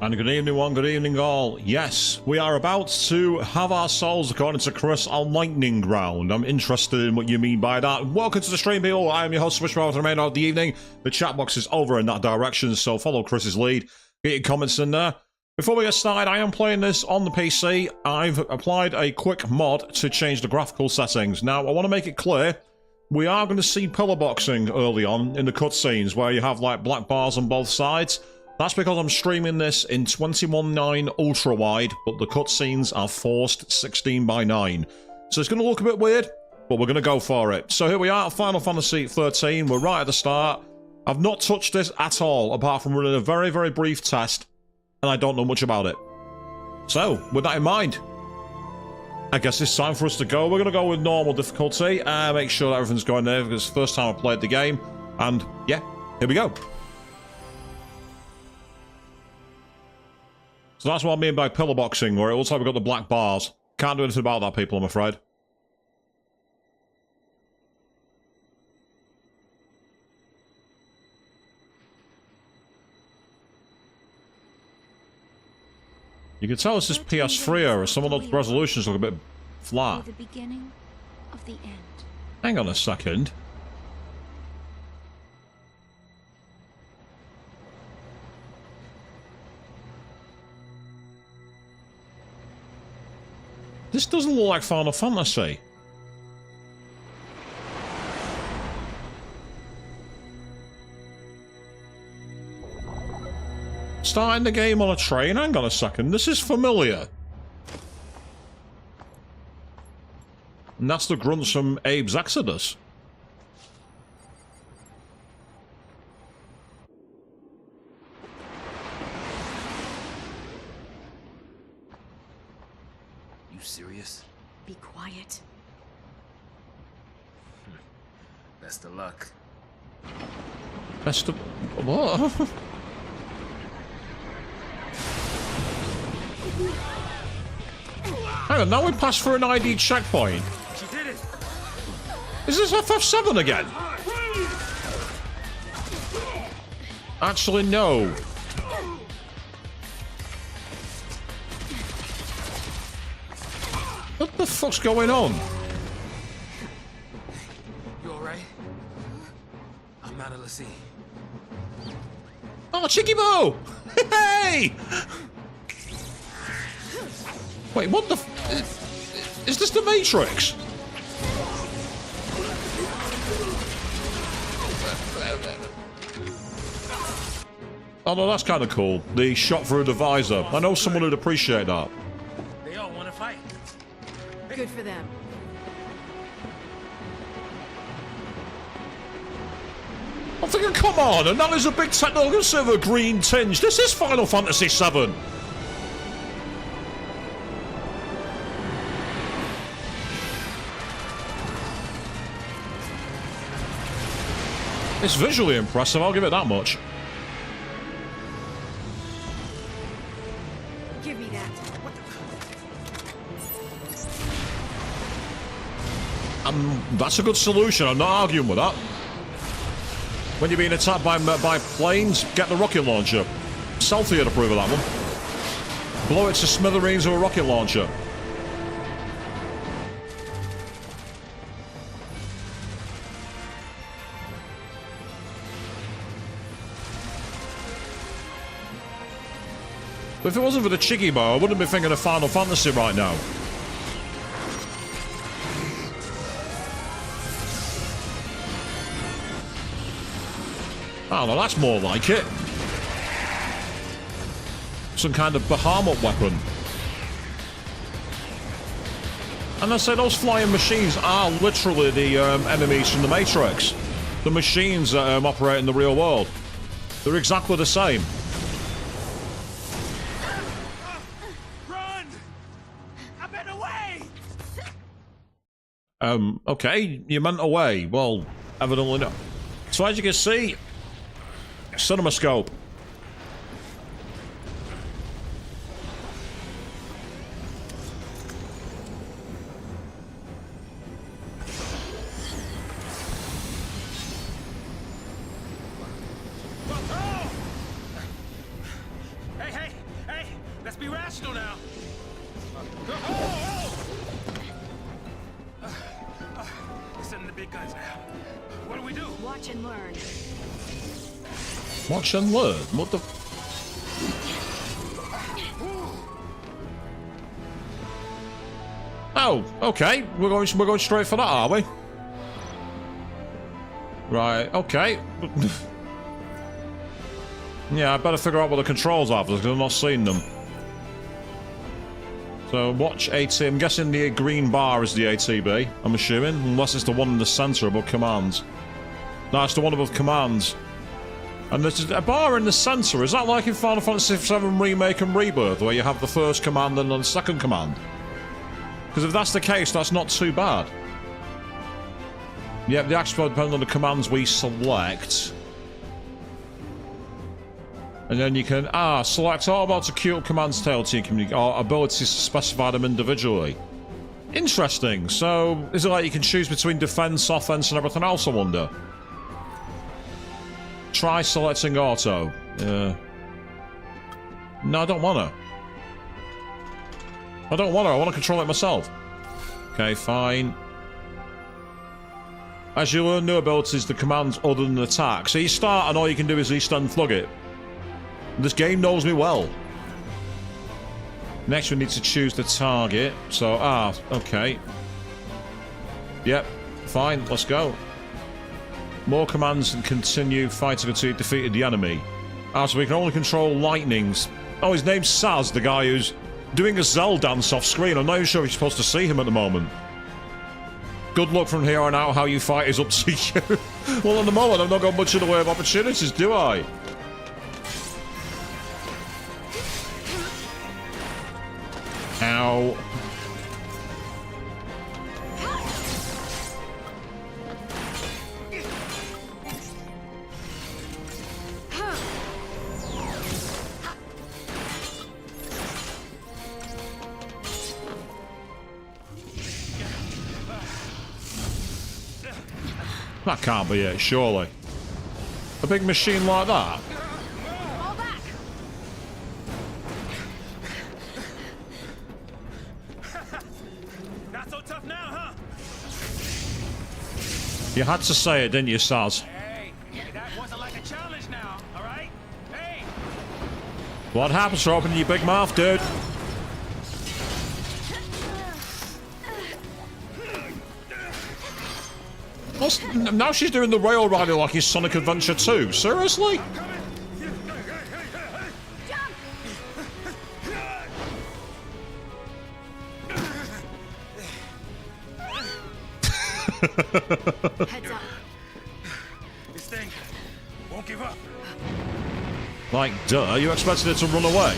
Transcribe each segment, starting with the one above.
And good evening one, good evening all. Yes, we are about to have ourselves, according to Chris, a lightning round. I'm interested in what you mean by that. Welcome to the stream, people. I am your host, Switch for the remainder of the evening. The chat box is over in that direction, so follow Chris's lead. Get your comments in there. Before we get started, I am playing this on the PC. I've applied a quick mod to change the graphical settings. Now, I want to make it clear, we are going to see pillar boxing early on in the cutscenes, where you have like black bars on both sides. That's because I'm streaming this in 21:9 ultra wide, but the cutscenes are forced 16:9. So it's going to look a bit weird, but we're going to go for it. So here we are, Final Fantasy XIII. We're right at the start. I've not touched this at all, apart from running a very, very brief test, and I don't know much about it. So, with that in mind, I guess it's time for us to go. We're going to go with normal difficulty, make sure that everything's going there, because it's the first time I played the game, and yeah, here we go. So that's what I mean by pillar boxing, where it looks like we've got the black bars. Can't do anything about that, people, I'm afraid. You can tell this is PS3 era. Some of those resolutions look a bit flat. The beginning of the end. Hang on a second. This doesn't look like Final Fantasy. Starting the game on a train? Hang on a second. This is familiar. And that's the grunts from Abe's Exodus. Serious? Be quiet. Best of luck. Best of... what? Hang on, now we passed for an ID checkpoint. She did it! Is this FF7 again? Actually, no. What the fuck's going on? You alright? I'm out of the sea. Oh, Chikibo! Hey! Wait, what the f... Is this the Matrix? Oh no, that's kind of cool. The shot through the visor. I know someone would appreciate that. They all want to fight. Good for them. I'm thinking, come on, and now there's a big technical silver green tinge. This is Final Fantasy VII. It's visually impressive, I'll give it that much. Give me that. That's a good solution, I'm not arguing with that. When you're being attacked by planes, get the rocket launcher. Selfie would approve of that one. Blow it to smithereens with a rocket launcher. But if it wasn't for the Chikibo, I wouldn't be thinking of Final Fantasy right now. Oh, well, that's more like it. Some kind of Bahamut weapon. And I say those flying machines are literally the enemies from the Matrix. The machines that operate in the real world. They're exactly the same. Run! I've been away! Okay, you meant away. Well, evidently not. So as you can see, CinemaScope. Hey, big guns now. What do we do? Watch and learn. Watch and learn. What the? Oh, okay. We're going straight for that, are we? Right. Okay. Yeah, I better figure out what the controls are because I've not seen them. So watch AT. I'm guessing the green bar is the ATB. I'm assuming, unless it's the one in the center above commands. No, it's the one above commands. And there's a bar in the center. Is that like in Final Fantasy VII Remake and Rebirth, where you have the first command and then the second command? Because if that's the case, that's not too bad. Yep, the action depends on the commands we select. And then you can, select all about to queue up commands tail to your community, or abilities to specify them individually. Interesting. So, is it like you can choose between defense, offense, and everything else, I wonder? Try selecting auto. No, I don't wanna. I wanna control it myself. Okay, fine. As you learn new abilities, the commands other than attack. So you start and all you can do is East and Flug it. This game knows me well. Next we need to choose the target. So, okay. Yep, fine, let's go. More commands and continue fighting until you defeated the enemy. So we can only control lightnings. Oh, his name's Saz, the guy who's doing a Zell dance off screen. I'm not even sure if you're supposed to see him at the moment. Good luck from here on out. How you fight is up to you. Well, at the moment, I've not got much in the way of opportunities, do I? Ow. That can't be it, surely. A big machine like that? Fall back. Not so tough now, huh? You had to say it, didn't you, Saz? Hey, that wasn't like a challenge now, all right? Hey! What happens for opening your big mouth, dude? Now she's doing the rail riding like it's Sonic Adventure 2. Seriously? Heads up. This thing won't give up. Like, duh, you expected it to run away?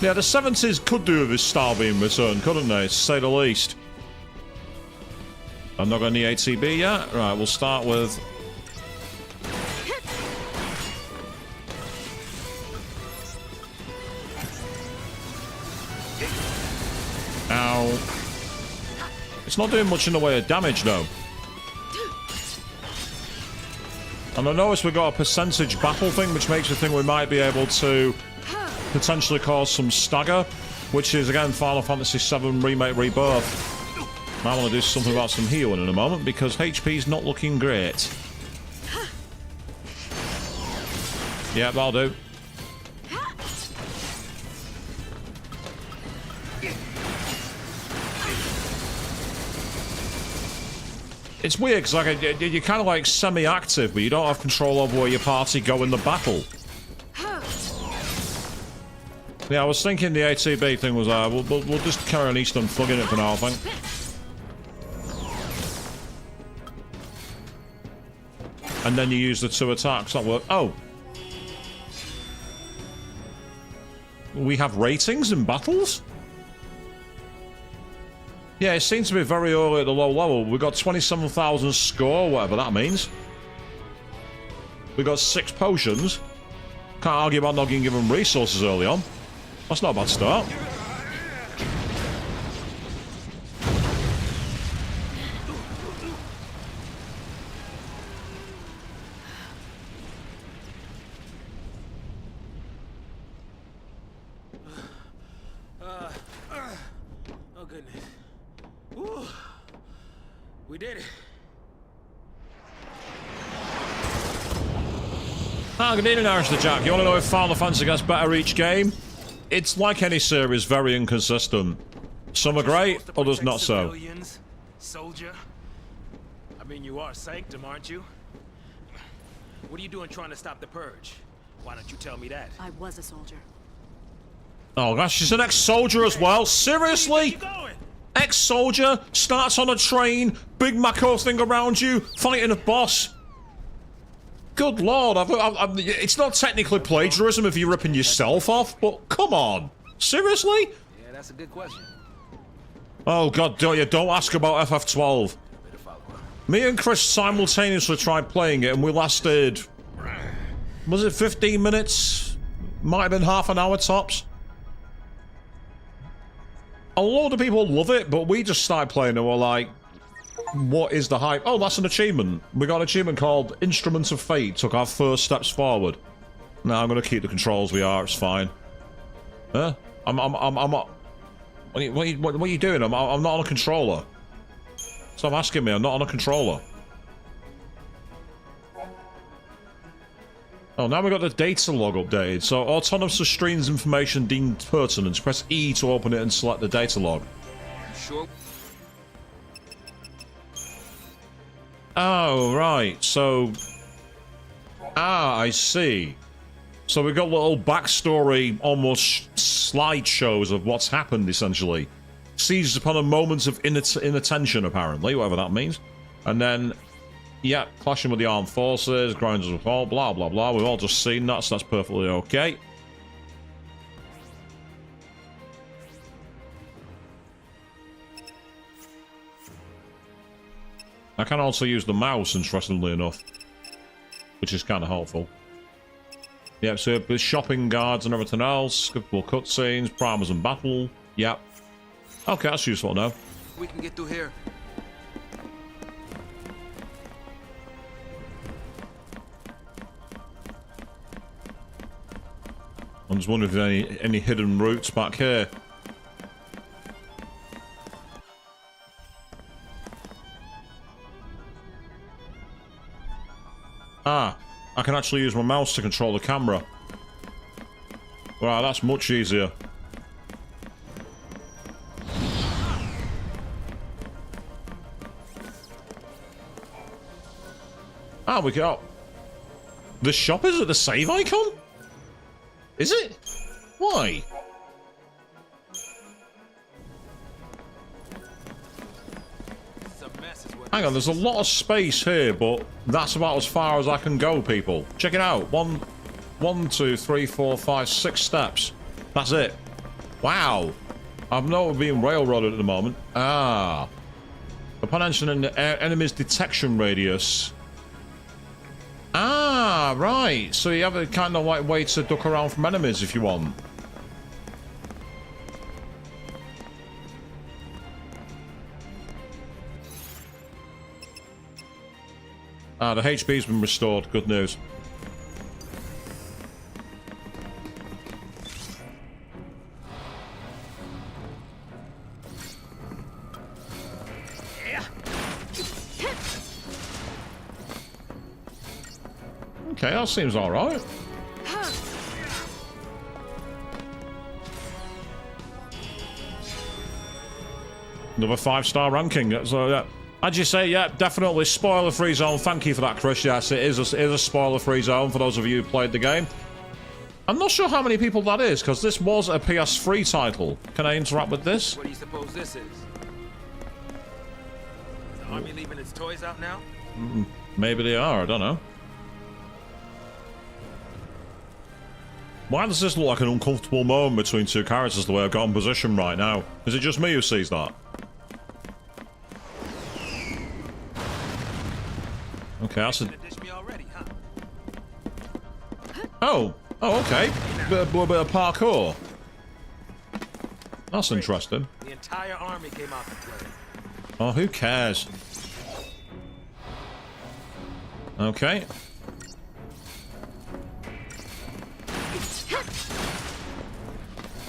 Yeah, the 70s could do with his style being returned, couldn't they, to say the least? I'm not got any ATB yet. Right, we'll start with... Ow. It's not doing much in the way of damage, though. And I noticed we got a percentage battle thing, which makes me think we might be able to potentially cause some stagger, which is, again, Final Fantasy VII Remake Rebirth. I want to do something about some healing in a moment because HP's not looking great. Yeah, that'll do. It's weird because like, you're kind of like semi-active, but you don't have control over where your party go in the battle. Yeah, I was thinking the ATB thing was, we'll just carry on Eastern plugging it for now, I think. And then you use the 2 attacks. That work. Oh. We have ratings in battles? Yeah, it seems to be very early at the low level. We got 27,000 score, whatever that means. We got 6 potions. Can't argue about not giving them resources early on. That's not a bad start. We did it. Ah, good evening, Arista Jack. You want to know if Final Fantasy gets better each game? It's like any series, very inconsistent. Some are great, others not so. Soldier. I mean, you are Sanctum, aren't you? What are you doing trying to stop the purge? Why don't you tell me that? I was a soldier. Oh gosh, she's an ex-soldier as well. Seriously? Ex-soldier, starts on a train, big Mako thing around you, fighting a boss. Good lord, it's not technically plagiarism if you're ripping yourself off, but come on. Seriously? Yeah, that's a good question. Oh god, don't ask about FF12. Me and Chris simultaneously tried playing it and we lasted... Was it 15 minutes? Might have been half an hour tops. A load of people love it, but we just started playing and we're like, what is the hype? Oh, that's an achievement. We got an achievement called Instruments of Fate. Took our first steps forward. Now I'm going to keep the controls we are. It's fine. Huh? I'm not... What are you doing? I'm not on a controller. Stop asking me. I'm not on a controller. Oh, now we got the data log updated. So, autonomous streams information deemed pertinent. Press E to open it and select the data log. Sure. Oh, right. So... Ah, I see. So we've got little backstory, almost slideshows of what's happened, essentially. Seized upon a moment of inattention, apparently, whatever that means. And then... Yeah, clashing with the armed forces, grinders of all, blah, blah, blah. We've all just seen that, so that's perfectly okay. I can also use the mouse, interestingly enough, which is kind of helpful. Yeah, so with shopping guards and everything else, skippable cutscenes, primers and battle. Yep. Okay, that's useful now. We can get through here. I'm just wondering if there's any hidden routes back here. Ah, I can actually use my mouse to control the camera. Wow, that's much easier. Ah, we go. The shop is at the save icon? Is it? Why? Hang on, there's a lot of space here, but that's about as far as I can go, people. Check it out. One, 2, 3, 4, 5, 6 steps. That's it. Wow. I'm not being railroaded at the moment. Ah. Upon entering the enemy's detection radius. Ah, right. So you have a kind of like way to duck around from enemies if you want. Ah, the HP's been restored. Good news. Okay, that seems alright. Another 5-star ranking. So, yeah. As you say, yeah, definitely spoiler-free zone. Thank you for that, Chris. Yes, it is a spoiler-free zone for those of you who played the game. I'm not sure how many people that is, because this was a PS3 title. Can I interact with this? What do you suppose this is? Is the army leaving its toys out now? Maybe they are, I don't know. Why does this look like an uncomfortable moment between two characters the way I've got in position right now? Is it just me who sees that? Okay, that's a... Oh, okay. Bit of parkour. That's interesting. The entire army came out to play. Oh, who cares? Okay.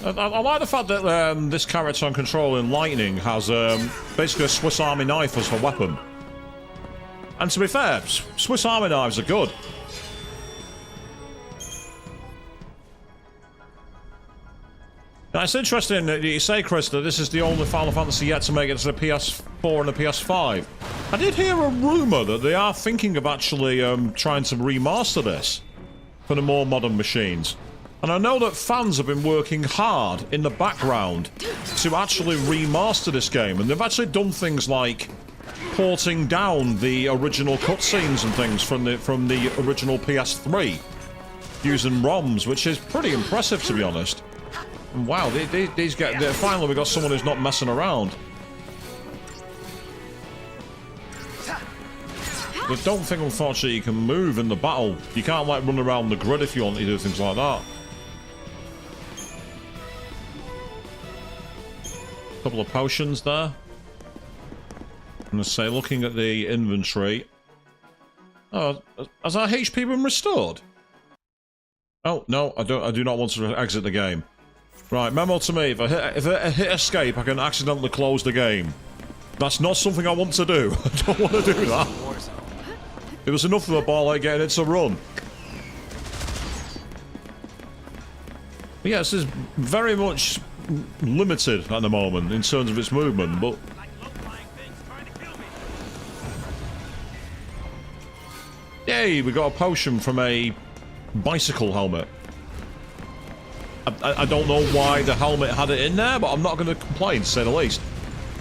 I like the fact that this character on controlling lightning has basically a Swiss Army knife as her weapon. And to be fair, Swiss Army knives are good. Now, it's interesting that you say, Chris, that this is the only Final Fantasy yet to make it to the PS4 and the PS5. I did hear a rumour that they are thinking of actually trying to remaster this for the more modern machines. And I know that fans have been working hard in the background to actually remaster this game. And they've actually done things like porting down the original cutscenes and things from the original PS3 using ROMs, which is pretty impressive, to be honest. And wow, these get finally we got someone who's not messing around. I don't think, unfortunately, you can move in the battle. You can't, like, run around the grid if you want to do things like that. Couple of potions there. I'm gonna say, looking at the inventory. Oh, has our HP been restored? Oh no, I do not want to exit the game. Right, memo to me: if I hit escape, I can accidentally close the game. That's not something I want to do. I don't want to do that. It was enough of a ball like getting it to run. But yeah, this is very much limited at the moment in terms of its movement, but yay, we got a potion from a bicycle helmet. I don't know why the helmet had it in there, but I'm not going to complain, to say the least.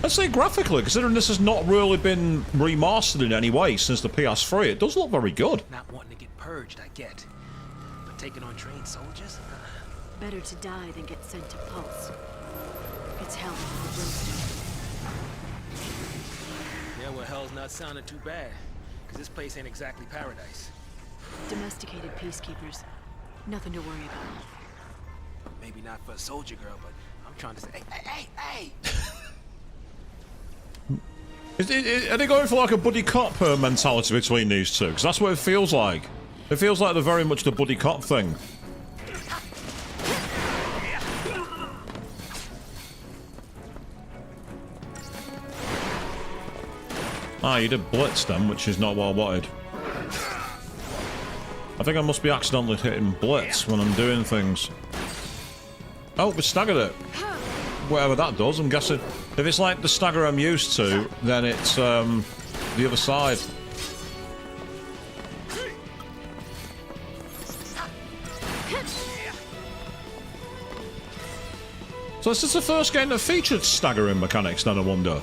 I'd say graphically, considering this has not really been remastered in any way since the PS3, it does look very good. Not wanting to get purged, I get. But taking on trained soldiers? Better to die than get sent to Pulse. It's hell for Brimstone. Yeah, well, hell's not sounding too bad. Because this place ain't exactly paradise. Domesticated peacekeepers. Nothing to worry about. Maybe not for a soldier girl, but I'm trying to say, hey! Are they going for like a buddy cop mentality between these two? Because that's what it feels like. It feels like they're very much the buddy cop thing. Ah, you did blitz them, which is not what I wanted. I think I must be accidentally hitting blitz when I'm doing things. Oh, we staggered it. Whatever that does, I'm guessing. If it's like the stagger I'm used to, then it's the other side. So this is the first game that featured staggering mechanics, then I wonder.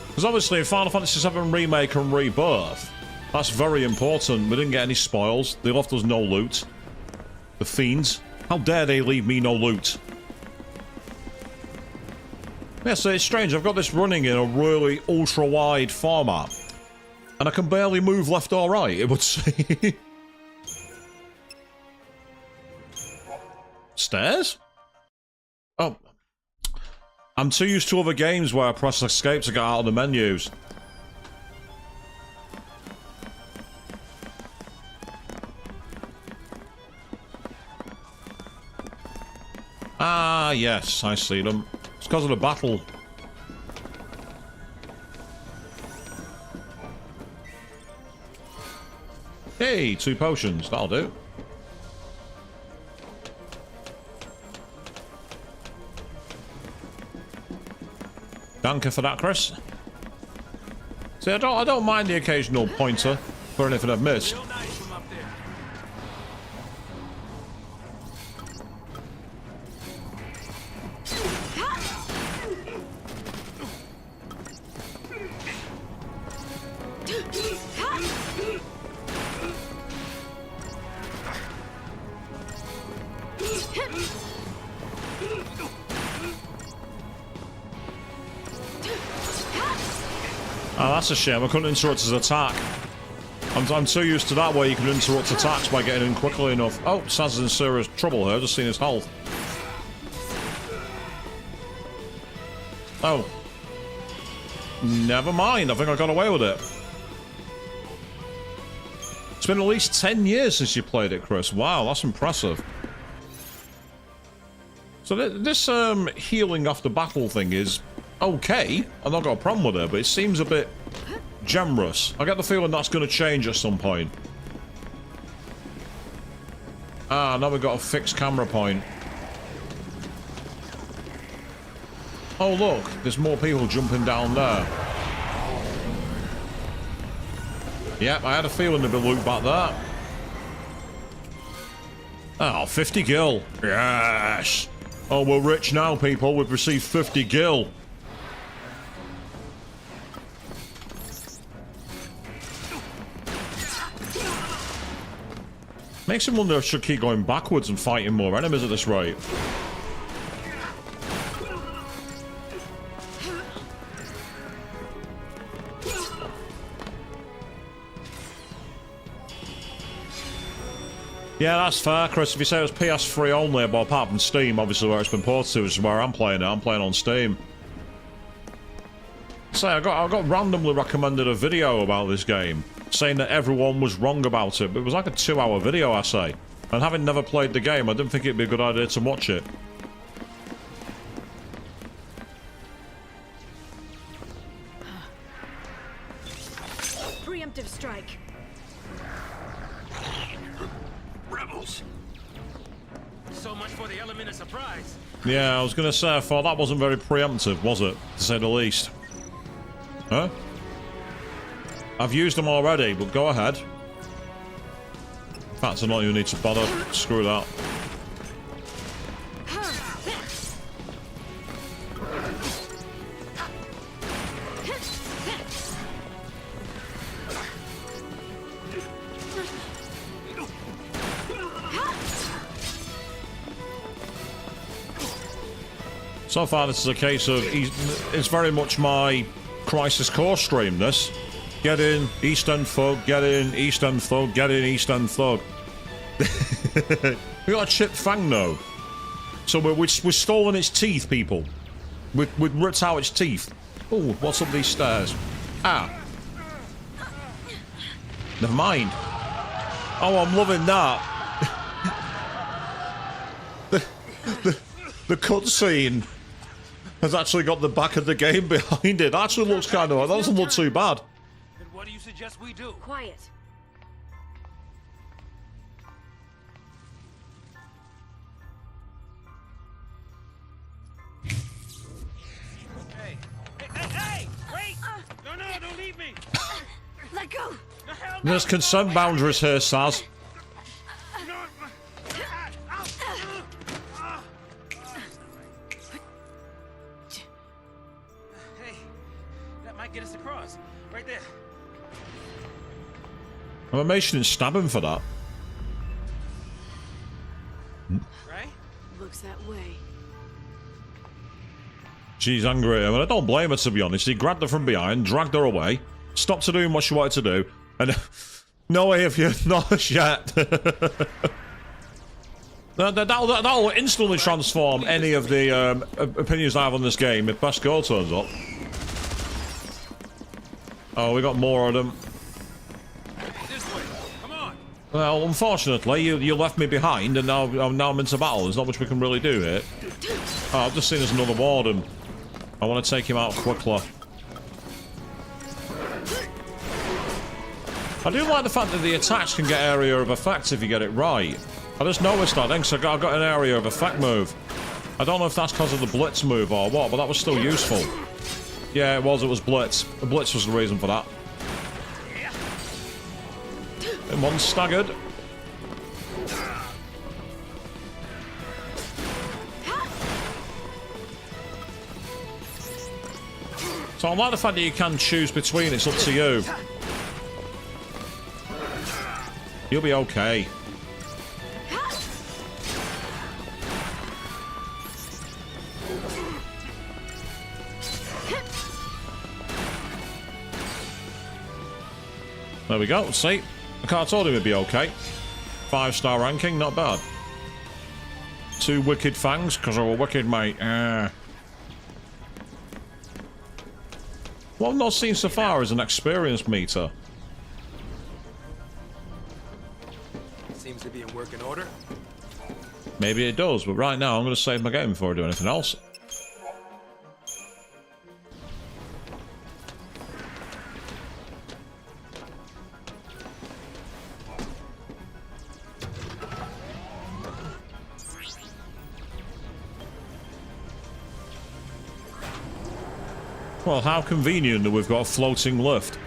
Because obviously in Final Fantasy VII Remake and Rebirth, that's very important. We didn't get any spoils. They left us no loot. The fiends. How dare they leave me no loot? Yeah, so it's strange. I've got this running in a really ultra-wide format. And I can barely move left or right, it would seem. Stairs? Oh. I'm too used to other games where I press escape to get out of the menus. Ah, yes, I see them. It's because of the battle. Hey, 2 potions. That'll do. Danke for that, Chris. See, I don't mind the occasional pointer for anything I've missed. Oh, that's a shame. I couldn't interrupt his attack. I'm too used to that where you can interrupt attacks by getting in quickly enough. Oh, Saz is in serious trouble here. Just seen his health. Oh. Never mind. I think I got away with it. It's been at least 10 years since you played it, Chris. Wow, that's impressive. So this healing after battle thing is okay. I've not got a problem with it, but it seems a bit generous. I get the feeling that's going to change at some point. Ah, now we've got a fixed camera point. Oh look, there's more people jumping down there. Yep, I had a feeling there'd be loot back there. Oh, 50 gil. Yes. Oh, we're rich now, people. We've received 50 gil. Makes him wonder if I should keep going backwards and fighting more enemies at this rate. Yeah, that's fair, Chris. If you say it was PS3 only, but apart from Steam, obviously where it's been ported to, is where I'm playing it. I'm playing on Steam. So I got randomly recommended a video about this game, saying that everyone was wrong about it, but it was like a 2-hour video essay. And having never played the game, I didn't think it'd be a good idea to watch it. Preemptive strike. Rebels. So much for the element of surprise. Yeah, I was gonna say, I thought that wasn't very preemptive, was it? To say the least. Huh? I've used them already, but go ahead. In fact, I don't even need to bother. Screw that. So far, this is a case of... It's very much my Crisis Core stream, this. Get in, East End Thug, get in, East End Thug, get in, East End Thug. We got a chipped fang, though. So we're stolen its teeth, people. We've ripped out its teeth. Oh, what's up these stairs? Ah. Never mind. Oh, I'm loving that. The cutscene has actually got the back of the game behind it. That actually looks kind of... That doesn't look too bad. Then what do you suggest we do? Quiet. Hey! Hey! Wait! No, don't leave me! Let go. No, hell no. There's consent boundaries here, Saz. No. Hey, that might get us across. Right there. I'm amazed she didn't stab him for that. Right? Looks that way. She's angry at him, and I don't blame her, to be honest. He grabbed her from behind, dragged her away, stopped her doing what she wanted to do, and no way if you're not yet. That'll instantly transform any of the opinions I have on this game if Best Girl turns up. Oh, we got more of them. This way. Come on. Well, unfortunately, you left me behind, and now I'm into battle. There's not much we can really do here. Oh, I've just seen there's another warden. I want to take him out quickly. I do like the fact that the attacks can get area of effect if you get it right. I just noticed that, because I got an area of effect move. I don't know if that's because of the blitz move or what, but that was still useful. Yeah, it was blitz. The blitz was the reason for that. And one staggered. So I like the fact that you can choose between, it's up to you. You'll be okay. There we go, see? I can't told him it'd be okay. 5-star ranking, not bad. 2 wicked fangs, because I'm a wicked mate. What I've not seen so far is an experience meter. Seems to be in working order. Maybe it does, but right now I'm going to save my game before I do anything else. Well, how convenient that we've got a floating lift.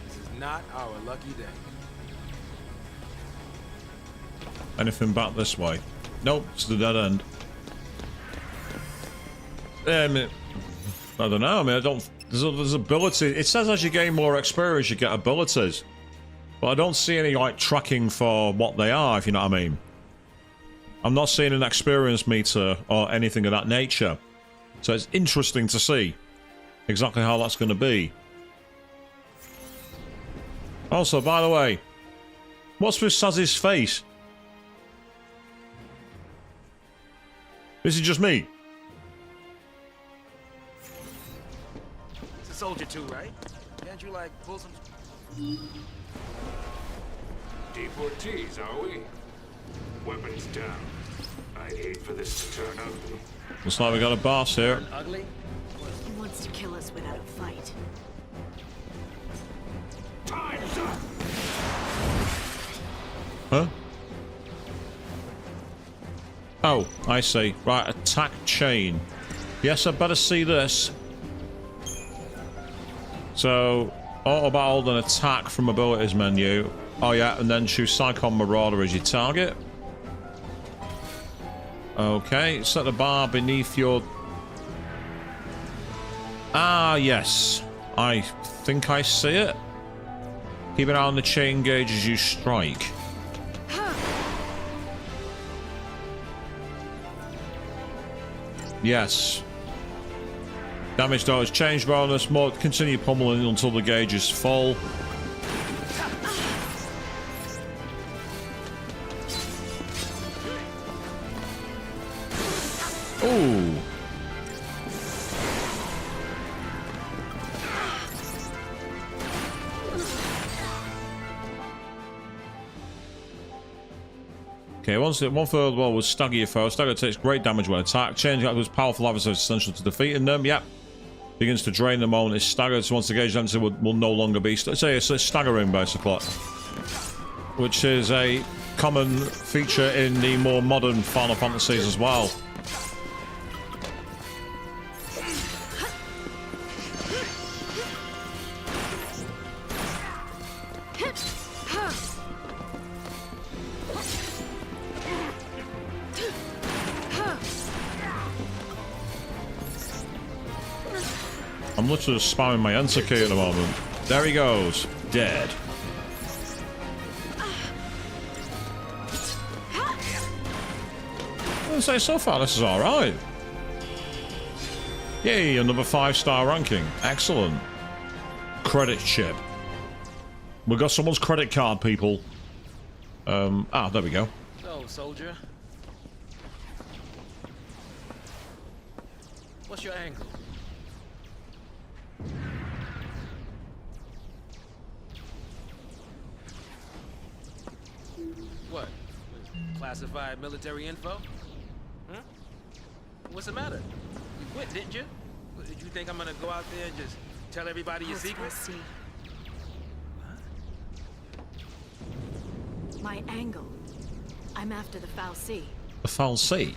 This is not our lucky day. Anything back this way? Nope, it's the dead end. I don't know. I mean, I don't. There's ability. It says as you gain more experience, you get abilities, but I don't see any like tracking for what they are. If you know what I mean. I'm not seeing an experience meter or anything of that nature. So it's interesting to see exactly how that's going to be. Also, by the way, what's with Saz's face? This is just me. It's a soldier too, right? Can't you like pull some... Deportees, are we? Weapons down. I'd hate for this to turn ugly. Looks like we got a boss here. Ugly? He wants to kill us without a fight. Time's up! Huh? Oh, I see. Right, attack chain. Yes, I better see this. So, auto battle and attack from abilities menu. Oh yeah, and then choose Psychon Marauder as your target. Okay, set the bar beneath your... Ah, yes. I think I see it. Keep an eye on the chain gauge as you strike. Yes. Damage dose change bonus. More continue pummeling until the gauge is full. Ooh. Okay, one third wall will stagger your foe. Stagger takes great damage when attacked. Change out was powerful adversaries essential to defeating them. Yep. Begins to drain the moment it's staggered, so once the gauge empty will no longer be... Say it's staggering, basically. Which is a common feature in the more modern Final Fantasies as well. I'm literally just spamming my enter key at the moment. There he goes. Dead. I'd say so far this is alright. Yay, another 5-star ranking. Excellent. Credit chip. We got someone's credit card, people. There we go. So, soldier. What's your angle? What? Classified military info? Huh? What's the matter? You quit, didn't you? Did you think I'm gonna go out there and just tell everybody your secrets? My angle. I'm after the Foul Sea. The Foul Sea?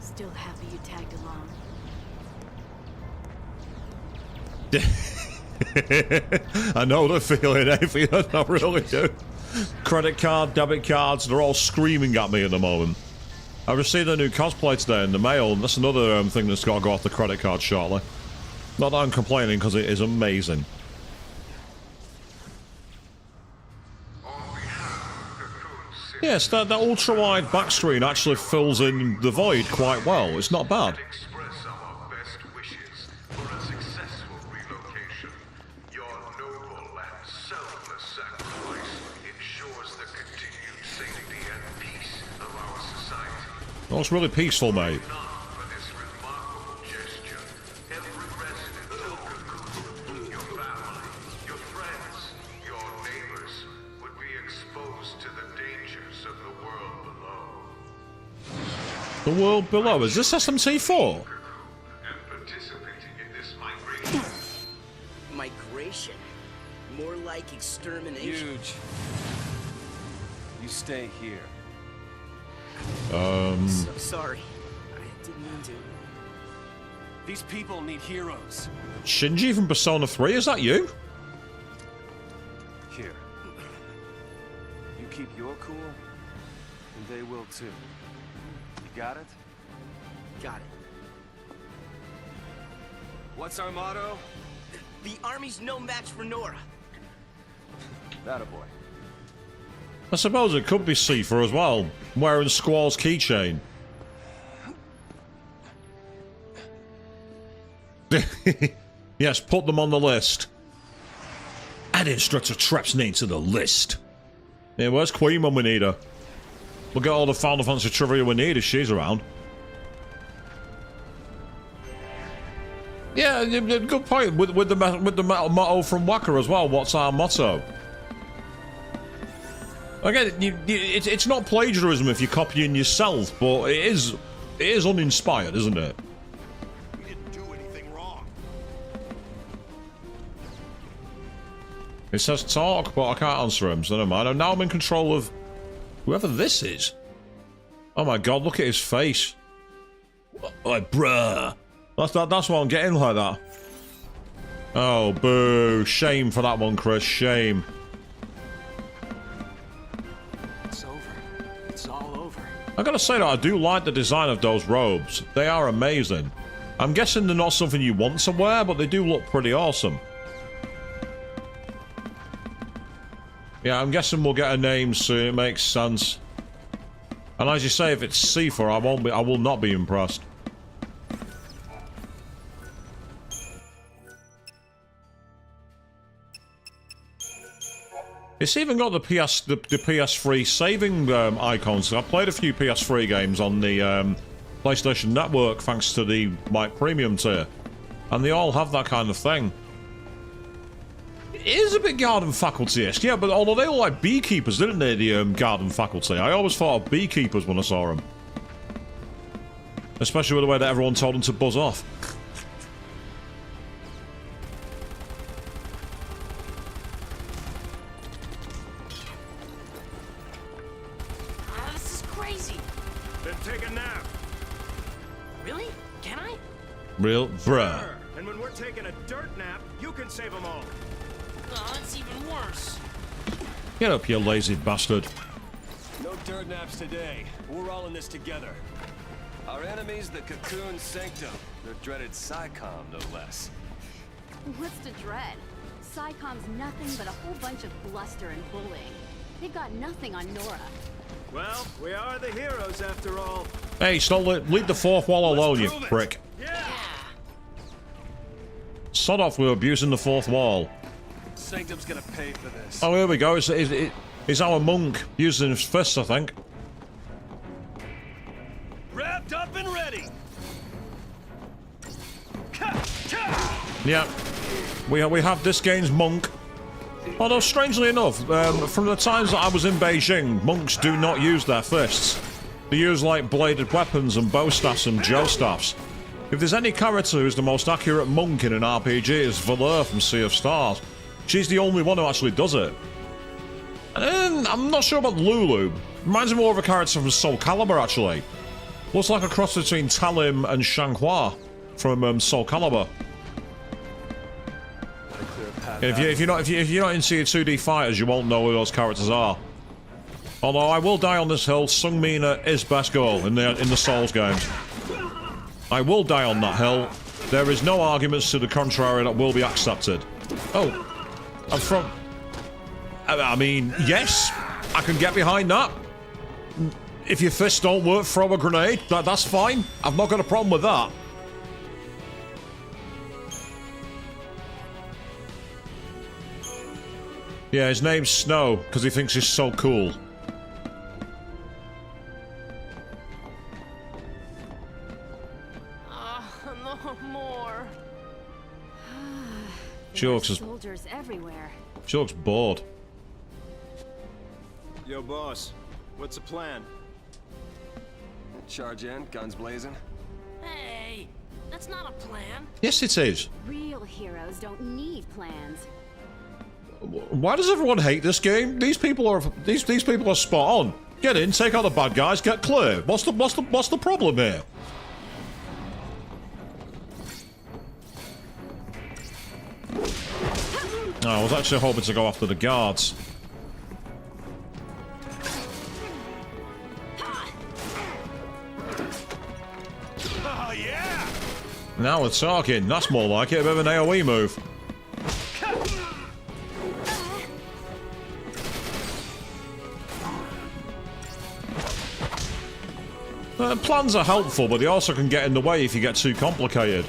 Still happy you tagged along. I know the feeling, I really do. Credit card, debit cards, they're all screaming at me at the moment. I received a new cosplay today in the mail, and that's another thing that's got to go off the credit card shortly. Not that I'm complaining, because it is amazing. Yes, that ultra-wide back screen actually fills in the void quite well. It's not bad. Express our best wishes for a successful relocation. Your noble and selfless sacrifice ensures Looks really peaceful, mate. For this remarkable gesture, every resident of Cocoon, your family, your friends, your neighbors, would be exposed to the dangers of the world below. The world below. Is this SMT4? And participating in this migration. Migration? More like extermination. Huge. You stay here. So sorry. I didn't mean to. These people need heroes. Shinji from Persona 3, is that you? Here. You keep your cool, and they will too. You got it? Got it. What's our motto? The army's no match for Nora. That a boy. I suppose it could be Sifa as well, wearing Squall's keychain. Yes, put them on the list. Add Instructor Trap's name to the list. Yeah, where's Queen when we need her? We'll get all the Final Fantasy trivia we need if she's around. Yeah, good point. With the motto from Wacker as well. What's our motto? Again, it's not plagiarism if you're copying yourself, but it is uninspired, isn't it? We didn't do anything wrong. It says talk, but I can't answer him, so never mind. Now I'm in control of whoever this is. Oh my god, look at his face. Like, bruh. That's what I'm getting like that. Oh, boo. Shame for that one, Chris. Shame. It's over. It's all over. I gotta say that I do like the design of those robes. They are amazing. I'm guessing they're not something you want to wear, but they do look pretty awesome. Yeah, I'm guessing we'll get a name soon. It makes sense. And as you say, if it's Sifa, I will not be impressed. It's even got the PS3 saving icons. I've played a few PS3 games on the PlayStation Network thanks to the premium tier, and they all have that kind of thing. It is a bit Garden Faculty-esque, yeah, but although they were like beekeepers, didn't they, the Garden Faculty? I always thought of beekeepers when I saw them. Especially with the way that everyone told them to buzz off. This is crazy. Then take a nap. Really? Can I? Real bruh. And when we're taking a dirt nap, you can save them all. Oh, it's even worse. Get up, you lazy bastard. No dirt naps today. We're all in this together. Our enemy's the Cocoon Sanctum. Their dreaded SciComm, no less. What's to dread? PsyCom's nothing but a whole bunch of bluster and bullying. They've got nothing on Nora. Well, we are the heroes after all. Hey, stop, leave the fourth wall alone, you prick. Yeah. Sod off with abusing the fourth wall. Sanctum's gonna pay for this. Oh, here we go. It's our monk using his fists, I think. Wrapped up and ready. Yeah. We have this game's monk. Although, strangely enough, from the times that I was in Beijing, monks do not use their fists. They use, like, bladed weapons and bow staffs and joe staffs. If there's any character who's the most accurate monk in an RPG, it's Valor from Sea of Stars. She's the only one who actually does it. And I'm not sure about Lulu. Reminds me more of a character from Soul Calibur, actually. Looks like a cross between Talim and Shanghua from Soul Calibur. If you're not into your 2D fighters, you won't know who those characters are. Although I will die on this hill. Sung Mina is best girl in the Souls games. I will die on that hill. There is no arguments to the contrary that will be accepted. Oh, I'm from. I mean, yes, I can get behind that. If your fists don't work, throw a grenade. That's fine. I've not got a problem with that. Yeah, his name's Snow, because he thinks he's so cool. more. She looks Soldiers everywhere. bored. Yo, boss. What's the plan? Charge in, guns blazing. Hey, that's not a plan. Yes, it is. Real heroes don't need plans. Why does everyone hate this game? These people are spot on. Get in, take out the bad guys, get clear. What's the problem here? Oh, I was actually hoping to go after the guards. Oh, yeah! Now we're talking. That's more like it. A bit of an AoE move. Plans are helpful, but they also can get in the way if you get too complicated.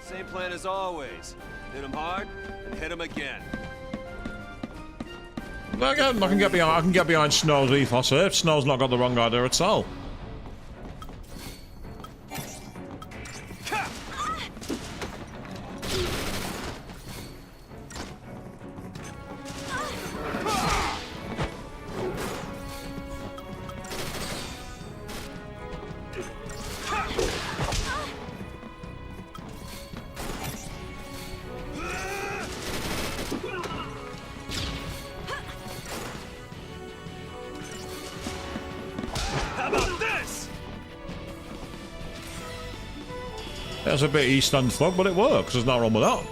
Same plan as always. Hit him hard, and hit him again. I can get behind Snow's ethos here. Snow's not got the wrong idea at all. That's a bit East End thug, but it works. There's nothing wrong with that.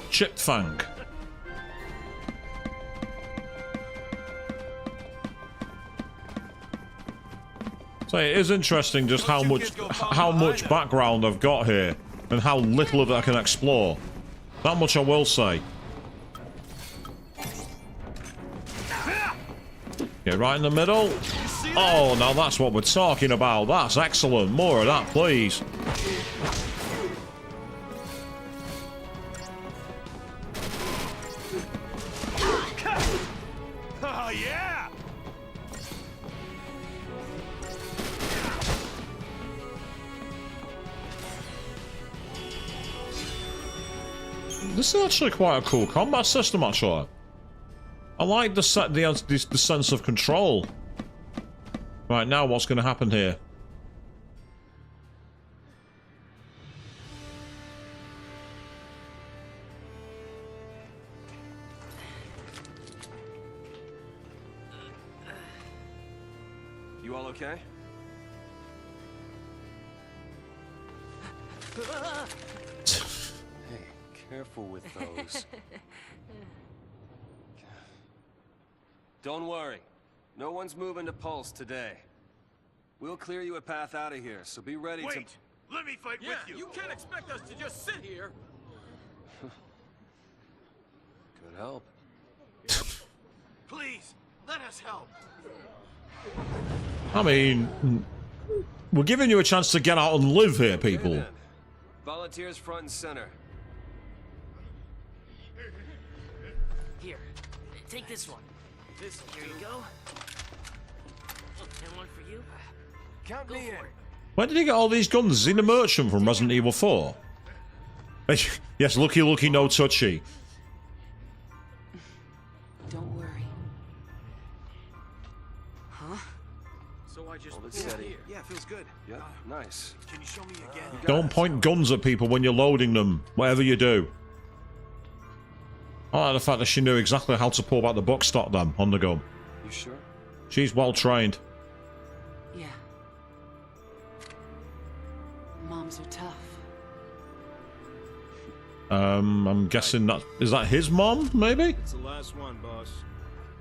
Chip Fang. So it is interesting just how much background I've got here and how little of it I can explore. That much I will say. Get right in the middle. Oh, now that's what we're talking about. That's excellent. More of that, please. Oh, yeah! This is actually quite a cool combat system, actually. I like the sense of control. Right, now what's going to happen here? You all okay? Hey, careful with those. Don't worry. No one's moving to Pulse today. We'll clear you a path out of here, so be ready to... Wait! Let me fight with you! You can't expect us to just sit here. Could help. Please, let us help! I mean, we're giving you a chance to get out and live here, people. Okay, then. Volunteers front and center. Here, take this one. Here you go. And one for you. Count me in. Where did he get all these guns? Is he the merchant from Resident Evil 4? Yes, looky, looky, no touchy. Don't worry. Huh? So I just... Hold it steady. Yeah, feels good. Yep, nice. Can you show me again? Don't point guns at people when you're loading them, whatever you do. I like the fact that she knew exactly how to pull back the buckstock then on the gun. You sure? She's well trained. Yeah. Moms are tough. I'm guessing that is that his mom, maybe? It's the last one, boss.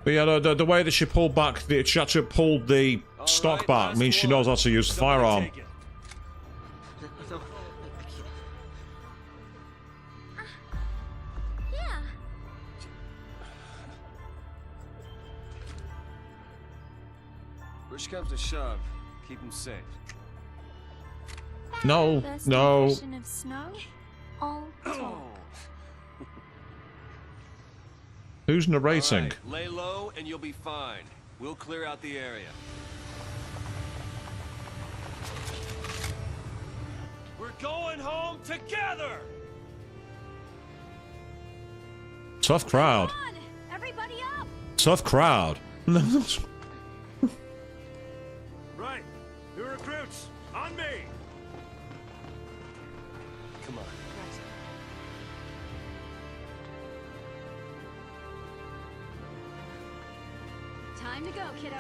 But yeah, the way that she pulled back, she actually pulled the stock back means she knows how to use the firearm. Take it. Yeah. Push comes to shove. Keep him safe. No, Best no. impression of snow? All told. Who's narrating? All right, lay low and you'll be fine. We'll clear out the area. We're going home together! Tough crowd. Come on, everybody up! Tough crowd. Right. New recruits, on me! Come on. Time to go, kiddo.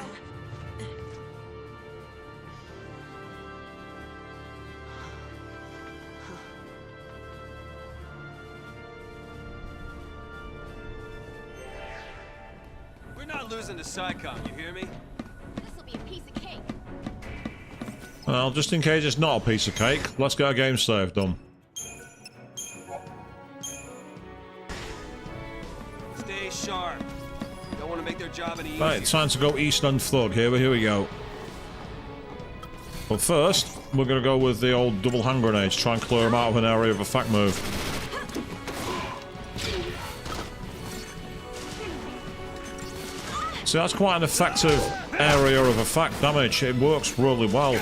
We're not losing to SciComm, you hear me? This'll be a piece of cake. Well, just in case it's not a piece of cake, let's get a game save done. Stay sharp. Don't want to make their job any easier. Right, time to go Eastern Thug. Here we go. But first, we're going to go with the old double hand grenades, try and clear them out of an area of effect move. See, that's quite an effective area of effect damage. It works really well.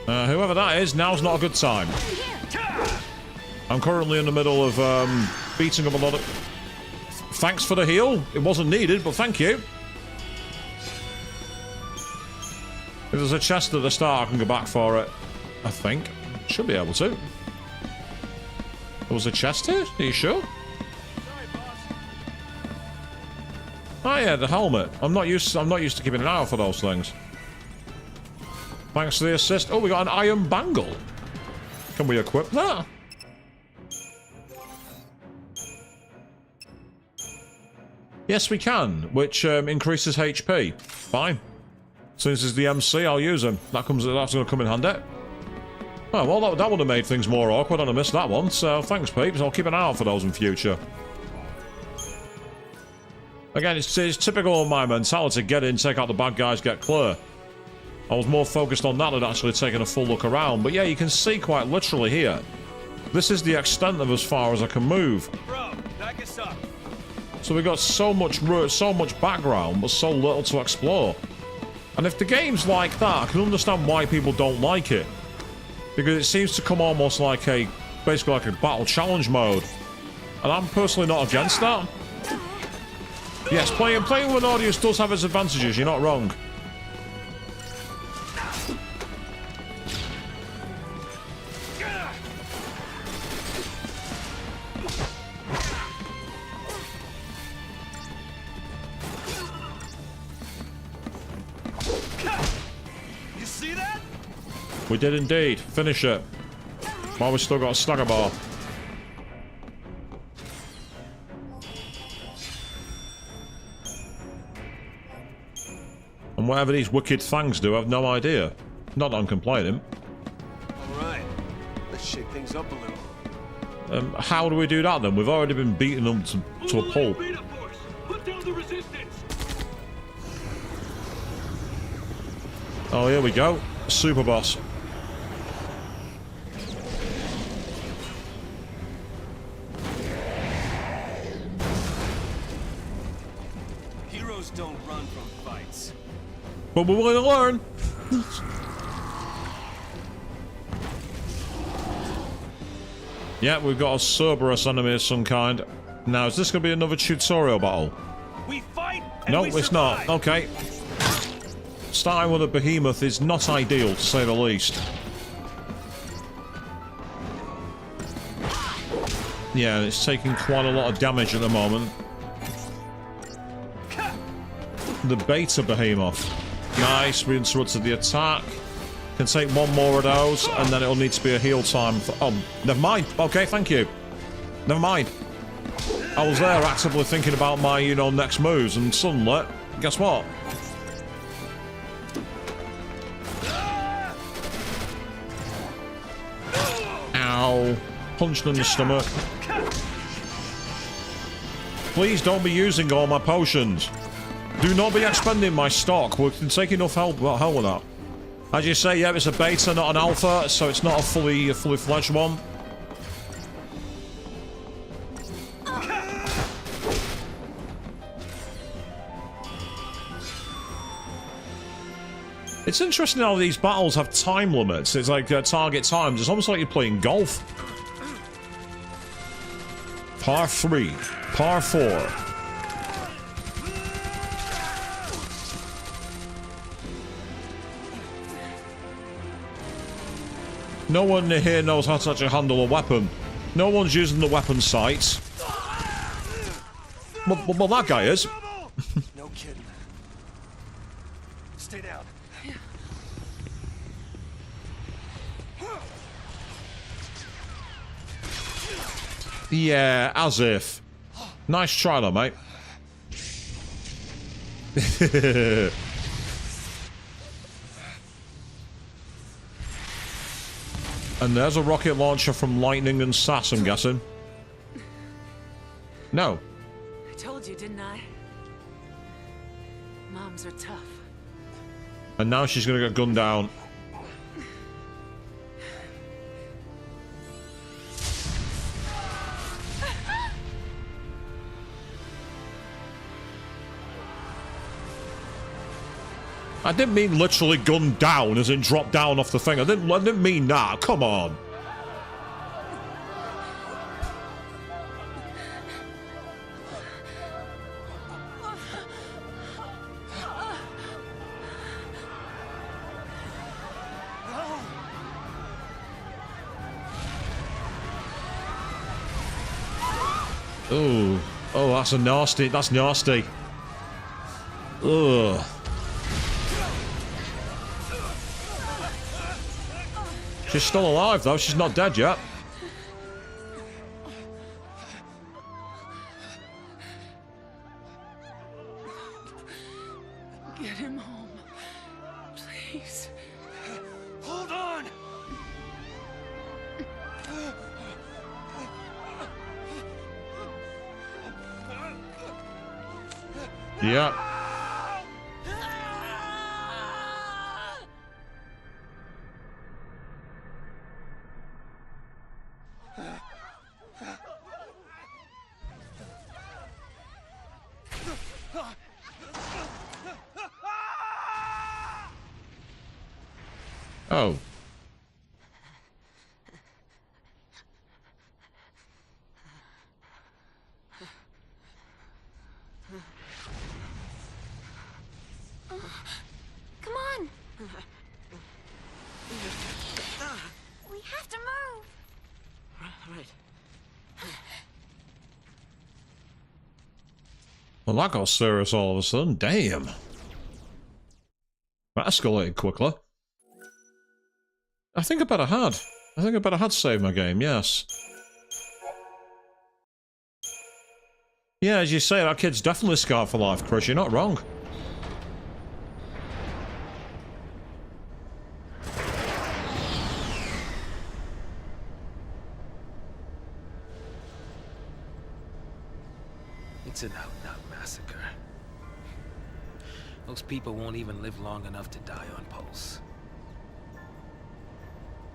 Whoever that is, now's not a good time. I'm currently in the middle of beating up a lot of... Thanks for the heal. It wasn't needed, but thank you. If there's a chest at the start, I can go back for it. I think. Should be able to. There was a chest here? Are you sure? Oh yeah, the helmet. I'm not used to keeping an eye out for those things. Thanks to the assist. Oh, we got an iron bangle. Can we equip that? Yes, we can, which increases HP. Fine. Since it's the MC, I'll use him. That's going to come in handy. Oh, well, that would have made things more awkward, and I missed that one. So, thanks, peeps. I'll keep an eye out for those in future. Again, it's typical of my mentality. Get in, take out the bad guys, get clear. I was more focused on that than actually taking a full look around. But yeah, you can see quite literally here. This is the extent of as far as I can move. Bro, back us up. So we've got so much background, but so little to explore. And if the game's like that, I can understand why people don't like it. Because it seems to come almost like basically like a battle challenge mode. And I'm personally not against that. Yes, playing with an audience does have its advantages, you're not wrong. You see that? We did indeed. Finish it. While we still got a stagger bar. And whatever these wicked fangs do, I've no idea. Not that I'm complaining. Alright. Let's shake things up a little. How do we do that then? We've already been beating them to a pulp. Oh, here we go. Super boss. Heroes don't run from fights. But we're willing to learn. Yeah, we've got a Cerberus enemy of some kind. Now, is this going to be another tutorial battle? We fight and No, we it's survive. not. Okay. Starting with a behemoth is not ideal, to say the least. Yeah, it's taking quite a lot of damage at the moment. The beta behemoth. Nice, we interrupted the attack. Can take one more of those, and then it'll need to be a heal time. Oh, never mind. Okay, thank you. Never mind. I was there actively thinking about my, next moves, and suddenly, guess what? Ow. Punched in the stomach. Please don't be using all my potions. Do not be expending my stock. We can take enough help with that. As you say, yeah, it's a beta, not an alpha, so it's not a fully fledged one. It's interesting how these battles have time limits. It's like target times. It's almost like you're playing golf. Par 3, par 4. No one here knows how to actually handle a weapon. No one's using the weapon sight. Well, that guy is. No kidding. Stay down. Yeah, as if. Nice try though, mate. And there's a rocket launcher from Lightning and Sass, I'm guessing. No. I told you, didn't I? Moms are tough. And now she's gonna get gunned down. I didn't mean literally gunned down as in drop down off the thing. I didn't mean that. Come on. Oh, that's nasty. That's nasty. Ugh. She's still alive, though. She's not dead yet. Get him home, please. Hold on. Yeah. Oh. Come on! We have to move! Right. Well, that got serious all of a sudden. Damn. That escalated quickly. I think I better had saved my game, yes. Yeah, as you say, that kid's definitely scarred for life, Chris. You're not wrong. It's an out-and-out massacre. Those people won't even live long enough to die on pulse.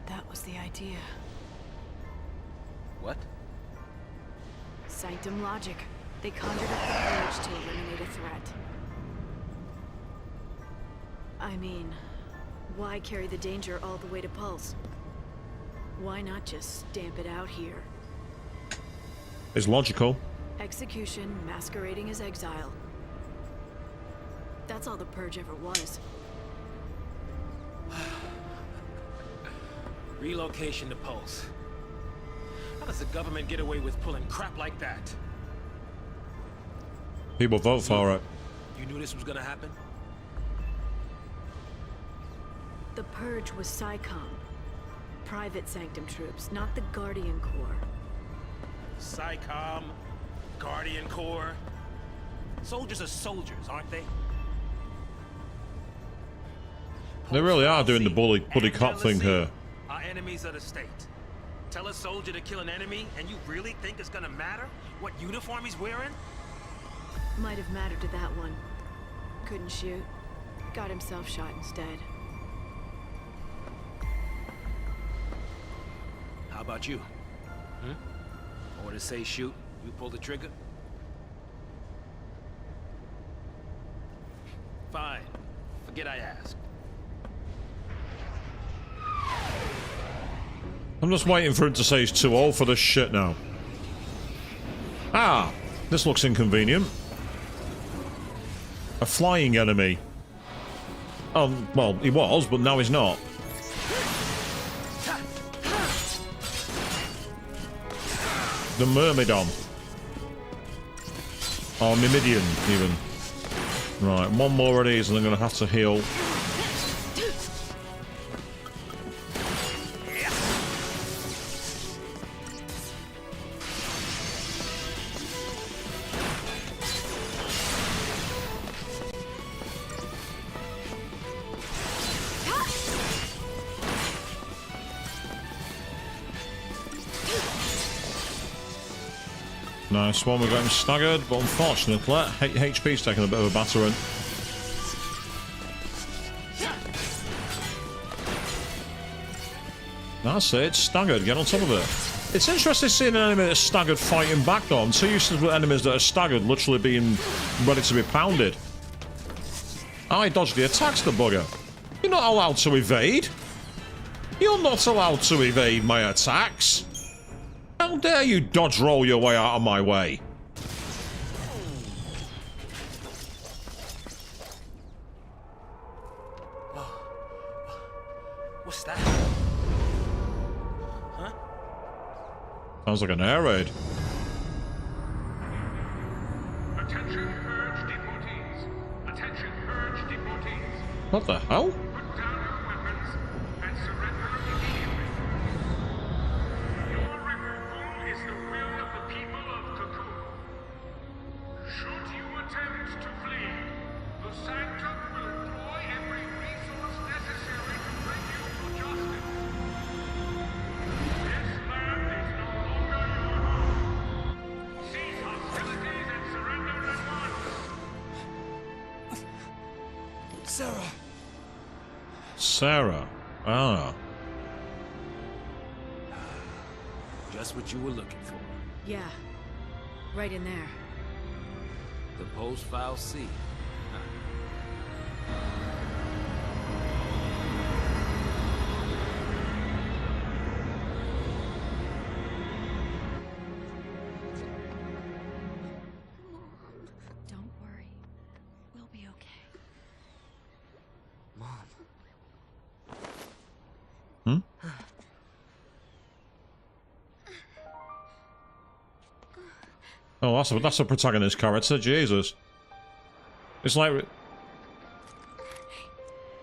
That was the idea. What? Sanctum logic. They conjured up the urge to eliminate a threat. I mean, why carry the danger all the way to Pulse? Why not just stamp it out here? It's logical. Execution masquerading as exile. That's all the Purge ever was. Relocation to Pulse. How does the government get away with pulling crap like that? People vote for it. You knew this was gonna happen? The Purge was SciComm. Private Sanctum troops, not the Guardian Corps. SciComm, Guardian Corps. Soldiers are soldiers, aren't they? They really are doing the buddy cop thing here. Are enemies of the state. Tell a soldier to kill an enemy, and you really think it's gonna matter what uniform he's wearing? Might have mattered to that one. Couldn't shoot. Got himself shot instead. How about you? Orders say shoot, you pull the trigger? Fine. Forget I asked. I'm just waiting for him to say he's too old for this shit now. Ah, this looks inconvenient. A flying enemy. Well, he was, but now he's not. The Myrmidon. Or Myrmidian, even. Right, one more of these and I'm going to have to heal. Nice one, we got him staggered, but unfortunately, HP's taking a bit of a battering. That's it, it's staggered, get on top of it. It's interesting seeing an enemy that's staggered fighting back though. I'm too used to enemies that are staggered literally being ready to be pounded. I dodged the attacks, the bugger. You're not allowed to evade. You're not allowed to evade my attacks. How dare you dodge roll your way out of my way? What's that? Huh? Sounds like an air raid. Attention, purge deportees. Attention, purge deportees. What the hell? Put down your weapons and surrender immediately. Your removal is the will of the people of Cocoon. Should you attempt to flee, the Sanctum will employ every resource necessary to bring you to justice. This land is no longer your home. Cease hostilities and surrender at once. Sarah. Sarah. Ah. Just what you were looking for. Yeah. Right in there. The post-file C. Don't worry. We'll be okay. Mom. Oh, that's a protagonist character. Jesus. It's like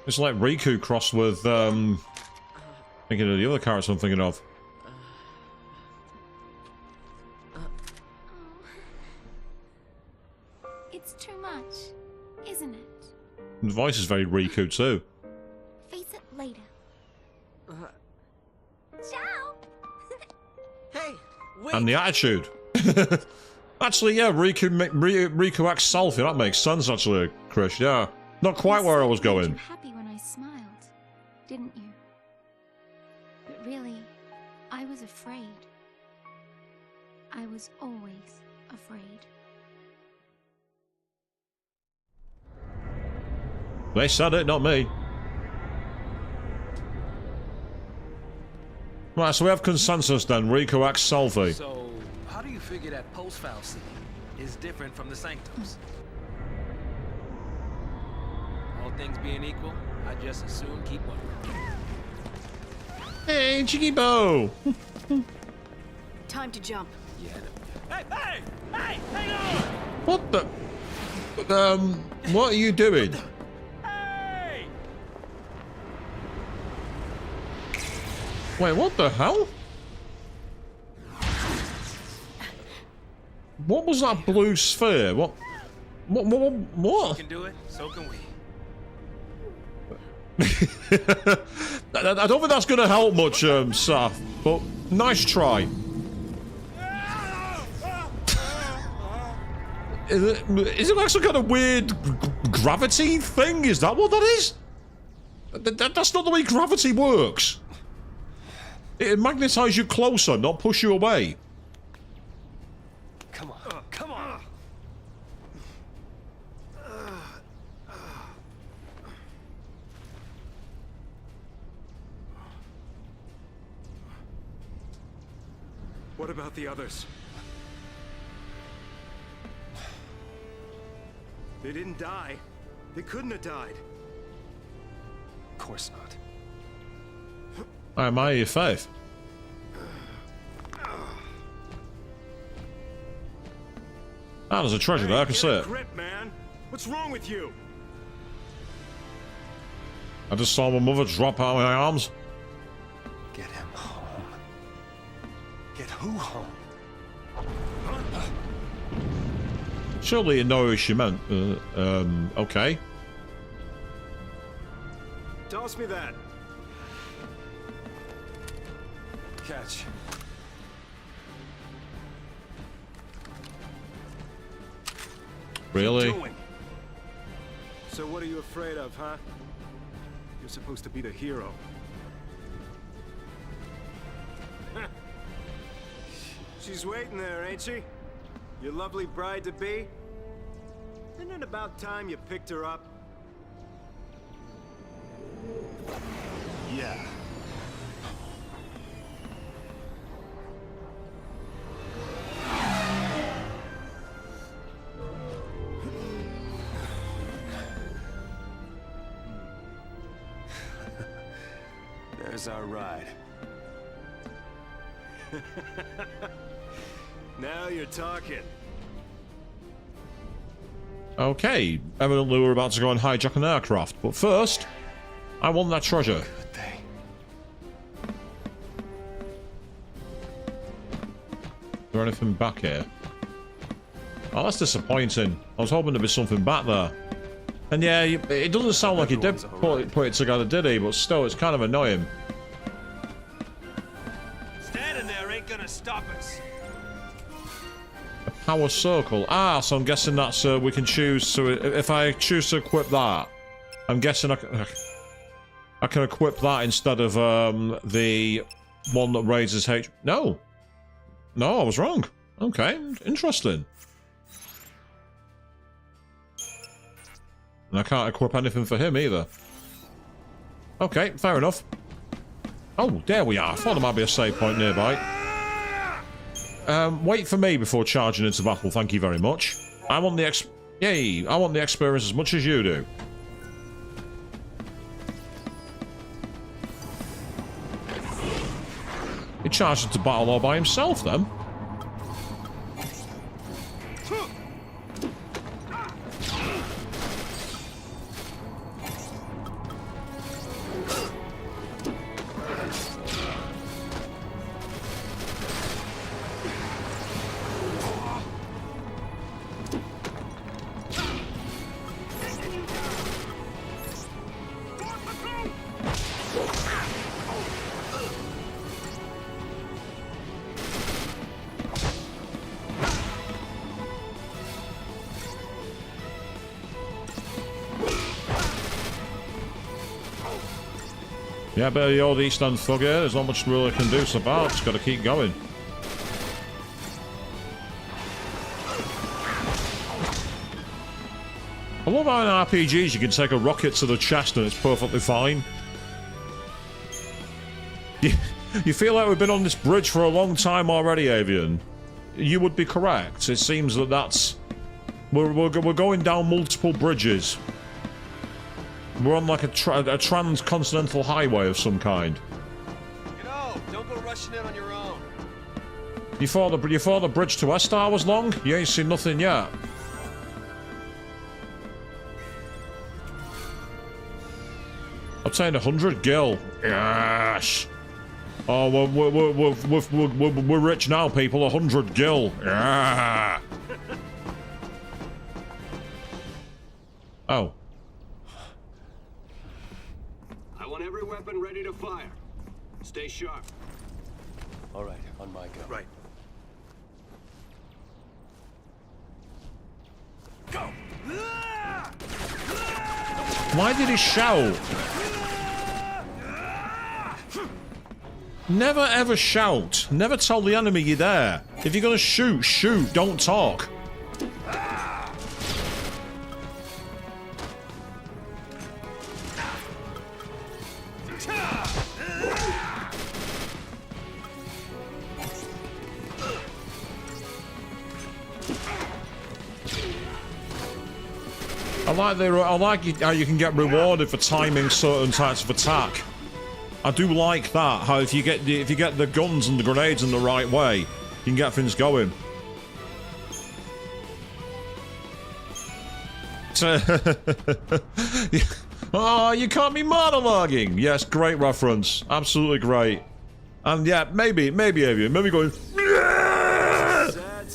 Riku crossed with thinking of the other character I'm thinking of. It's too much, isn't it? The voice is very Riku too. Face it later. Ciao! Hey, wait. And the attitude. Actually, yeah, Riku acts selfie. That makes sense, actually, Chris. Yeah, not quite where I was You going. were happy when I smiled, didn't you? But really, I was afraid. I was always afraid. They said it, not me. Right, so we have consensus then. Riku acts selfie. So, how do you figure that post-file C is different from the Sanctums? All things being equal, I just as soon keep one. Hey, Jiggy Bo! Time to jump. Yeah. Hey! Hang on! What the? What are you doing? Hey! Wait, what the hell? What was that blue sphere? What? You can do it, so can we. I don't think that's going to help much, Saf, but nice try. Is it like some kind of weird gravity thing? Is that what that is? That's not the way gravity works. It magnetizes you closer, not push you away. Come on, come on. What about the others? They didn't die. They couldn't have died. Of course not. I admire your faith. Ah, there's a treasure there, I can see it. Grip, man. What's wrong with you? I just saw my mother drop out of my arms. Get him home. Get who home? Surely you know who she meant. Okay. Toss me that. Catch. Really? So what are you afraid of, huh? You're supposed to be the hero. She's waiting there, ain't she? Your lovely bride-to-be? Isn't it about time you picked her up? Yeah. There's our ride. Now you're talking. Okay, evidently we're about to go and hijack an aircraft, but first, I want that treasure. Good thing. Is there anything back here? Oh, that's disappointing. I was hoping there'd be something back there. And yeah, it doesn't sound like he did put it together, did he? But still, it's kind of annoying. Standing there ain't gonna stop us. A power circle. Ah, so I'm guessing that's we can choose to. If I choose to equip that, I'm guessing I can equip that instead of the one that raises H. No, I was wrong. Okay, interesting. And I can't equip anything for him either. Okay, fair enough. Oh, there we are. I thought there might be a save point nearby. Wait for me before charging into battle, thank you very much. I want the I want the experience as much as you do. He charged into battle all by himself then. Yeah, but the old East End thug here, there's not much really can do so far, just gotta keep going. I love how in RPGs you can take a rocket to the chest and it's perfectly fine. You feel like we've been on this bridge for a long time already, Avian. You would be correct. It seems that that's... We're going down multiple bridges. We're on like a trans-continental highway of some kind. You know, don't go rushing in on your own. You thought the bridge to Estar was long? You ain't seen nothing yet. Obtained 100 gil. Yes. Oh, we're rich now, people. 100 gil. Yeah. Oh. I want every weapon ready to fire. Stay sharp. All right, on my go. Right. Go! Why did he shout? Never ever shout. Never tell the enemy you're there. If you're gonna shoot, shoot. Don't talk. I like how you can get rewarded for timing certain types of attack. I do like that. How if you get the guns and the grenades in the right way, you can get things going. Oh, you can't be monologuing. Yes, great reference. Absolutely great. And yeah, maybe going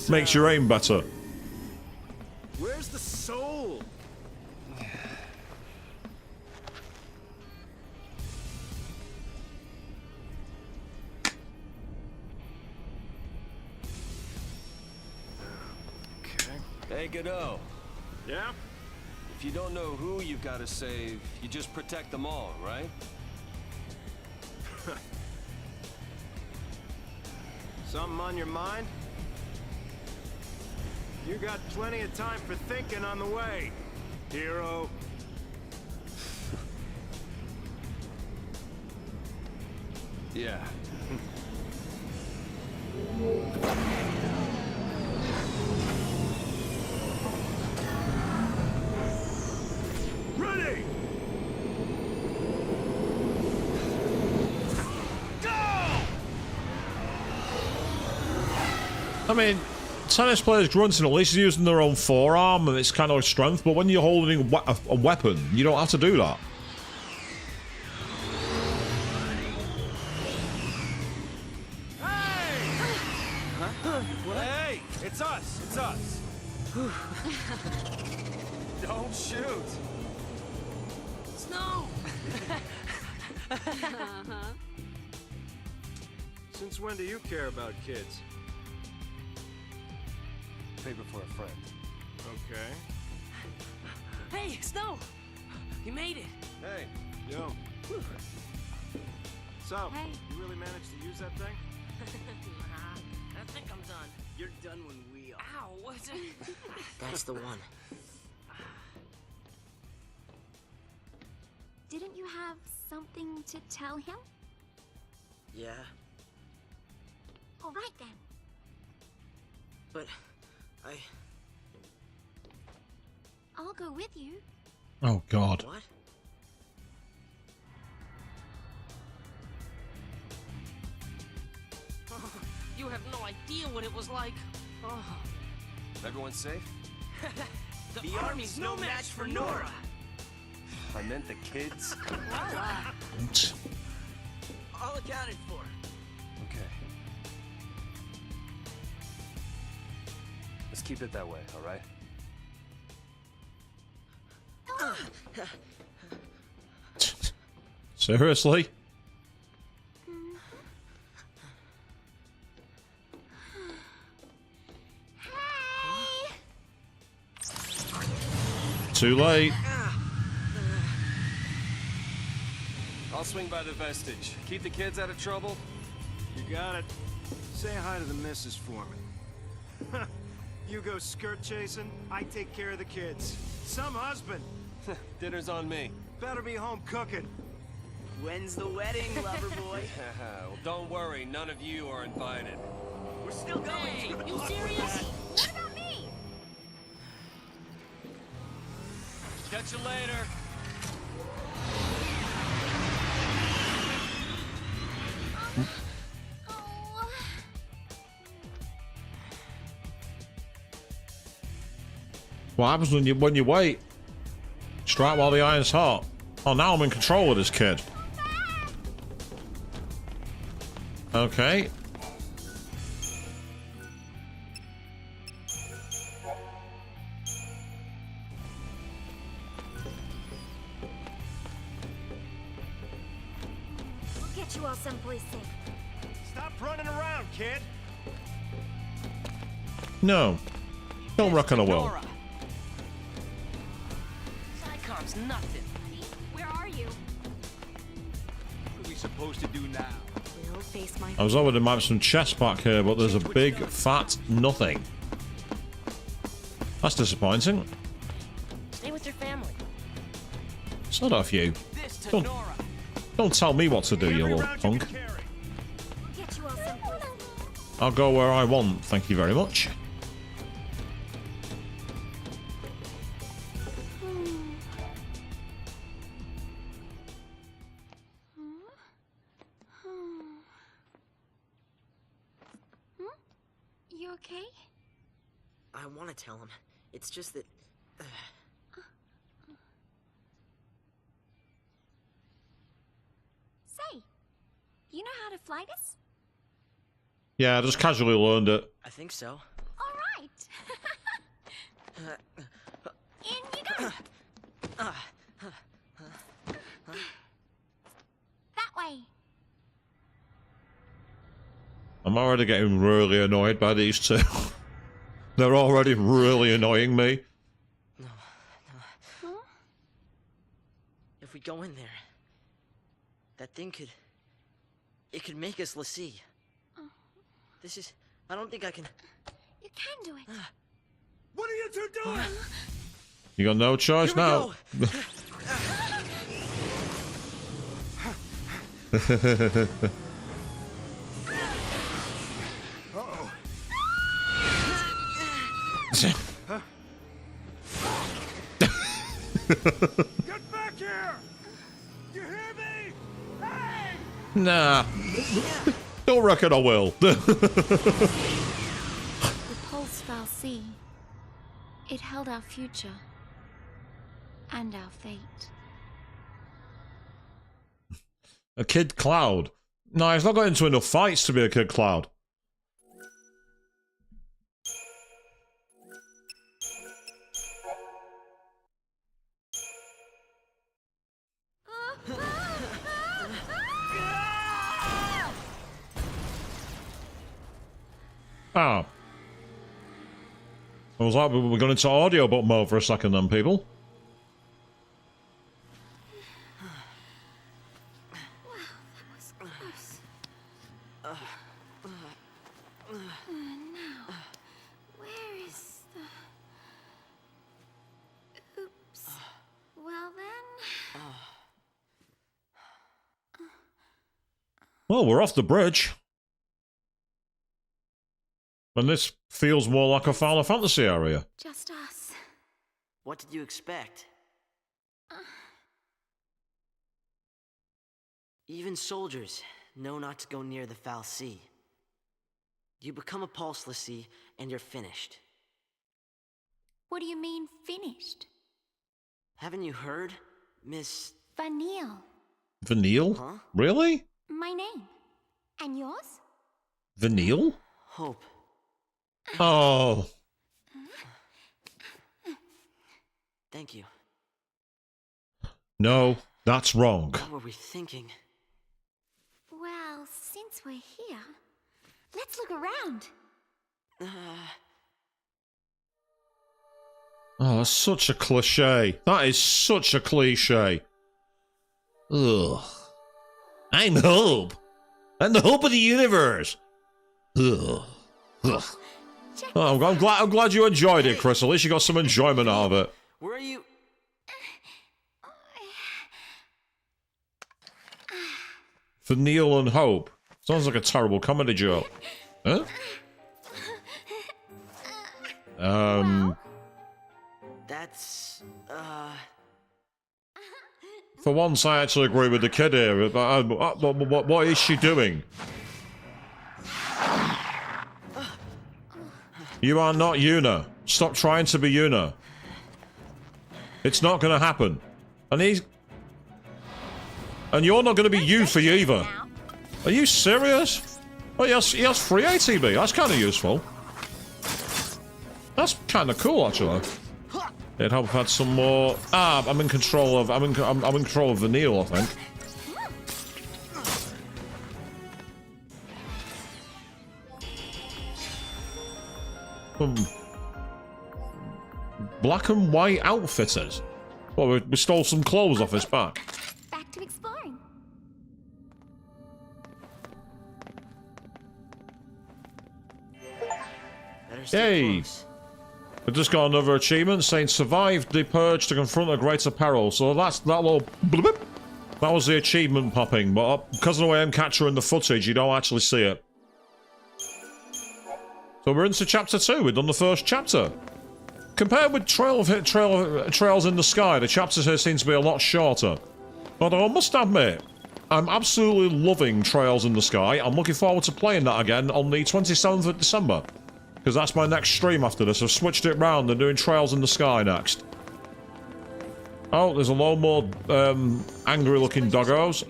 makes your aim better. Where's the soul? Hey, Godot. Yeah? If you don't know who you've got to save, you just protect them all, right? Something on your mind? You got plenty of time for thinking on the way, hero. Yeah. Ready! I mean, tennis players grunting, at least using their own forearm and it's kind of strength, but when you're holding a weapon, you don't have to do that. Hey! It's us! It's us! Don't shoot! Snow! Since when do you care about kids? Favor for a friend. Okay. Hey, Snow! You made it! Hey! Yo. So, Hey. you really managed to use that thing? Nah, I think I'm done. You're done when we are. Ow, what's it? That's the one. Didn't you have something to tell him? Yeah, All right then. but I'll go with you. Oh God. What? Oh, you have no idea what it was like. Oh. Everyone safe? The army's no match for Nora. I meant the kids. All accounted for. Okay. Let's keep it that way, all right? Seriously? Hey! Too late. I'll swing by the vestige. Keep the kids out of trouble. You got it. Say hi to the missus for me. You go skirt chasing, I take care of the kids. Some husband. Dinner's on me. Better be home cooking. When's the wedding, lover boy? Well, don't worry. None of you are invited. We're still going. Hey, you serious? What about me? Catch you later. Oh. What happens when you wait? Strike while the iron's hot. Oh, now I'm in control of this kid. Okay. We'll get you all someplace safe. Stop running around, kid. No. Don't reckon I will. Nora. Psychom's nothing. Where are you? What are we supposed to do now? We'll face my... I was hoping there might be some chests back here, but there's a big, fat nothing. That's disappointing. Stay with your family. It's not off you. Don't tell me what to do, you little punk. I'll go where I want, thank you very much. You okay? I want to tell him. It's just that... Say, you know how to fly this? Yeah, I just casually learned it. I think so. All right. In you go. That way. I'm already getting really annoyed by these two. They're already really annoying me. No. If we go in there, that thing could... It could make us Lassie. This is... I don't think I can... You can do it. What are you two doing? You got no choice now. Uh-oh. Get back here! You hear me? Hey! Nah. Don't reckon I will. The pulse fell sea. It held our future. And our fate. A Kid Cloud. No, he's not got into enough fights to be a Kid Cloud. Ah. I was like, we were going into audiobook mode for a second then, people. Now, where is the... Oops. Well then... Well, we're off the bridge. And this feels more like a Final Fantasy area. Just us. What did you expect? Even soldiers know not to go near the foul sea. You become a pulse Lassie, and you're finished. What do you mean, finished? Haven't you heard, Miss... Vanille. Vanille? Huh? Really? My name. And yours? Vanille? Hope. Oh. Thank you. No, that's wrong. What were we thinking? Well, since we're here, let's look around. Oh, that's such a cliche. That is such a cliche. Ugh. I'm Hope. I'm the hope of the universe. Ugh. Ugh. Oh, I'm glad you enjoyed it, Chris. At least you got some enjoyment out of it. Where are you? For Neil and Hope. Sounds like a terrible comedy joke. Huh? That's, For once, I actually agree with the kid here. But, what is she doing? You are not Yuna. Stop trying to be Yuna. It's not going to happen. And you're not going to be Yuffie either. Are you serious? Oh, he has free ATB. That's kind of useful. That's kind of cool, actually. It'd help if I had some more. Ah, I'm in control of. I'm in control of Vanille, I think. Black and white outfitters. Well, we stole some clothes off his back. Back to exploring. Better stay Yay! close. We just got another achievement saying survived the purge to confront a greater peril. So that's that little blip. That was the achievement popping, but because of the way I'm capturing the footage, you don't actually see it. So we're into chapter 2. We've done the first chapter. Compared with Trails in the Sky, the chapters here seem to be a lot shorter. Although I must admit, I'm absolutely loving Trails in the Sky. I'm looking forward to playing that again on the 27th of December. Because that's my next stream after this. I've switched it round and doing Trails in the Sky next. Oh, there's a lot more angry-looking doggos.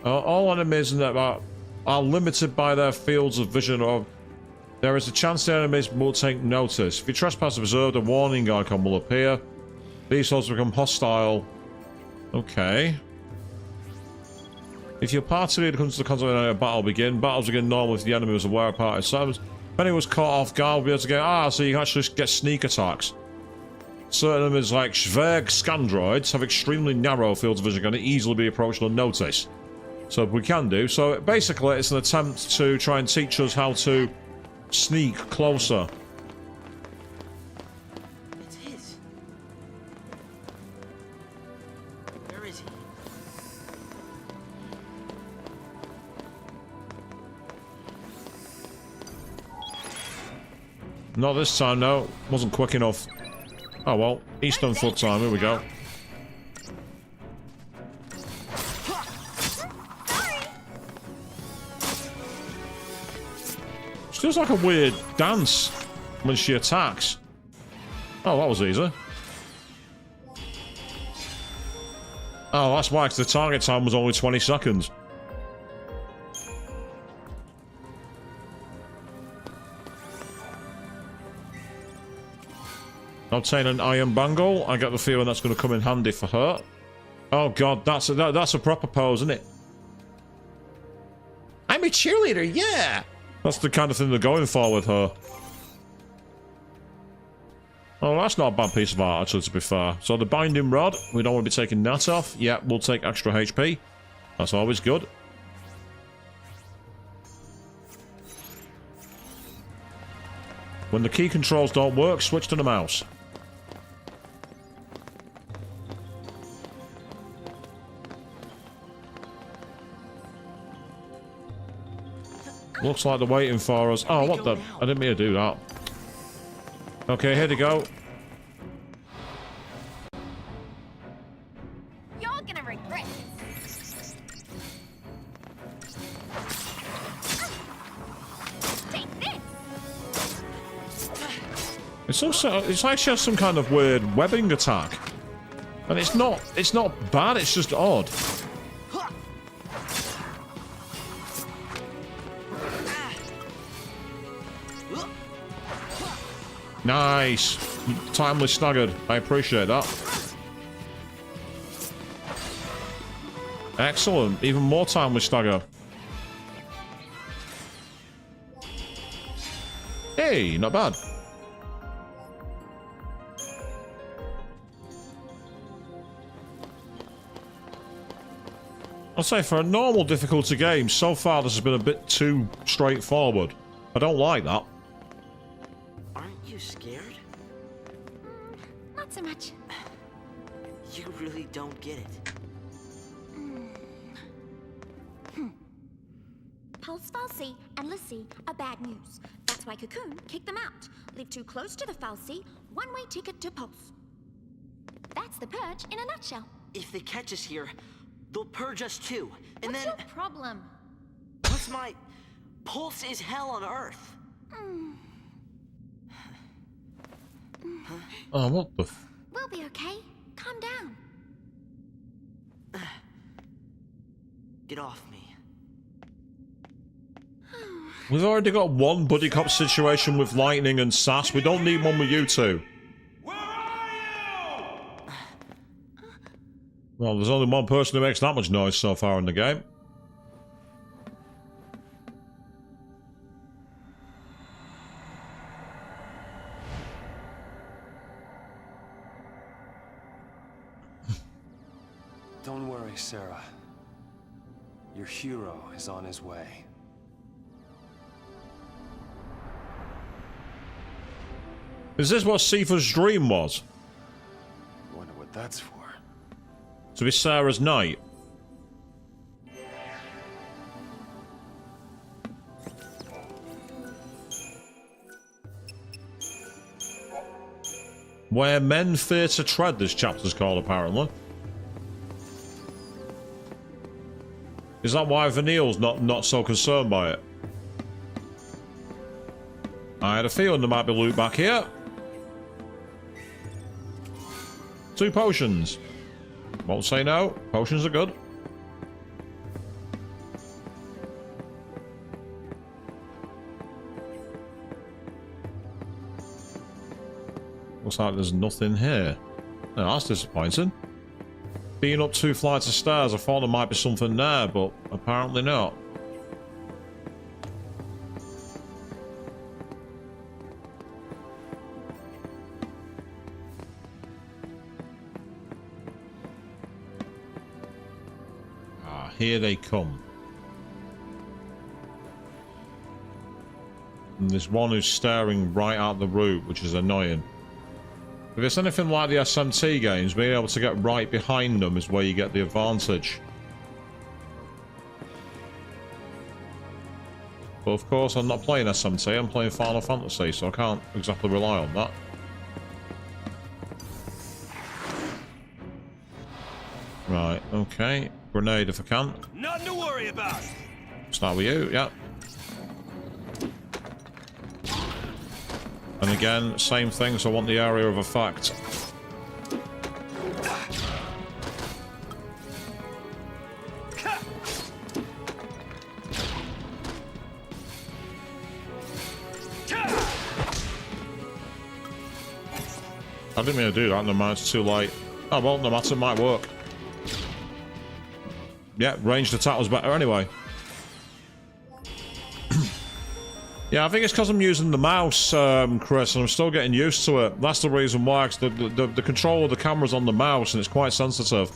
All enemies are limited by their fields of vision. Or there is a chance the enemies will take notice. If you trespass observed, a warning icon will appear. These souls become hostile. Okay. If your party leader comes to the contact area, battle begin. Battles begin normally if the enemy was aware of party assignments. If anyone was caught off guard, we'll be able to get... so you can actually get sneak attacks. Certain enemies like XIII scandroids have extremely narrow fields of vision and can easily be approached unnoticed. So we can do. So basically it's an attempt to try and teach us how to sneak closer. It's his. Where is he? Not this time, no. Wasn't quick enough. Oh well, Eastern Flood time, here we go. She does like a weird dance when she attacks. Oh, that was easy. Oh, that's why, 'cause the target time was only 20 seconds. Obtain an iron bangle. I get the feeling that's going to come in handy for her. Oh god, that's a proper pose, isn't it? I'm a cheerleader, yeah! That's the kind of thing they're going for with her. Oh, that's not a bad piece of art, actually, to be fair. So the binding rod, we don't want to be taking that off. Yeah, we'll take extra HP. That's always good. When the key controls don't work, switch to the mouse. Looks like they're waiting for us. Oh, what the... I didn't mean to do that. Okay, here they go. You're gonna regret this. Take this. It's also... It's like she has some kind of weird webbing attack. And it's not bad, it's just odd. Nice. Timely staggered. I appreciate that. Excellent. Even more timely stagger. Hey, not bad. I'll say for a normal difficulty game, so far this has been a bit too straightforward. I don't like that. Aren't you scared? Not so much. You really don't get it. Pulse Falsey and Lissy are bad news. That's why Cocoon kicked them out. Live too close to the Falsey, one-way ticket to Pulse. That's the purge in a nutshell. If they catch us here, they'll purge us too. And What's then... your problem? What's my... Pulse is hell on Earth. Oh, what the f... We'll be okay. Calm down. Get off me. We've already got one buddy cop situation with Lightning and Sass. We don't need one with you two. Well, there's only one person who makes that much noise so far in the game. Don't worry, Sarah. Your hero is on his way. Is this what Sifa's dream was? Wonder what that's for. To be Sarah's knight? Where men fear to tread, this chapter's called, apparently. Is that why Vanille's not so concerned by it? I had a feeling there might be loot back here. 2 potions. Won't say no. Potions are good. Looks like there's nothing here. No, that's disappointing. Being up 2 flights of stairs, I thought there might be something there, but apparently not. Ah, here they come. And there's one who's staring right out the route, which is annoying. If it's anything like the SMT games, being able to get right behind them is where you get the advantage. But of course, I'm not playing SMT, I'm playing Final Fantasy, so I can't exactly rely on that. Right, okay. Grenade if I can. Nothing to worry about. Start with you, yeah. And again, same thing, so I want the area of effect. I didn't mean to do that, no matter, it's too late. Oh well, no matter, it might work. Yeah, ranged attack was better anyway. Yeah, I think it's because I'm using the mouse, Chris, and I'm still getting used to it. That's the reason why, because the control of the camera's on the mouse, and it's quite sensitive.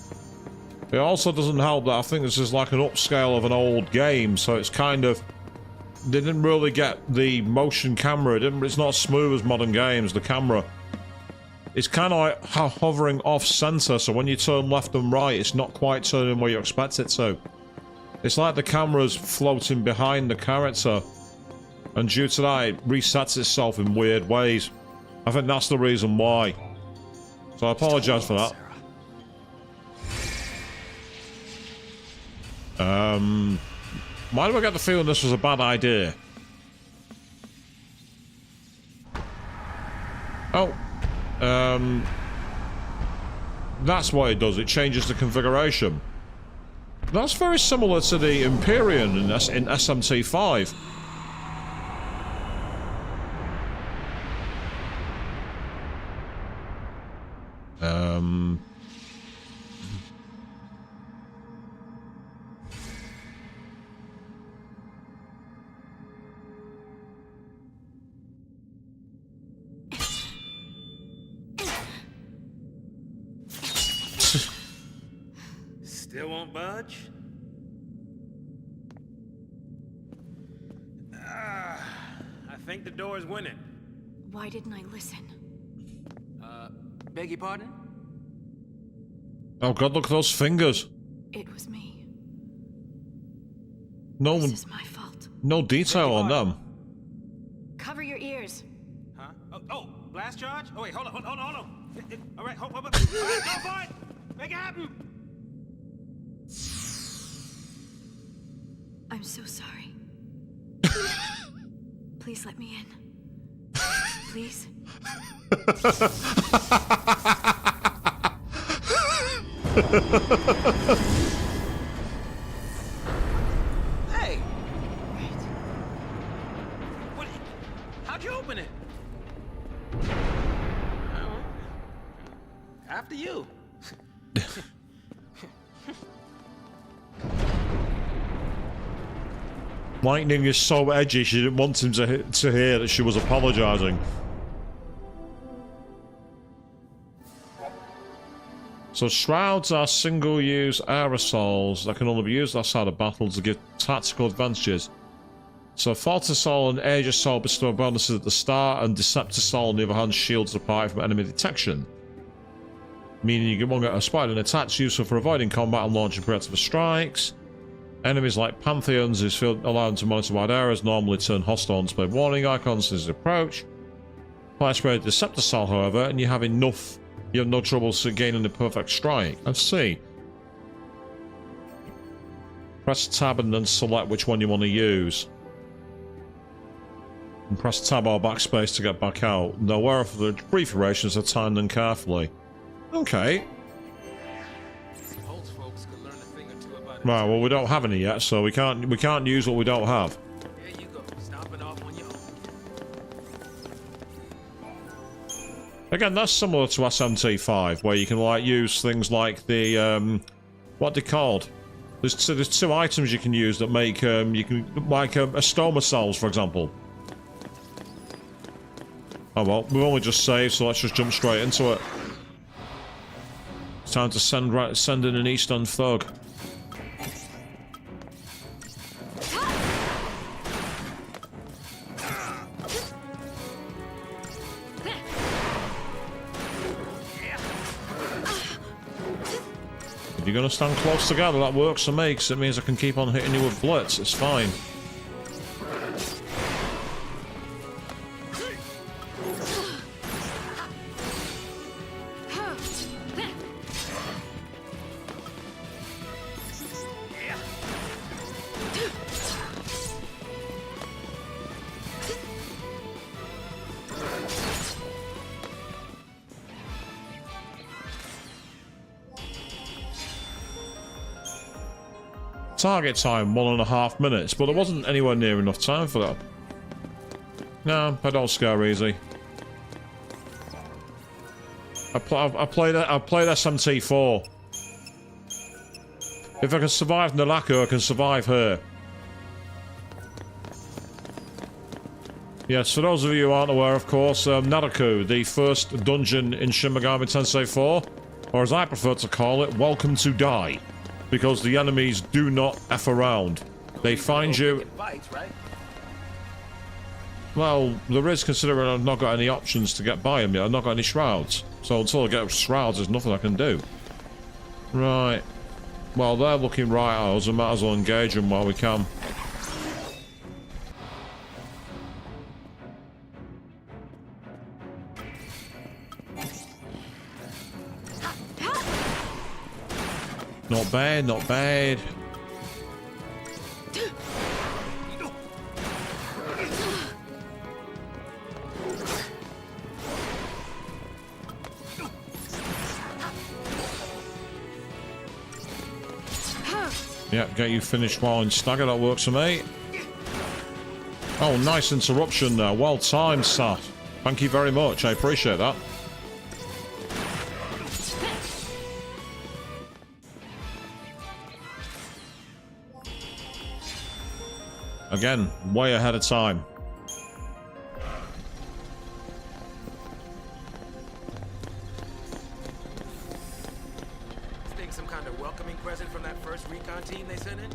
It also doesn't help that I think this is like an upscale of an old game, so it's kind of... They didn't really get the motion camera, it's not as smooth as modern games, the camera. It's kind of like hovering off-center, so when you turn left and right, it's not quite turning where you expect it to. It's like the camera's floating behind the character. And due to that, it resets itself in weird ways. I think that's the reason why. So I apologise for that. Why do I get the feeling this was a bad idea? Oh. That's what it does. It changes the configuration. That's very similar to the Empyrean in SMT5. Still won't budge? I think the door is winning. Why didn't I listen? Beg your pardon? Oh god, look at those fingers. It was me. No, this is my fault. No detail on them. Cover your ears. Huh? Oh, blast charge? Oh wait, hold on. All right, hold on. All right, go for it. Make it happen. I'm so sorry. Please let me in. Please. Hey! What? How'd you open it? After you. Lightning is so edgy, she didn't want him to hear that she was apologising. So shrouds are single-use aerosols that can only be used outside of battle to give tactical advantages. So Fortisol and Aegisol bestow bonuses at the start, and Deceptisol on the other hand shields the party from enemy detection. Meaning you won't get a spotted and attacks, useful for avoiding combat and launching preemptive strikes. Enemies like Pantheons, whose field allow them to monitor wide areas, normally turn hostile and display warning icons as they approach. Apply spray Deceptisol, however, and you have no trouble gaining the perfect strike. Let's see. Press tab and then select which one you want to use. And press tab or backspace to get back out. Now, where for the brief durations are timed and carefully. Okay. Right, well we don't have any yet, so we can't use what we don't have. There you go, stomping off on your own. Again, that's similar to SMT5, where you can like use things like the what they called. There's two items you can use that make you can like stoma cells, for example. Oh well, we've only just saved, so let's just jump straight into it. It's time to send in an East End thug. If you're gonna stand close together, that works for me, because it means I can keep on hitting you with blitz. It's fine. Target time 1.5 minutes, but there wasn't anywhere near enough time for that. No, I don't scare easy. I played SMT4. If I can survive Nalako, I can survive her. Yes, for those of you who aren't aware, of course, Naraku, the first dungeon in Shin Megami Tensei 4, or as I prefer to call it, Welcome to Die. Because the enemies do not F around. They find you... Well, there is, considering I've not got any options to get by them yet. I've not got any shrouds. So until I get shrouds, there's nothing I can do. Right. Well, they're looking right at us. We might as well engage them while we can. Not bad, not bad. Yeah, get you finished while in stagger, that works for me. Oh, nice interruption there. Well timed, Sat. Thank you very much, I appreciate that. Again, way ahead of time. This thing some kind of welcoming present from that first recon team they sent in?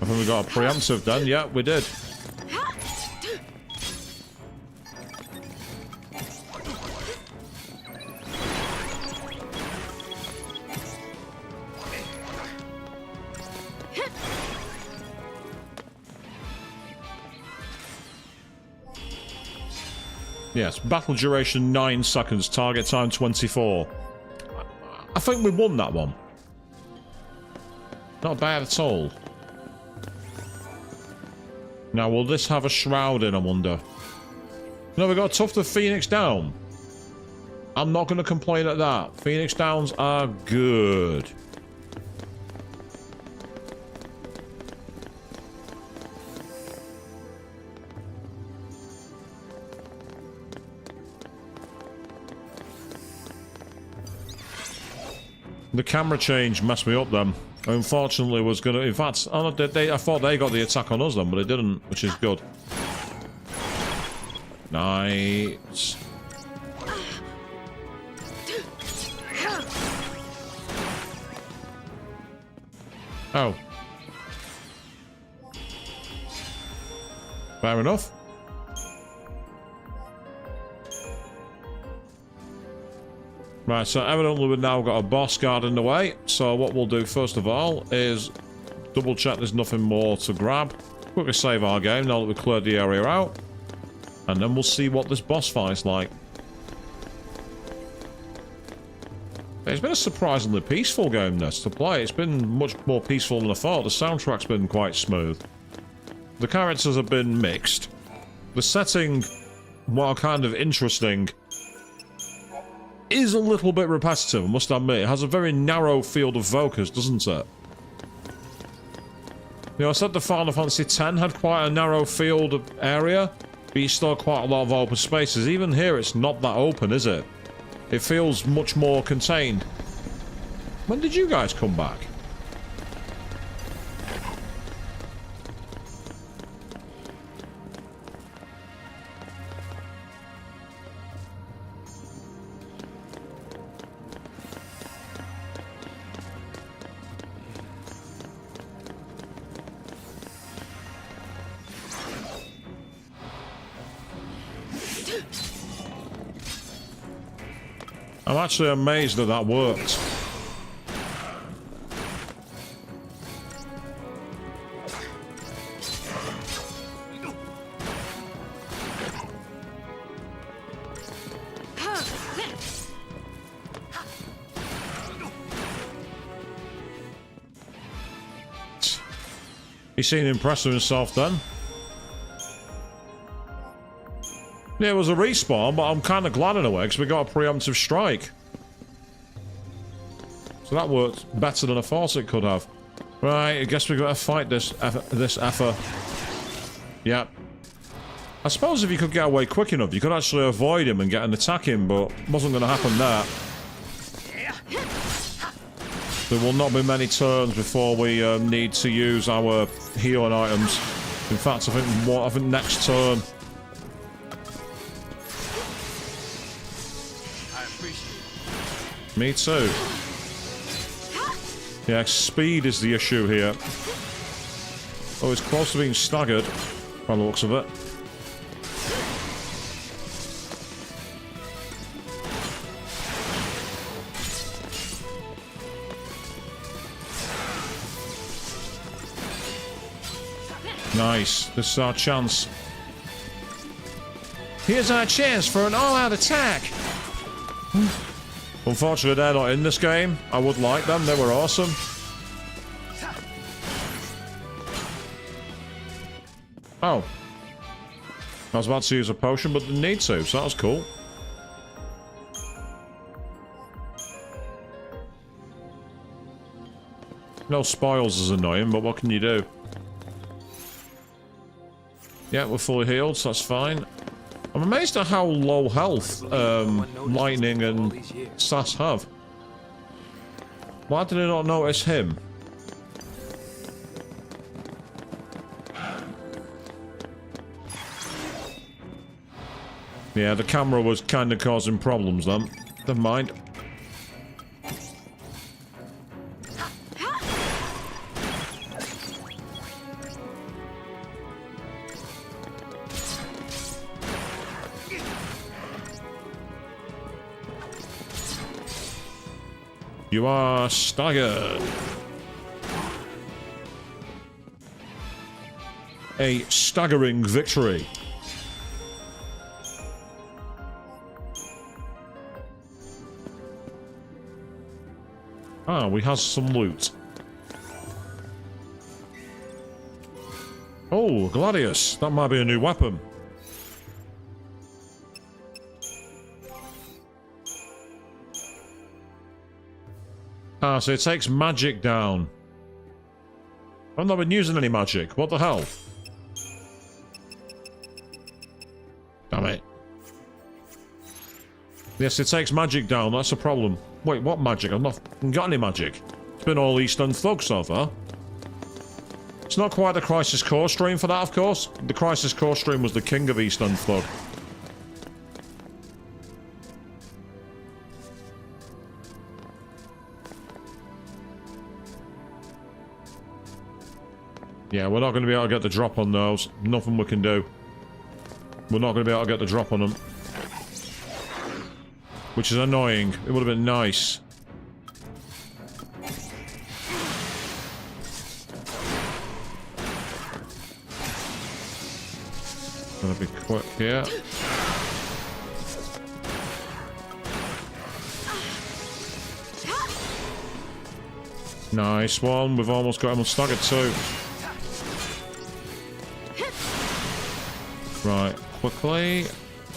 I think we got a preemptive then. Yeah, we did. Yes, battle duration 9 seconds, target time 24. I think we won that one. Not bad at all. Now, will this have a shroud in, I wonder? No, we got a Tuft of Phoenix Down. I'm not going to complain at that. Phoenix Downs are good. The camera change messed me up then. Unfortunately, was gonna. In fact, I thought they got the attack on us then, but they didn't, which is good. Nice. Oh. Fair enough. Right, so evidently we've now got a boss guard in the way. So what we'll do first of all is double check there's nothing more to grab. Quickly save our game now that we've cleared the area out. And then we'll see what this boss fight's like. It's been a surprisingly peaceful game, this, to play. It's been much more peaceful than I thought. The soundtrack's been quite smooth. The characters have been mixed. The setting, while kind of interesting, is a little bit repetitive, I must admit. It has a very narrow field of focus, doesn't it? You know, I said the Final Fantasy X had quite a narrow field of area, but you still have quite a lot of open spaces. Even here, it's not that open, is it? It feels much more contained. When did you guys come back? I'm actually amazed that that worked. He seemed impressed with himself then. Yeah, it was a respawn, but I'm kind of glad in a way, because we got a preemptive strike. So that worked better than I thought it could have. Right, I guess we've got to fight this effer. Yep. I suppose if you could get away quick enough, you could actually avoid him and get an attack in, but it wasn't going to happen there. There will not be many turns before we need to use our healing items. In fact, I think next turn. Me too. Yeah, speed is the issue here. Oh, it's close to being staggered, by the looks of it. Nice. This is our chance. Here's our chance for an all-out attack. Unfortunately, they're not in this game. I would like them. They were awesome. Oh. I was about to use a potion, but didn't need to, so that was cool. No spoils is annoying, but what can you do? Yeah, we're fully healed, so that's fine. I'm amazed at how low health Lightning and Sass have. Why did I not notice him? Yeah, the camera was kind of causing problems then. Never mind. You are staggered. A staggering victory. Ah, we have some loot. Oh, Gladius. That might be a new weapon. Ah, so it takes magic down. I've not been using any magic. What the hell? Damn it. Yes, it takes magic down. That's a problem. Wait, what magic? I've not got any magic. It's been all Eastern Thug so far. It's not quite the Crisis Core stream for that, of course. The Crisis Core stream was the king of Eastern Thug. Yeah, we're not going to be able to get the drop on those. Nothing we can do. We're not going to be able to get the drop on them. Which is annoying. It would have been nice. Gonna be quick here. Nice one. We've almost got him on staggered too. Right, quickly.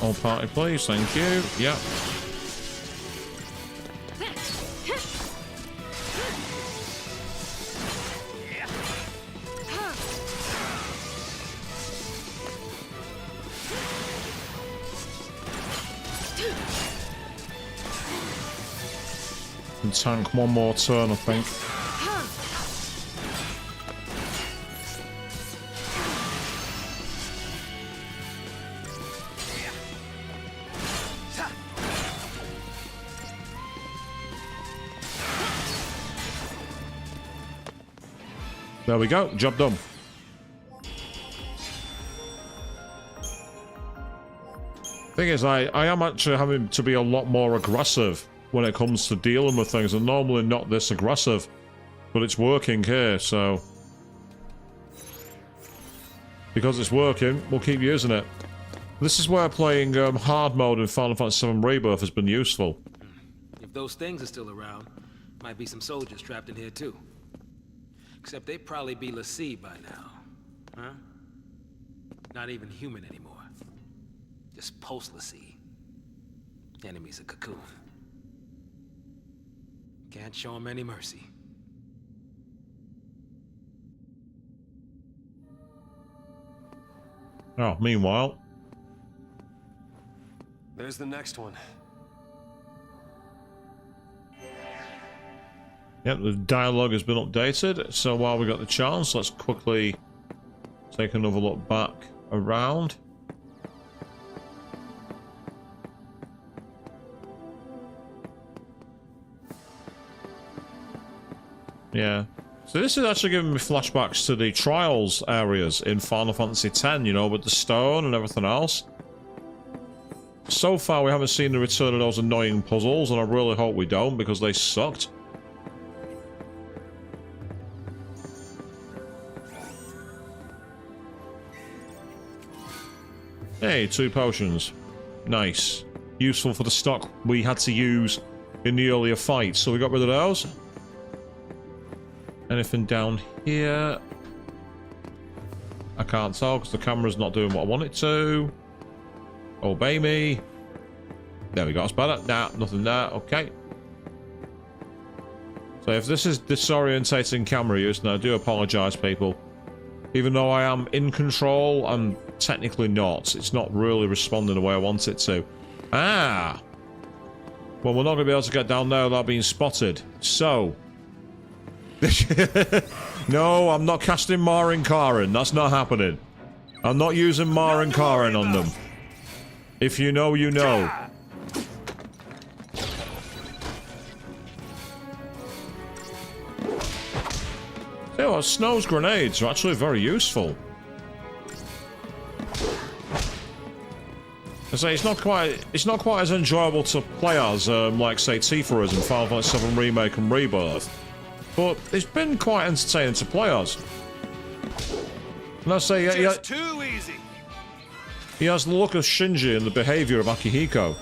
All party please, thank you. Yep. And tank one more turn, I think. There we go, job done. Thing is, I am actually having to be a lot more aggressive when it comes to dealing with things. I'm normally not this aggressive, but it's working here, so because it's working, we'll keep using it. This is where playing hard mode in Final Fantasy VII Rebirth has been useful. If those things are still around, might be some soldiers trapped in here too. Except they'd probably be l'Cie by now. Huh? Not even human anymore. Just post-l'Cie. Enemies of Cocoon. Can't show them any mercy. Oh, meanwhile. There's the next one. Yep, the dialogue has been updated, so while we got the chance, let's quickly take another look back around. Yeah. So this is actually giving me flashbacks to the Trials areas in Final Fantasy X, you know, with the stone and everything else. So far, we haven't seen the return of those annoying puzzles, and I really hope we don't, because they sucked. Hey, 2 potions. Nice. Useful for the stock we had to use in the earlier fights, so we got rid of those. Anything down here? I can't tell because the camera's not doing what I want it to. Obey me. There we go, that's better. Nah, nothing there. Okay. So if this is disorientating camera use, then I do apologise, people. Even though I am in control, I'm technically not. It's not really responding the way I want it to. Ah! Well, we're not going to be able to get down there without being spotted. So... No, I'm not casting Marin Karin. That's not happening. I'm not using Marin Karin on them. If you know, you know. You know what, Snow's grenades are actually very useful. I say it's not quite as enjoyable to play as like say Tifa is in Final Fantasy VII Remake and Rebirth. But it's been quite entertaining to play as. And I say, Too easy. He has the look of Shinji and the behaviour of Akihiko.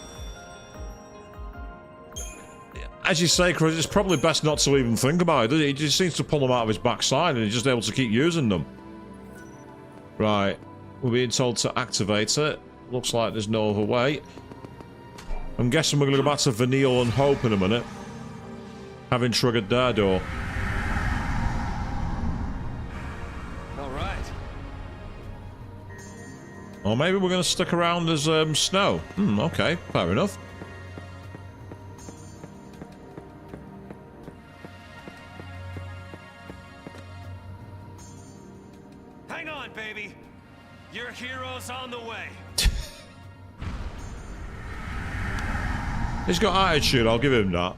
As you say, Chris, it's probably best not to even think about it. He just seems to pull them out of his backside and he's just able to keep using them. Right. We're being told to activate it. Looks like there's no other way. I'm guessing we're going to go back to Vanille and Hope in a minute. Having triggered their door. Alright. Or maybe we're going to stick around as Snow. Okay, fair enough. Hang on, baby. Your hero's on the way. He's got attitude, I'll give him that.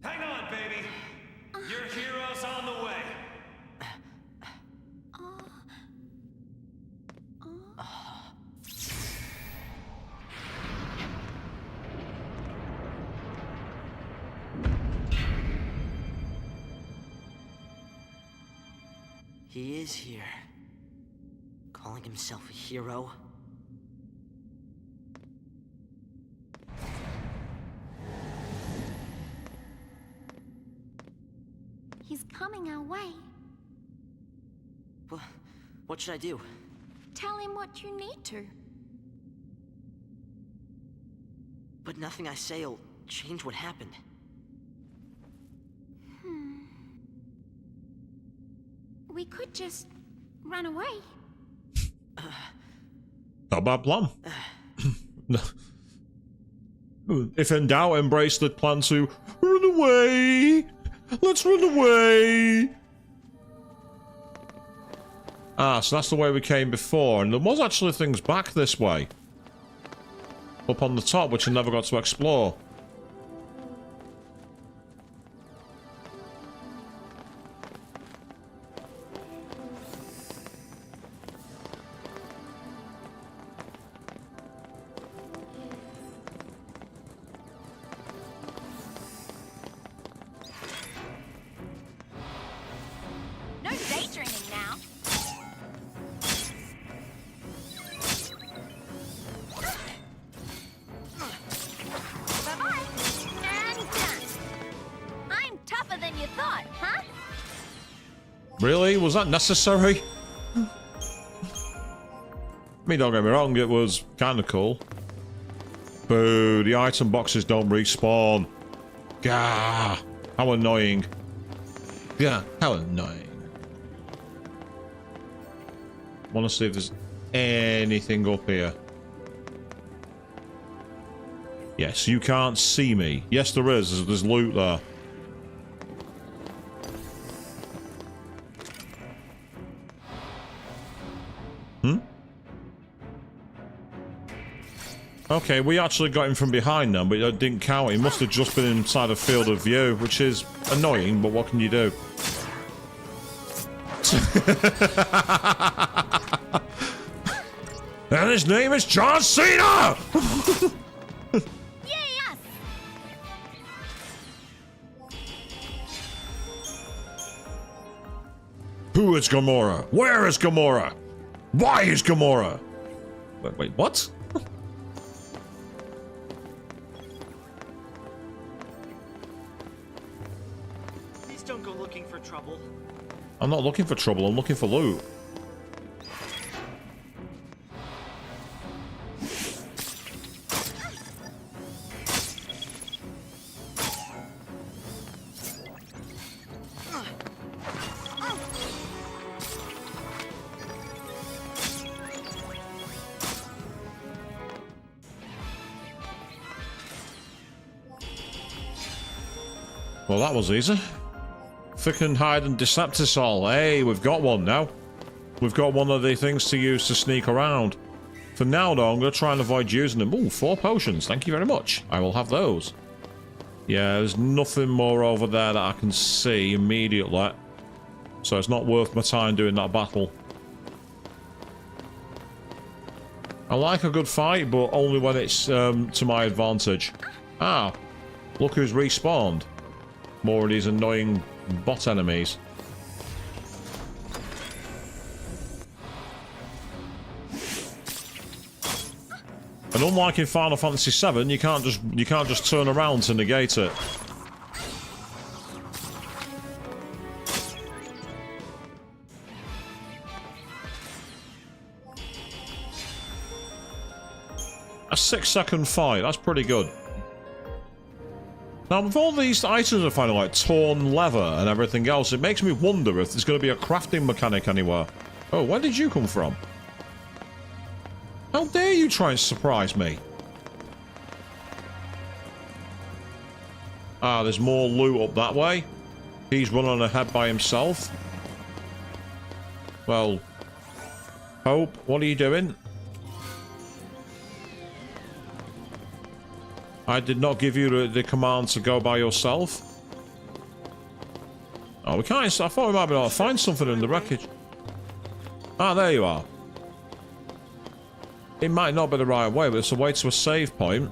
Hang on, baby. Your hero's on the way. He is here. Calling himself a hero. He's coming our way. What should I do? Tell him what you need to. But nothing I say'll change what happened. We could just run away. Not a bad plan. If in doubt, embrace the plan to run away. Let's run away. Ah, so that's the way we came before, and there was actually things back this way. Up on the top, which I never got to explore. No daydreaming now. Bye-bye. And done. I'm tougher than you thought, huh? Really? Was that necessary? I mean, don't get me wrong, it was kind of cool. Boo, the item boxes don't respawn. Gah, how annoying. Yeah, how annoying. Want to see if there's anything up here. Yes, you can't see me. Yes, there is. There's loot there. Okay, we actually got him from behind now, but it didn't count. He must have just been inside a field of view, which is annoying, but what can you do? And his name is John Cena! Yes! Who is Gamora? Where is Gamora? Why is Gamora? Wait, what? Please don't go looking for trouble. I'm not looking for trouble, I'm looking for loot. Well, that was easy. Thick and hide and Deceptisol. Hey, we've got one now. We've got one of the things to use to sneak around. For now, though, I'm going to try and avoid using them. Ooh, 4 potions. Thank you very much. I will have those. Yeah, there's nothing more over there that I can see immediately. So it's not worth my time doing that battle. I like a good fight, but only when it's to my advantage. Ah, look who's respawned. More of these annoying bot enemies. And unlike in Final Fantasy VII, you can't just turn around to negate it. A 6-second fight, that's pretty good. Now, with all these items are finding, like torn leather and everything else, it makes me wonder if there's going to be a crafting mechanic anywhere. Oh, where did you come from? How dare you try and surprise me? Ah, there's more loot up that way. He's running ahead by himself. Well, Hope, what are you doing? I did not give you the command to go by yourself. Oh, we can't. I thought we might be able to find something in the wreckage. Ah, there you are. It might not be the right way, but it's a way to a save point.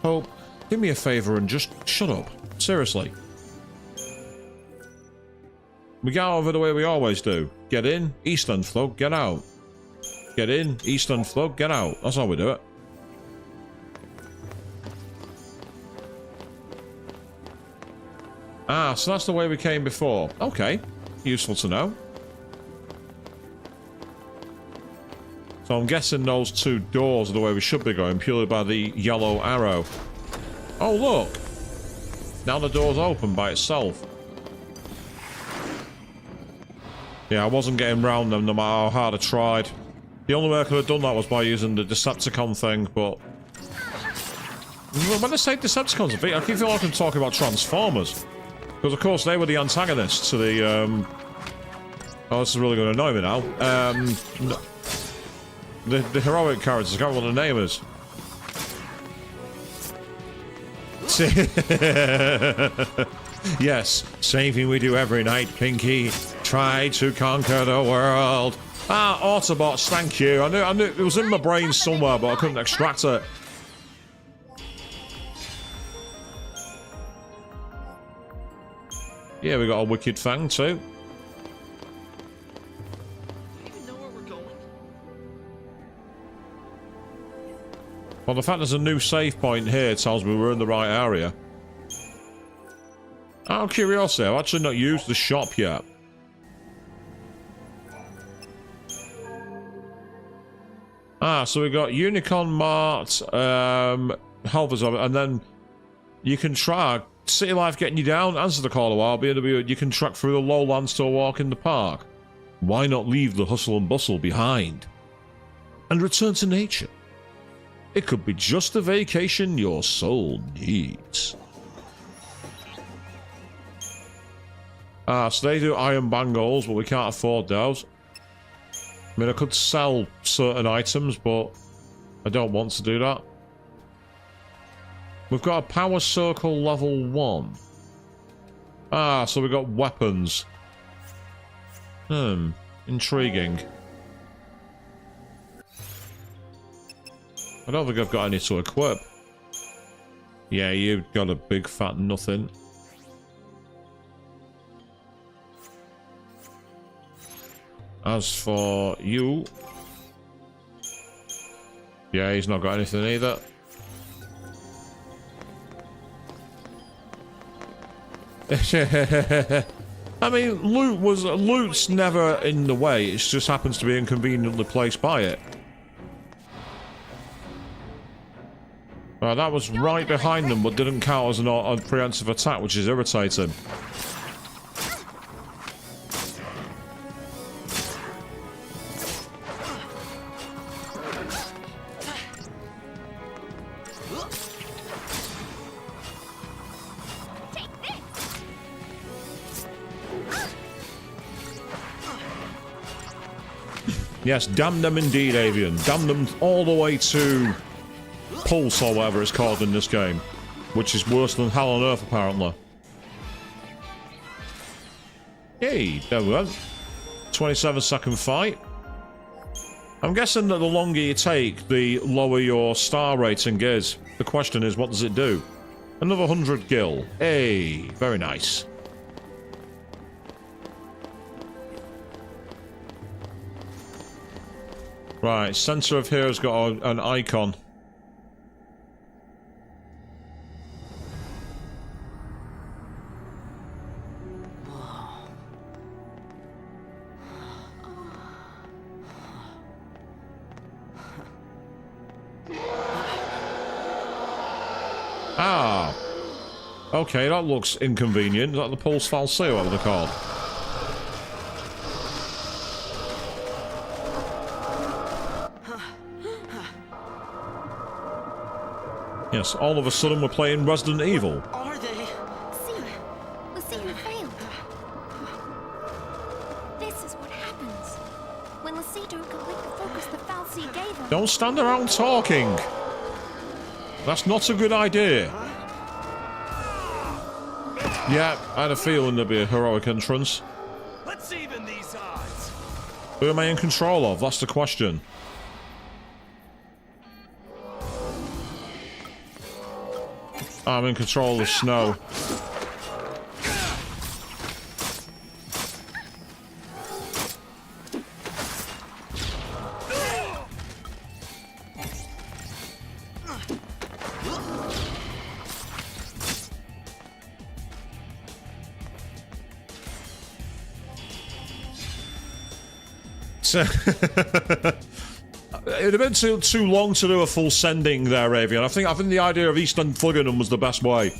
Hope, do me a favor and just shut up. Seriously. We get over the way we always do. Get in, eastern float, get out. Get in, eastern float, get out. That's how we do it. Ah, so that's the way we came before. Okay, useful to know. So I'm guessing those two doors are the way we should be going, purely by the yellow arrow. Oh, look! Now the door's open by itself. Yeah, I wasn't getting round them no matter how hard I tried. The only way I could have done that was by using the Decepticon thing, but... When I say Decepticons, I keep feeling like I'm talking about Transformers. Because, of course, they were the antagonists to the, Oh, this is really going to annoy me now. The heroic characters, I can't remember what the name is. Yes, same thing we do every night, Pinky. Try to conquer the world. Ah, Autobots, thank you. I knew it was in my brain somewhere, but I couldn't extract it. Yeah, we got a wicked fang too. Do you even know where we're going? Well, the fact there's a new save point here tells me we're in the right area. Out of curiosity, I've actually not used the shop yet. Ah, so we got Unicorn Mart, Halvers of it, and then you can track City Life getting you down, answer the call a while, you can track through the lowlands to a walk in the park. Why not leave the hustle and bustle behind and return to nature? It could be just the vacation your soul needs. Ah, so they do iron bangles, but we can't afford those. I mean, I could sell certain items, but I don't want to do that. We've got a power circle level 1. Ah, so we've got weapons. Intriguing. I don't think I've got any to equip. Yeah, you've got a big fat nothing. As for you... Yeah, he's not got anything either. I mean, loot's never in the way, it just happens to be inconveniently placed by it. That was right behind them, but didn't count as a preemptive attack, which is irritating. Yes, damn them indeed, Avian. Damn them all the way to Pulse or whatever it's called in this game. Which is worse than Hell on Earth, apparently. Hey, there we go. 27-second fight. I'm guessing that the longer you take, the lower your star rating is. The question is, what does it do? Another 100 gil. Hey, very nice. Right, center of here has got an icon. Ah. Okay, that looks inconvenient. Is that the Pulse Falseo, whatever they're called? Yes, all of a sudden we're playing Resident Evil. Are they? See, you failed. This is what happens when Lassie don't complete the focus the Falsey gave her. Don't stand around talking. That's not a good idea. Yeah, I had a feeling there'd be a heroic entrance. Let's even these odds. Who am I in control of? That's the question. I'm in control of snow. It'd have been too long to do a full sending there, Avian. I think the idea of Eastern fligging them was the best way.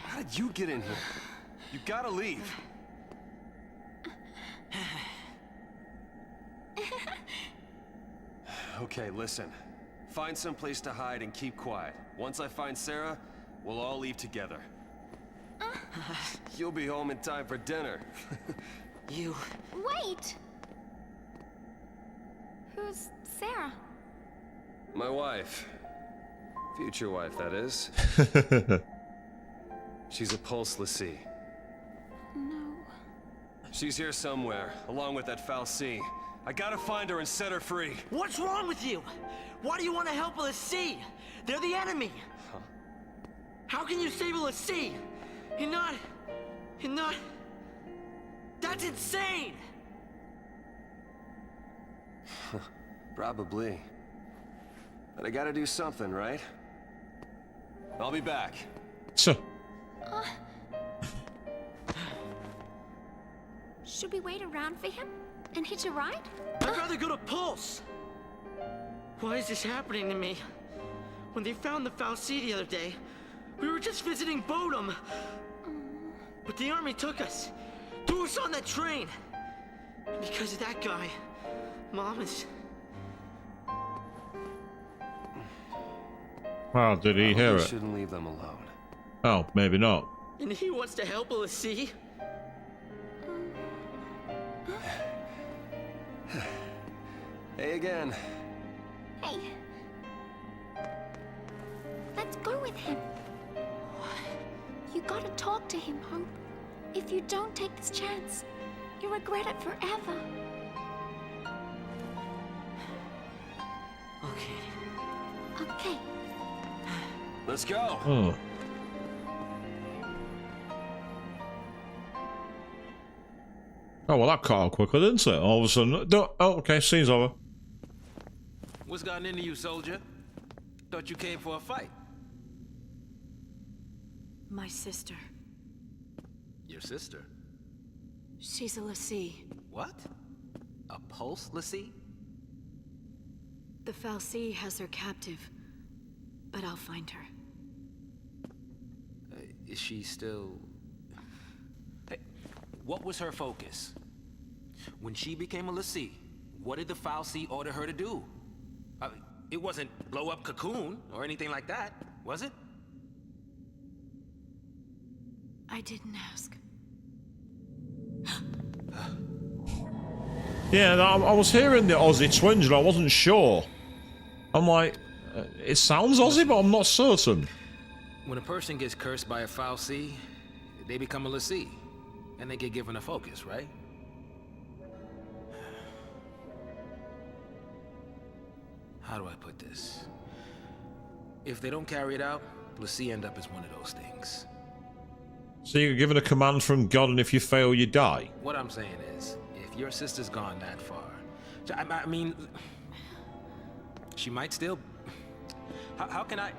How did you get in here? You gotta leave. Okay, listen. Find some place to hide and keep quiet. Once I find Sarah, we'll all leave together. You'll be home in time for dinner. You... Wait! Who's Sarah? My wife. Future wife, that is. She's a Pulse Lassie. No. She's here somewhere, along with that Fal'Cie. I gotta find her and set her free. What's wrong with you? Why do you want to help a Lassie? They're the enemy. Huh? How can you save a Lassie? You're not... That's insane! Probably. But I gotta do something, right? I'll be back. So. Should we wait around for him and hitch a ride? I'd rather go to Pulse. Why is this happening to me? When they found the Fal'Cie the other day, we were just visiting Bodum. But the army took us, threw us on that train. And because of that guy, Mom is... Wow, did he hear it? Shouldn't leave them alone. Oh, maybe not. And he wants to help a Lassie? Hey again. Hey. Let's go with him. You gotta talk to him, Hope. If you don't take this chance, you'll regret it forever. Okay. Okay. Let's go. Oh. Oh, well, that cut out quickly, didn't it? All of a sudden... No, oh, okay, scene's over. What's gotten into you, soldier? Thought you came for a fight. My sister. Your sister? She's a Lassie. What? A Pulse Lassie? The Fal'Cie has her captive, but I'll find her. Is she still... Hey, what was her focus? When she became a Lassie, what did the Fal'Cie order her to do? It wasn't blow up Cocoon or anything like that, was it? I didn't ask. Yeah, I was hearing the Aussie twinge and I wasn't sure. I'm like, it sounds Aussie, but I'm not certain. When a person gets cursed by a Fal'Cie, they become a Lassie, and they get given a focus, right? How do I put this? If they don't carry it out, Lassie end up as one of those things. So you're given a command from God, and if you fail, you die? What I'm saying is, if your sister's gone that far, I mean, she might still... How can I...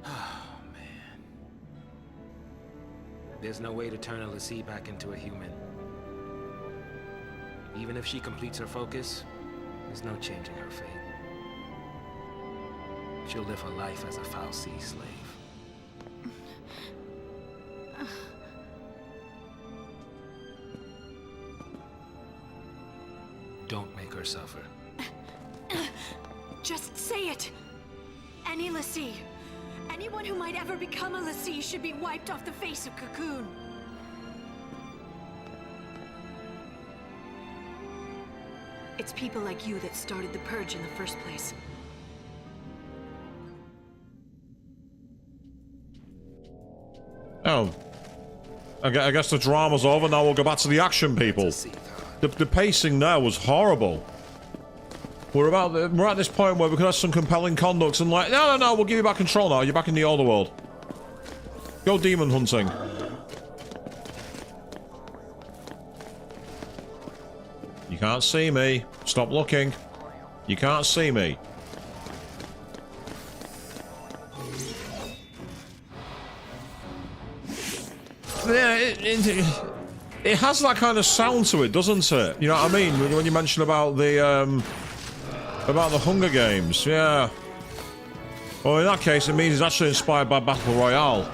Oh, man. There's no way to turn a Lassie back into a human. Even if she completes her focus, there's no changing her fate. She'll live her life as a Fal'Cie slave. Don't make her suffer. Just say it! Any Lassie, anyone who might ever become a Lassie should be wiped off the face of Cocoon. It's people like you that started the Purge in the first place. Oh. I guess the drama's over, now we'll go back to the action, people. The pacing there was horrible. We're at this point where we could have some compelling conducts and like, no, we'll give you back control now. You're back in the older world. Go demon hunting. You can't see me. Stop looking. You can't see me. it has that kind of sound to it, doesn't it? You know what I mean? When you mention about the Hunger Games, yeah. Well, in that case, it means it's actually inspired by Battle Royale.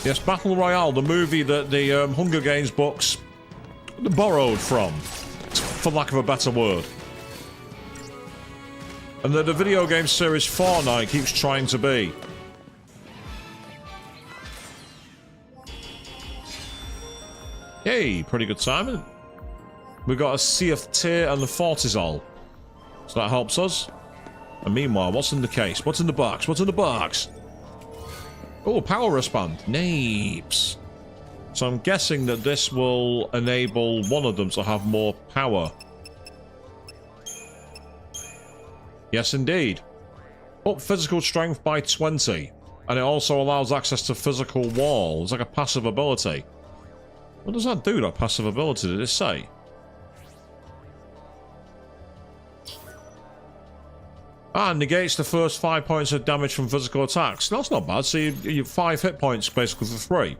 Yes, Battle Royale, the movie that the Hunger Games books borrowed from, for lack of a better word. And the video game series Fortnite keeps trying to be. Hey, pretty good timing. We got a Sea of Tear and the Fortizol. So that helps us. And meanwhile, what's in the case? What's in the box? What's in the box? Oh, power wristband. Napes. So I'm guessing that this will enable one of them to have more power. Yes, indeed. Up physical strength by 20. And it also allows access to physical wall. It's like a passive ability. What does that do, that passive ability, did it say? Ah, negates the first 5 points of damage from physical attacks. That's not bad. So you have 5 hit points basically for 3.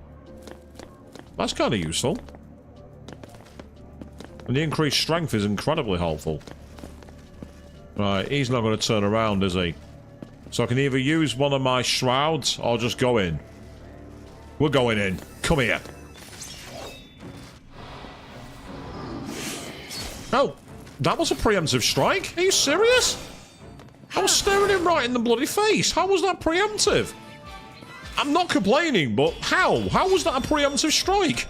That's kind of useful. And the increased strength is incredibly helpful. Right, he's not going to turn around, is he? So I can either use one of my shrouds or just go in. We're going in. Come here. Oh, that was a preemptive strike? Are you serious? I was staring him right in the bloody face. How was that preemptive? I'm not complaining, but how? How was that a preemptive strike?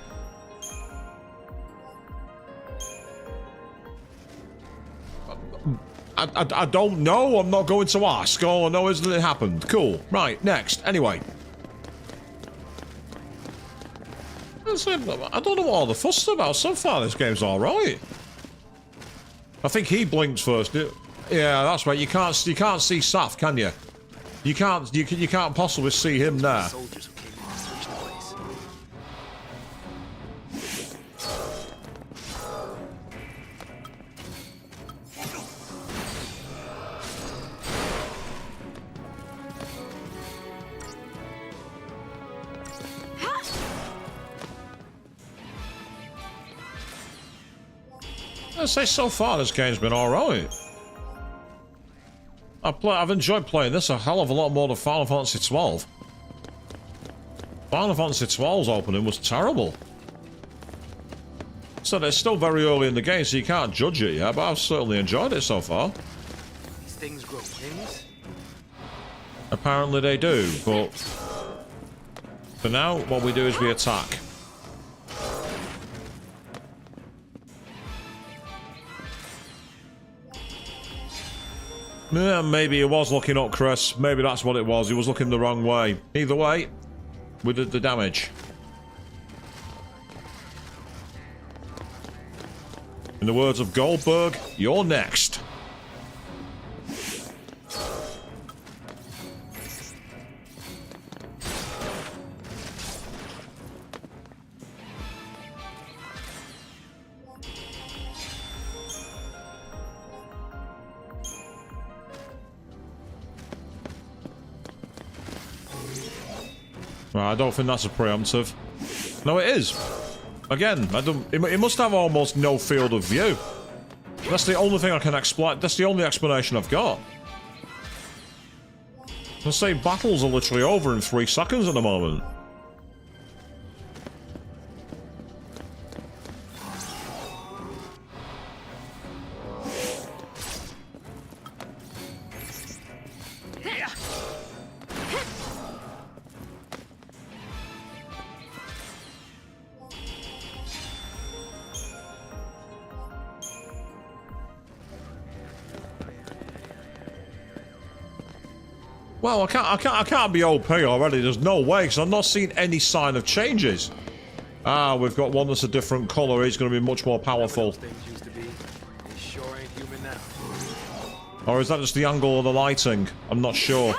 I don't know. I'm not going to ask. All I know is that it happened. Cool. Right, next. Anyway. I don't know what all the fuss is about. So far, this game's alright. I think he blinked first. Yeah, that's right. You can't see Saf, can you? You can't possibly see him there. I'd say so far this game's been alright. I've enjoyed playing this a hell of a lot more than Final Fantasy XII. Final Fantasy XII's opening was terrible. So it's still very early in the game, so you can't judge it yet, but I've certainly enjoyed it so far. These things grow wings? Apparently they do, but for now, what we do is we attack. Yeah, maybe he was looking up, Chris. Maybe that's what it was. He was looking the wrong way. Either way, we did the damage. In the words of Goldberg, you're next. Right, I don't think that's a preemptive. No, it is. Again, it must have almost no field of view. That's the only thing I can explain. That's the only explanation I've got. I say battles are literally over in 3 seconds at the moment. Well, I can't be OP already. There's no way, because I've not seen any sign of changes. Ah, we've got one that's a different colour. He's going to be much more powerful. Or is that just the angle of the lighting? I'm not sure.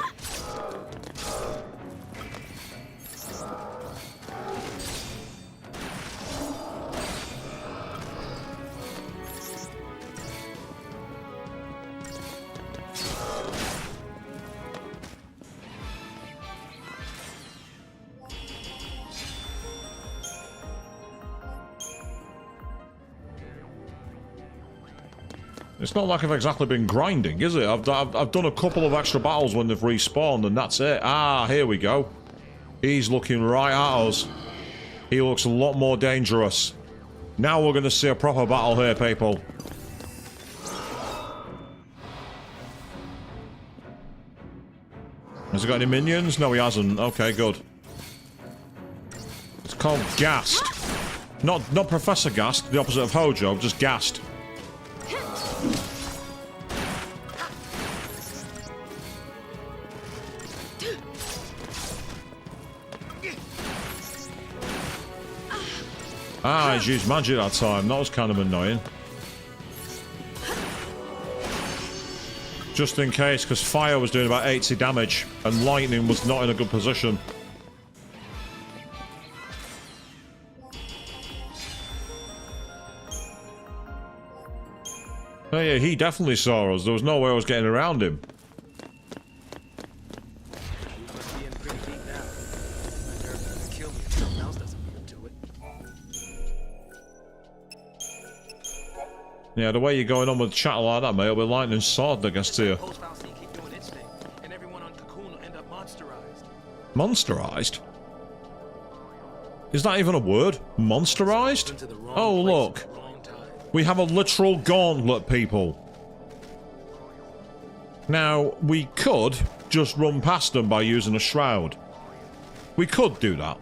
It's not like I've exactly been grinding, is it? I've done a couple of extra battles when they've respawned, and that's it. Ah, here we go. He's looking right at us. He looks a lot more dangerous. Now we're going to see a proper battle here, people. Has he got any minions? No, he hasn't. Okay, good. It's called Gassed. Not Professor Gassed, the opposite of Hojo, just Gassed. Ah, he's used magic that time. That was kind of annoying. Just in case, because fire was doing about 80 damage, and lightning was not in a good position. Oh yeah, he definitely saw us. There was no way I was getting around him. Yeah, the way you're going on with chat like that, mate, it'll be lightning sword, I guess, to you. Monsterized? Is that even a word? Monsterized? Oh, look. We have a literal gauntlet, people. Now, we could just run past them by using a shroud. We could do that.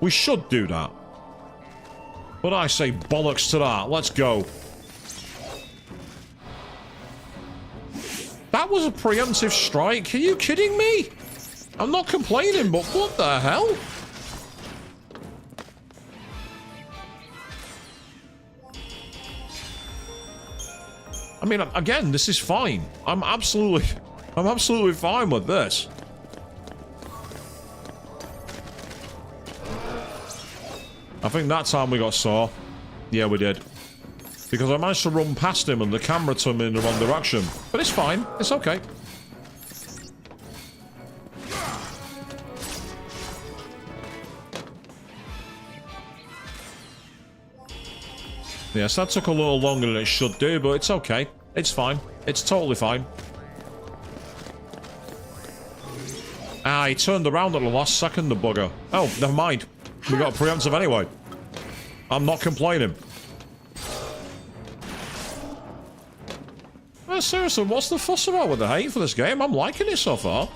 We should do that. But I say bollocks to that. Let's go. That was a preemptive strike. Are you kidding me? I'm not complaining, but what the hell? I mean, again, this is fine. I'm absolutely fine with this. I think that time we got saw. Yeah, we did. Because I managed to run past him and the camera turned me in the wrong direction. But it's fine. It's okay. Yes, that took a little longer than it should do, but it's okay. It's fine. It's totally fine. Ah, he turned around at the last second, the bugger. Oh, never mind. We got a preemptive anyway. I'm not complaining. Seriously, what's the fuss about with the hate for this game? I'm liking it so far.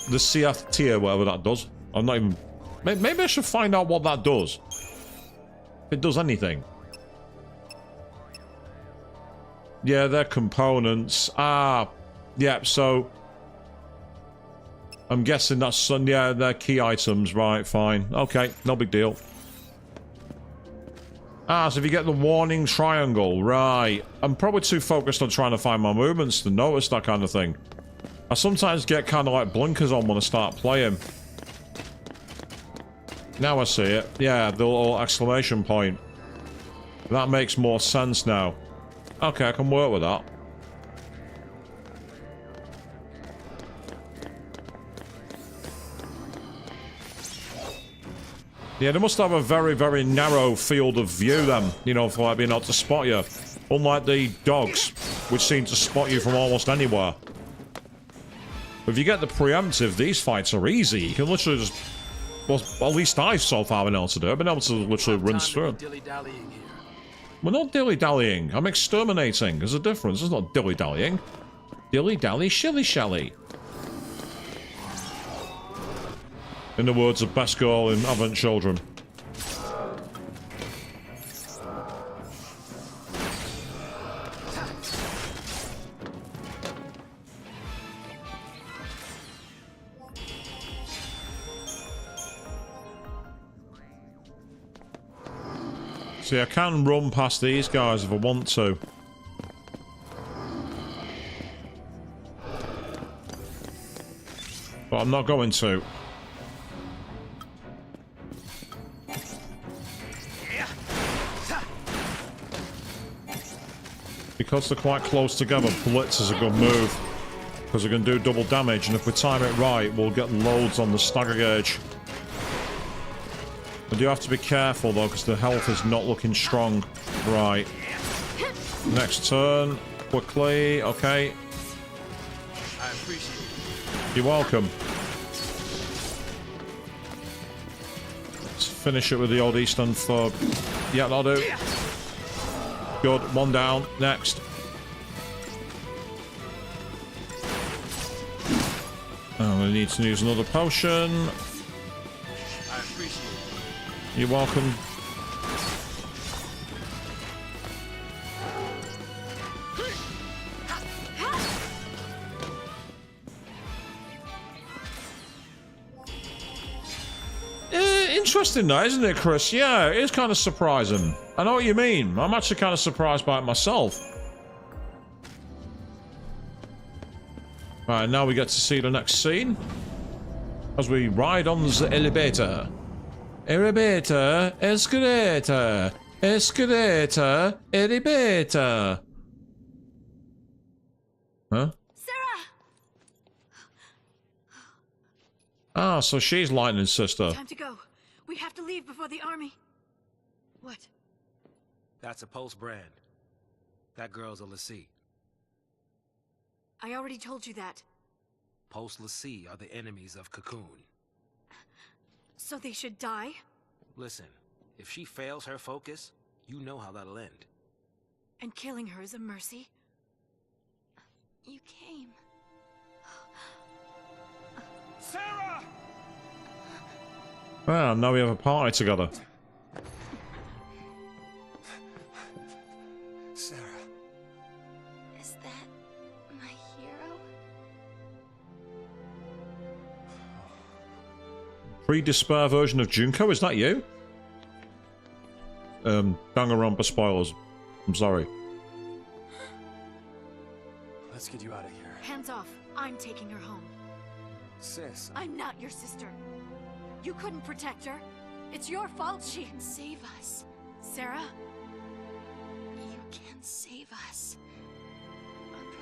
The CFT or whatever that does. I'm not even... Maybe I should find out what that does. If it does anything. Yeah, they're components. Ah, yeah, so... I'm guessing that's... Yeah, they're key items. Right, fine. Okay, no big deal. Ah, so if you get the warning triangle, right. I'm probably too focused on trying to find my movements to notice that kind of thing. I sometimes get kind of like blinkers on when I start playing. Now I see it. Yeah, the little exclamation point. That makes more sense now. Okay, I can work with that. Yeah, they must have a very, very narrow field of view then, you know, for like being able to spot you. Unlike the dogs, which seem to spot you from almost anywhere. If you get the preemptive, these fights are easy. You can literally just... Well, at least I've so far been able to do. I've been able to literally rinse through. We're not dilly-dallying. I'm exterminating. There's a difference. It's not dilly-dallying. Dilly-dally, shilly-shally. In the words of best girl in Advent Children. See, I can run past these guys if I want to. But I'm not going to. Because they're quite close together, Blitz is a good move. Because they can do double damage, and if we time it right, we'll get loads on the stagger gauge. I do have to be careful though, because the health is not looking strong. Right. Next turn. Quickly. Okay. I appreciate it. You're welcome. Let's finish it with the old Eastern thug. Yeah, that'll do. Good. One down. Next. I'm going to need to use another potion. I appreciate it. You're welcome. Interesting though, isn't it, Chris? Yeah, it is kind of surprising. I know what you mean. I'm actually kind of surprised by it myself. Right, now we get to see the next scene. As we ride on the elevator. Elevator, escalator, escalator, elevator. Huh? Sarah! Ah, so she's Lightning's sister. Time to go. We have to leave before the army. What? That's a Pulse brand. That girl's a Lassie. I already told you that. Pulse Lassie are the enemies of Cocoon. So they should die? Listen, if she fails her focus, you know how that'll end. And killing her is a mercy? You came. Sarah! Well, now we have a party together. Sarah. Is that my hero? Pre-despair version of Junko, is that you? Danganronpa spoilers. I'm sorry. Let's get you out of here. Hands off. I'm taking her home. Sis. I'm not your sister. You couldn't protect her. It's your fault she can save us. Sarah? You can save us.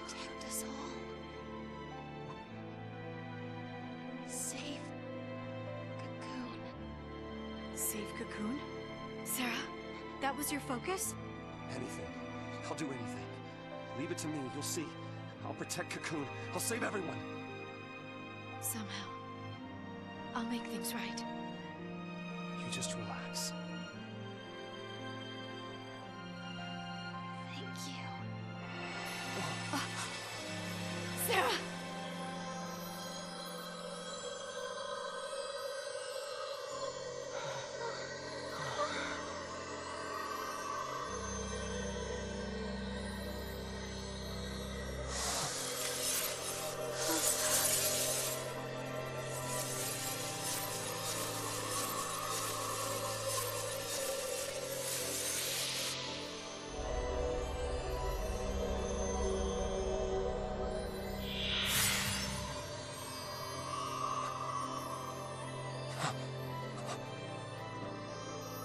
Protect us all. Save Cocoon. Save Cocoon? Sarah? That was your focus? Anything. I'll do anything. Leave it to me, you'll see. I'll protect Cocoon. I'll save everyone. Somehow. I'll make things right. You just relax. Thank you. Sarah!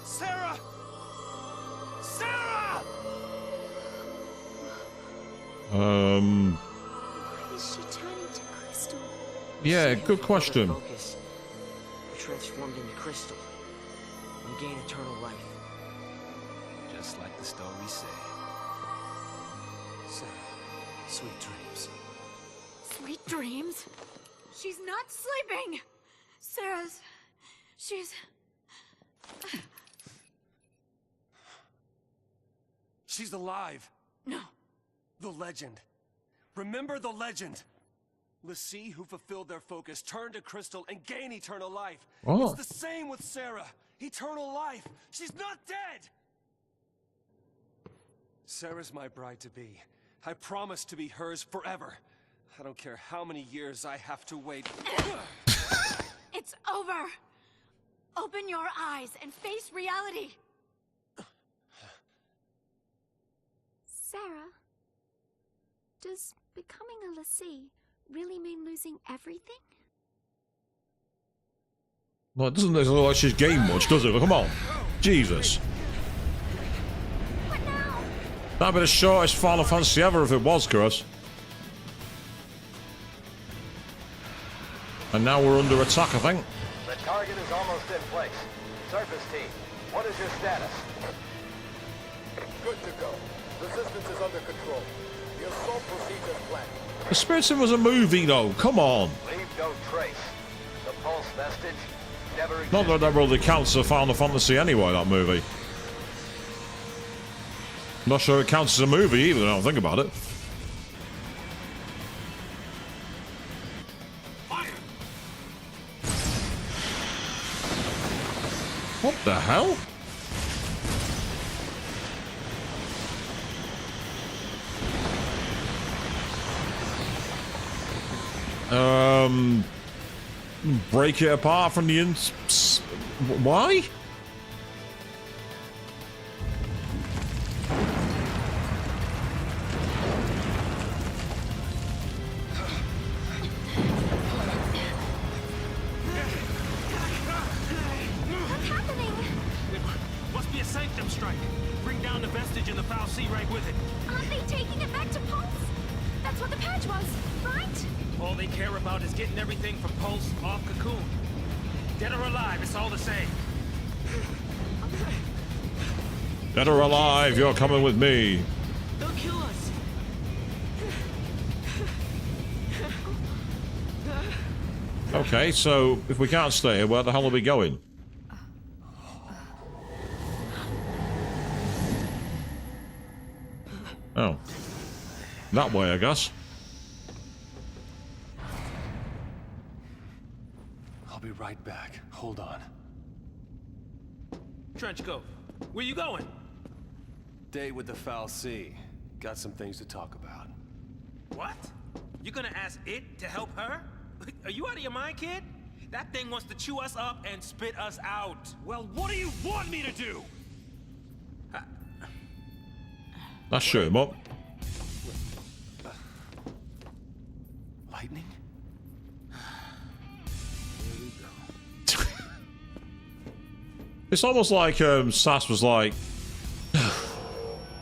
Sarah! Sarah! Why is she turning to crystal? Yeah, good question. Focus. We're transformed into crystal and gain eternal life. Just like the stories say. Sarah, sweet dreams. Sweet dreams? She's not sleeping! Sarah's... she's... She's alive. No. The legend. Remember the legend. Lassie, who fulfilled their focus, turned to crystal and gained eternal life. Oh. It's the same with Sarah. Eternal life. She's not dead. Sarah's my bride-to-be. I promise to be hers forever. I don't care how many years I have to wait. It's over! Open your eyes and face reality! Sarah, does becoming a Lassie really mean losing everything? Well, it doesn't look like she's gained much, does it? Come on. Jesus. That'd be the shortest Final Fantasy ever if it was, Chris. And now we're under attack, I think. The target is almost in place. Surface team, what is your status? Good to go. Resistance is under control. The assault proceeds as planned. The Spirited was a movie, though. Come on. Leave no trace. The pulse vestige never existed. Not that that really counts as Final Fantasy anyway, that movie. Not sure it counts as a movie either, I don't think about it. What the hell? Break it apart from the why? What's happening? Must be a sanctum strike. Bring down the vestige and the foul sea right with it. Aren't they taking it back to Pulse? That's what the purge was, right? All they care about is getting everything from Pulse off Cocoon. Dead or alive, it's all the same. Dead or alive, you're coming with me. They'll kill us. Okay, so if we can't stay here, where the hell are we going? Oh. That way, I guess. I'll be right back. Hold on. Trenchcoat, where you going? Date with the foul sea. Got some things to talk about. What? You gonna ask it to help her? Are you out of your mind, kid? That thing wants to chew us up and spit us out. Well, what do you want me to do? Let's shoot him up. Lightning? It's almost like Sass was like,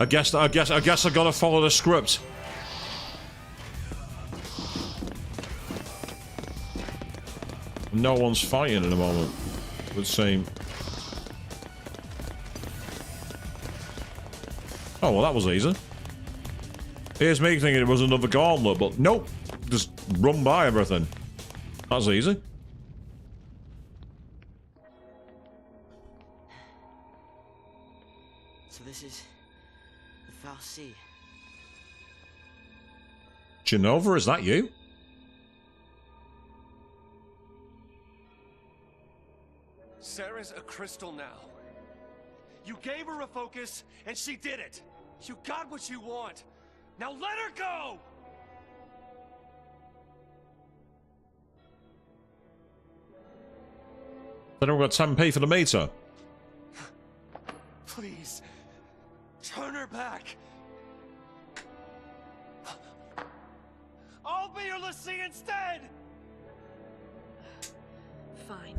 I guess I gotta follow the script. No one's fighting at the moment, it would seem. Oh, well, that was easy. Here's me thinking it was another gauntlet, but nope. Just run by everything. That's easy. So this is the foul sea. Genova, is that you? Sarah's a crystal now. You gave her a focus, and she did it. You got what you want. Now let her go! Then we've got 10p for the meter. Please, turn her back. I'll be your Lassie instead! Fine.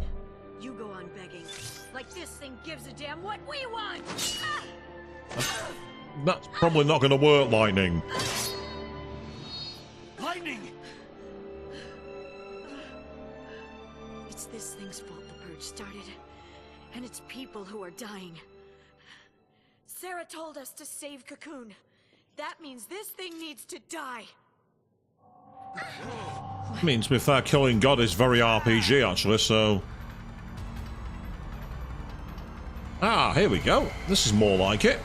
You go on begging. Like this thing gives a damn what we want! That's probably not going to work, Lightning. Lightning! It's this thing's fault the purge started. And it's people who are dying. Sarah told us to save Cocoon. That means this thing needs to die. I mean, to be fair, killing God is very RPG, actually, so... Ah, here we go. This is more like it.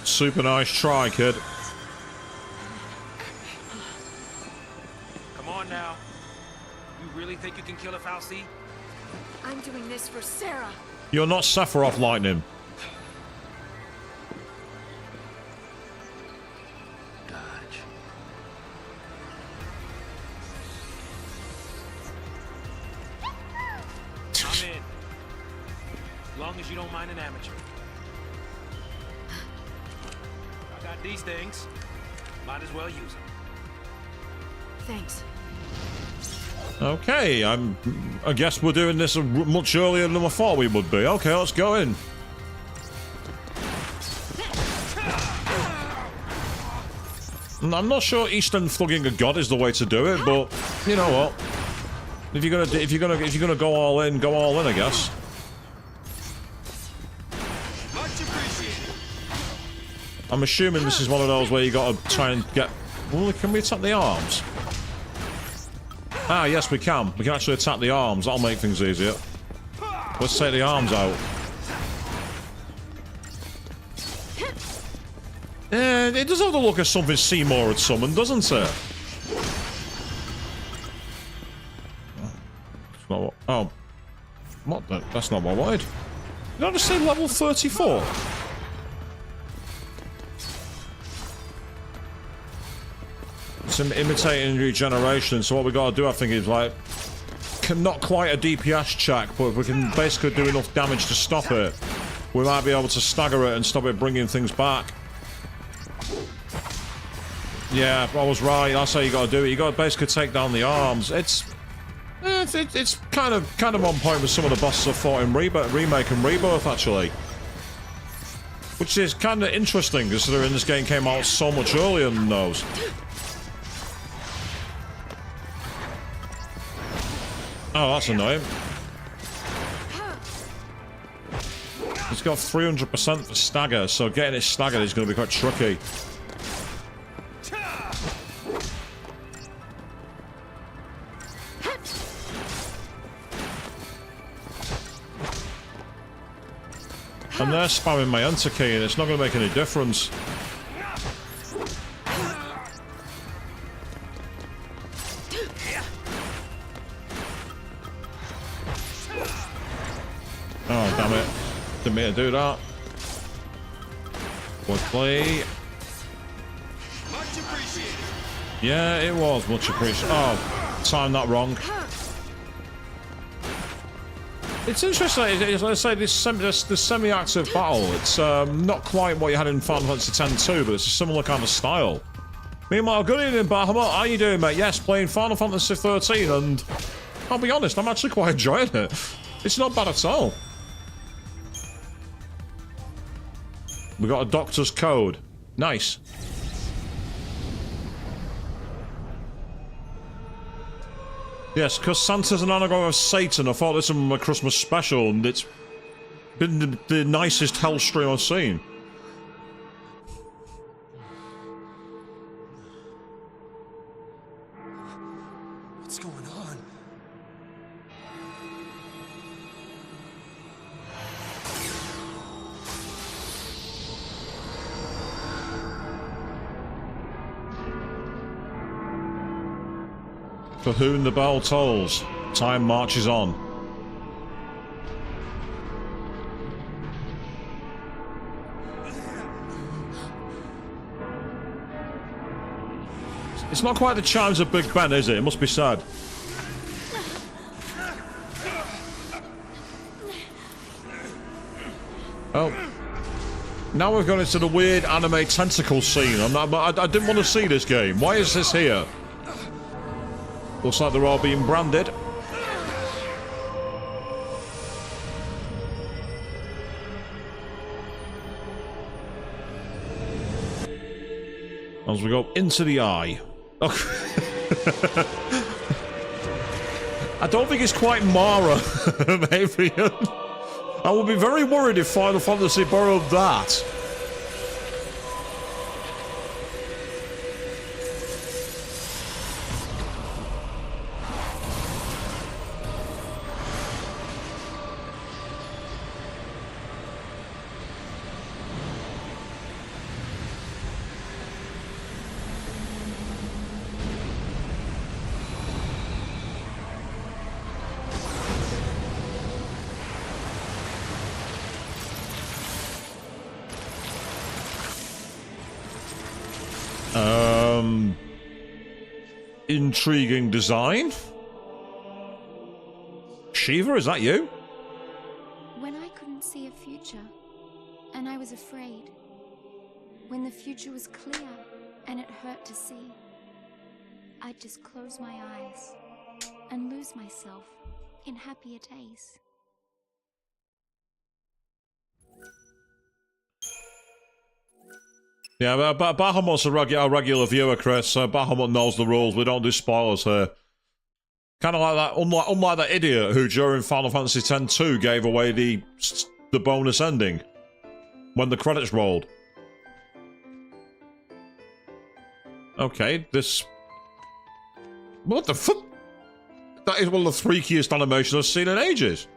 Super nice try, kid. Come on now. You really think you can kill a foul sea? I'm doing this for Sarah. You're not Sephiroth lightning. Dodge. I'm in. As long as you don't mind an amateur. I got these things. Might as well use them. Thanks. Okay, I guess we're doing this much earlier than I thought we would be. Okay, let's go in. I'm not sure Eastern thugging a god is the way to do it, but you know what? If you're gonna go all in, I guess. I'm assuming this is one of those where you gotta try and get. Well, can we attack the arms? Ah, yes, we can. We can actually attack the arms. That'll make things easier. Let's take the arms out. It does have the look of something Seymour had summoned, doesn't it? It's not what... Oh. What the... That's not what I wanted. Did I just say level 34? It's imitating regeneration, so what we gotta do, I think, is like... Not quite a DPS check, but if we can basically do enough damage to stop it, we might be able to stagger it and stop it bringing things back. Yeah, I was right. That's how you gotta do it. You gotta basically take down the arms. It's kind of on point with some of the bosses I've fought in Remake and Rebirth, actually. Which is kind of interesting, considering this game came out so much earlier than those. Oh, that's annoying. It's got 300% for stagger, so getting it staggered is going to be quite tricky. And they're spamming my enter key, and it's not going to make any difference. Oh, damn it. Didn't mean to do that. Quickly. Yeah, it was much appreciated. Oh, timed that wrong. It's interesting, as I say, this semi-active battle, it's not quite what you had in Final Fantasy X-2, but it's a similar kind of style. Meanwhile, good evening, Bahamut. How you doing, mate? Yes, playing Final Fantasy XIII, and I'll be honest, I'm actually quite enjoying it. It's not bad at all. We got a doctor's code. Nice. Yes, because Santa's an anagram of Satan. I thought this was my Christmas special, and it's been the nicest hell stream I've seen. What's going on? For whom the bell tolls, time marches on. It's not quite the chimes of Big Ben, is it? It must be said. Oh. Now we've gone into the weird anime tentacle scene. I didn't want to see this game. Why is this here? Looks like they're all being branded. As we go into the eye. Oh. I don't think it's quite Mara, maybe. I would be very worried if Final Fantasy borrowed that. Intriguing design. Shiva, is that you? When I couldn't see a future, and I was afraid. When the future was clear, and it hurt to see. I'd just close my eyes, and lose myself in happier days. Yeah, but Bahamut's a regular viewer, Chris. Bahamut knows the rules. We don't do spoilers here. Kind of like that, unlike that idiot who during Final Fantasy X-2 gave away the bonus ending when the credits rolled. Okay, this... What the fuck? That is one of the freakiest animations I've seen in ages.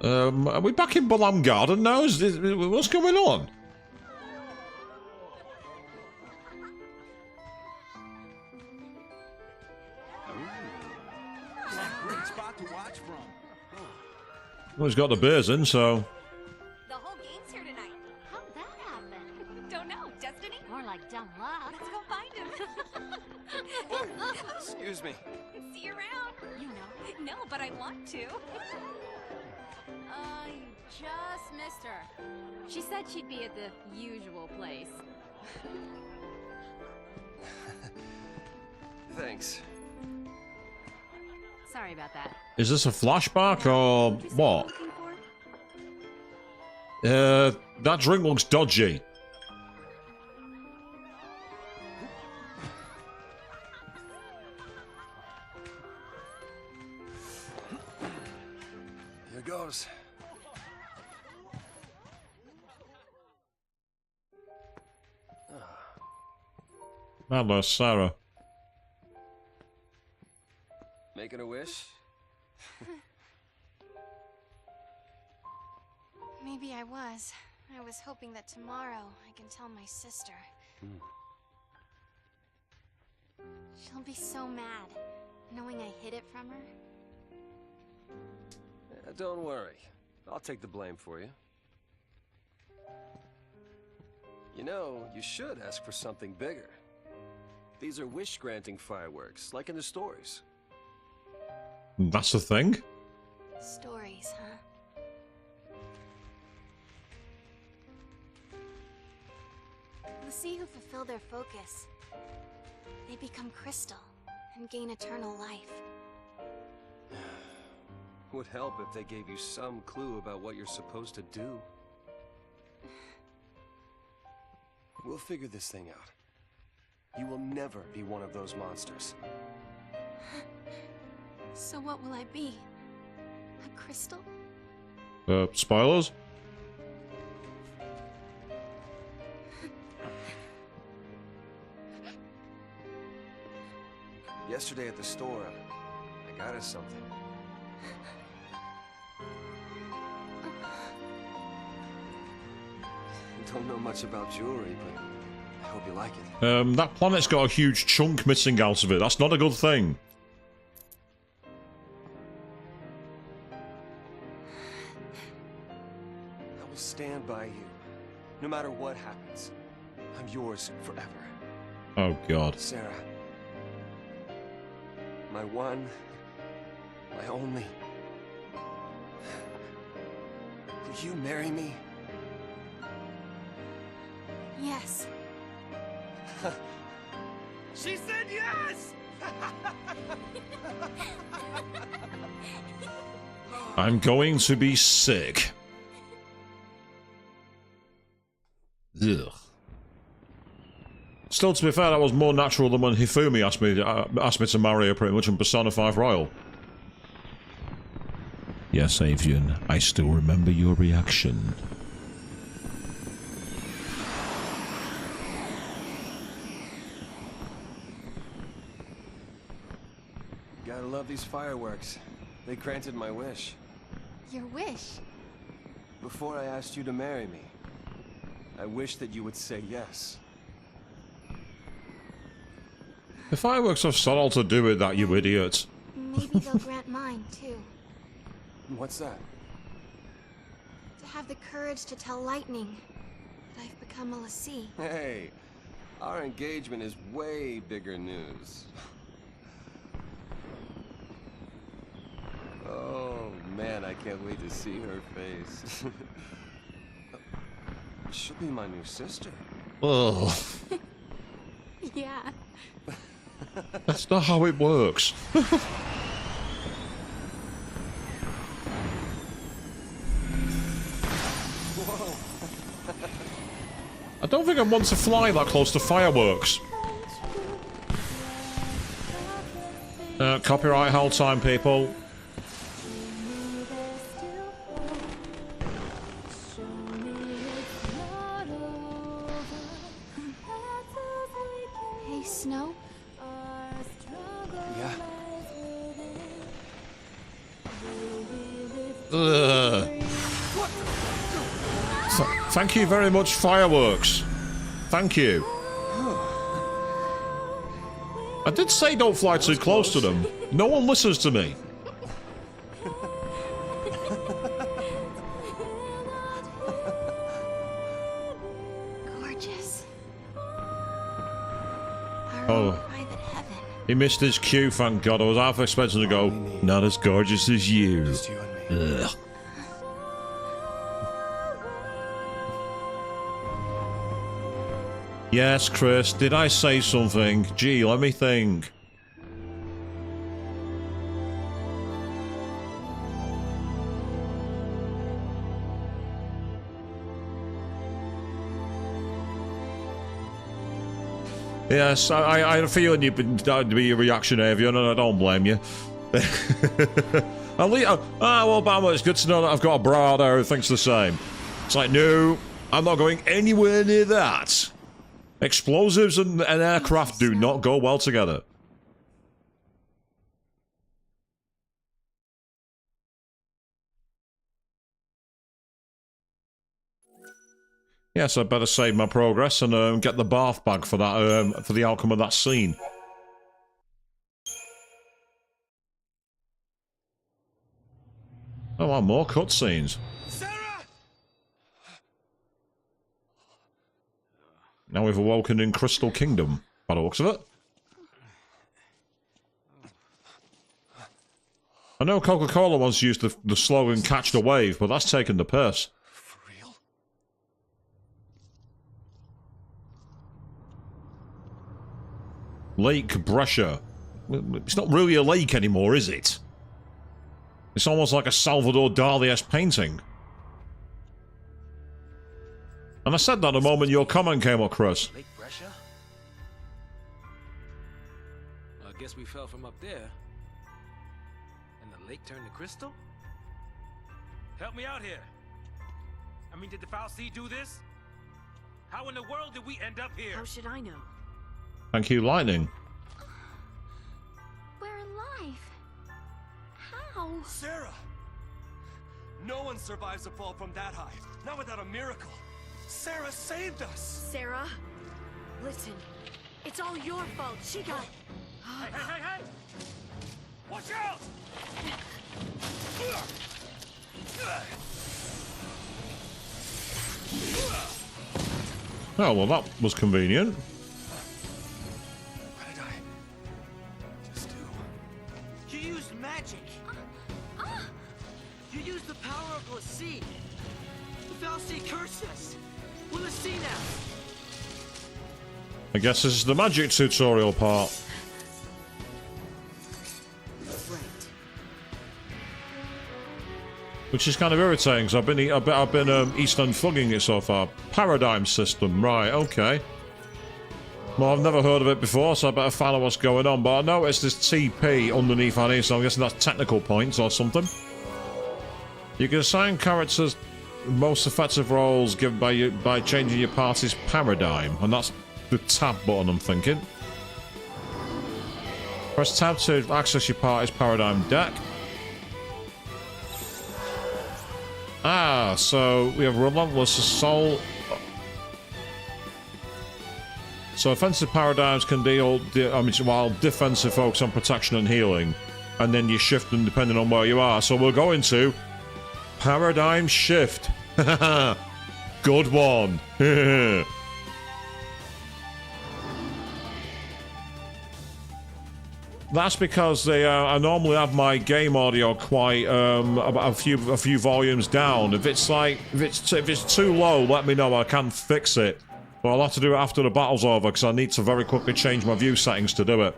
Are we back in Balam Garden now? What's going on? Well, he's got the beers in, so... The whole gang's here tonight. How'd that happen? Don't know. Destiny? More like dumb luck. Let's go find him. Excuse me. See you around. You know. No, but I want to. You just missed her. She said she'd be at the usual place. Thanks. Sorry about that. Is this a flashback or what? That drink looks dodgy. Here goes. Hello, Sarah. Making a wish? Maybe I was. I was hoping that tomorrow I can tell my sister. She'll be so mad, knowing I hid it from her. Don't worry. I'll take the blame for you. You know, you should ask for something bigger. These are wish-granting fireworks, like in the stories. That's the thing? Stories, huh? The sea who fulfill their focus, they become crystal and gain eternal life. Would help if they gave you some clue about what you're supposed to do. We'll figure this thing out. You will never be one of those monsters. So what will I be? A crystal? Spoilers? Yesterday at the store, I got us something. Don't know much about jewelry, but I hope you like it. That planet's got a huge chunk missing out of it. That's not a good thing. I will stand by you, no matter what happens. I'm yours forever. Oh, God. Sarah. My one, my only. Will you marry me? Yes. She said yes! I'm going to be sick. Ugh. Still, to be fair, that was more natural than when Hifumi asked me to marry her pretty much in Persona 5 Royal. Yes, Avian, I still remember your reaction. Gotta love these fireworks. They granted my wish. Your wish? Before I asked you to marry me, I wished that you would say yes. The fireworks have so to do with that, you idiot. Maybe they'll grant mine, too. What's that? To have the courage to tell Lightning that I've become a Lassie. Hey, Our engagement is way bigger news. Oh, man, I can't wait to see her face. She'll be my new sister. Oh. Yeah. That's not how it works. I don't think I want to fly that close to fireworks. Copyright hold time, people. Hey, Snow? Yeah. Thank you very much, fireworks. Thank you. I did say don't fly too close to them. No one listens to me. Gorgeous. Oh. He missed his cue, thank God. I was half expecting to go, not as gorgeous as you. Ugh. Yes, Chris, did I say something? Gee, let me think. Yes, I had a feeling you'd be a reaction, Avian, and I don't blame you. At least, well, Bama, it's good to know that I've got a bra there who thinks the same. It's like, no, I'm not going anywhere near that. Explosives and aircraft do not go well together. Yes, I'd better save my progress and get the bath bag for that for the outcome of that scene. Oh, wow, more cutscenes. Now we've awoken in Crystal Kingdom, by the looks of it. I know Coca-Cola once used the slogan "Catch the Wave," but that's taken the piss. For real? Lake Brescia. It's not really a lake anymore, is it? It's almost like a Salvador Dali-esque painting. And I said that the moment your comment came up, Chris. Lake Brescia? Well, I guess we fell from up there. And the lake turned to crystal? Help me out here. I mean, did the Foul Sea do this? How in the world did we end up here? How should I know? Thank you, Lightning. We're alive. How? Sarah! No one survives a fall from that high. Not without a miracle. Sarah saved us! Sarah, listen. It's all your fault. She got... Hey! Watch out! Oh, well, that was convenient. What did I just do? You used magic. You used the power of Lassie. The Fal'Cie cursed us. We're Lassie now. I guess this is the magic tutorial part. Which is kind of irritating, because I've been East End thugging it so far. Paradigm system, right, okay. Well, I've never heard of it before, so I better follow what's going on. But I noticed this TP underneath Annie, so I'm guessing that's technical points or something. You can assign characters most effective roles given by changing your party's paradigm, and that's the tab button, I'm thinking. Press tab to access your party's paradigm deck. Ah, so we have Relentless Assault. So offensive paradigms can deal, while defensive focus on protection and healing. And then you shift them depending on where you are. So we're going to Paradigm Shift. Good one. That's because they I normally have my game audio quite a few volumes down. If it's too low, let me know. I can fix it. But I'll have to do it after the battle's over because I need to very quickly change my view settings to do it.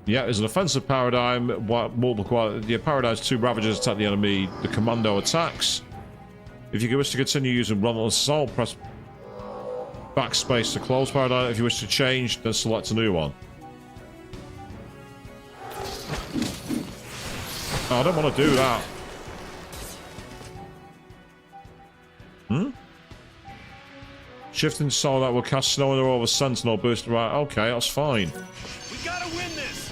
Yeah, it's an offensive paradigm. The paradigm's 2 Ravagers attack the enemy. The commando attacks. If you wish to continue using Relentless Assault, press backspace to close paradigm. If you wish to change, then select a new one. Oh, I don't want to do that. Shifting so that will cast snow in over Sentinel boost. Right, okay, that's fine. We gotta win this!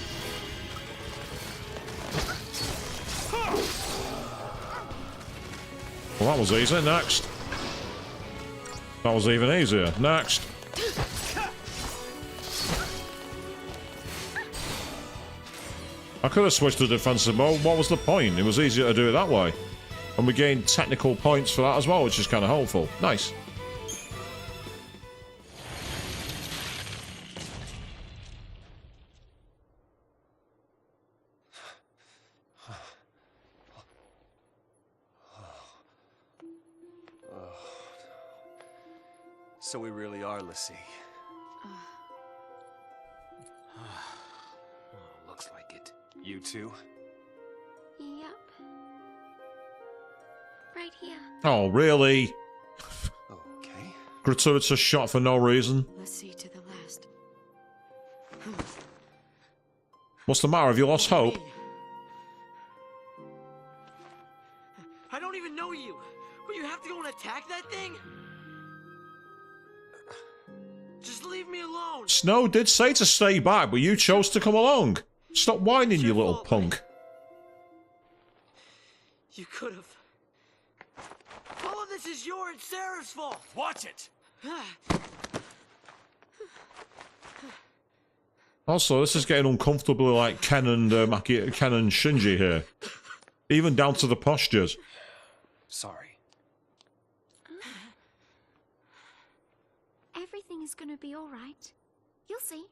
Well, that was easy. Next. That was even easier. Next. I could have switched to defensive mode. What was the point? It was easier to do it that way. And we gained technical points for that as well, which is kind of helpful. Nice. So we really are l'Cie. Looks like it. You too? Yep. Right here. Oh, really? Okay. Gratuitous shot for no reason. l'Cie to the last. What's the matter? Have you lost hope? I don't even know you. Will you have to go and attack that thing? Just leave me alone. Snow did say to stay back, but you chose to come along. Stop whining, you little punk. You could have. All of this is your and Sarah's fault. Watch it. Also, this is getting uncomfortably like Ken and Shinji here. Even down to the postures. Sorry. Everything is gonna be alright. You'll see.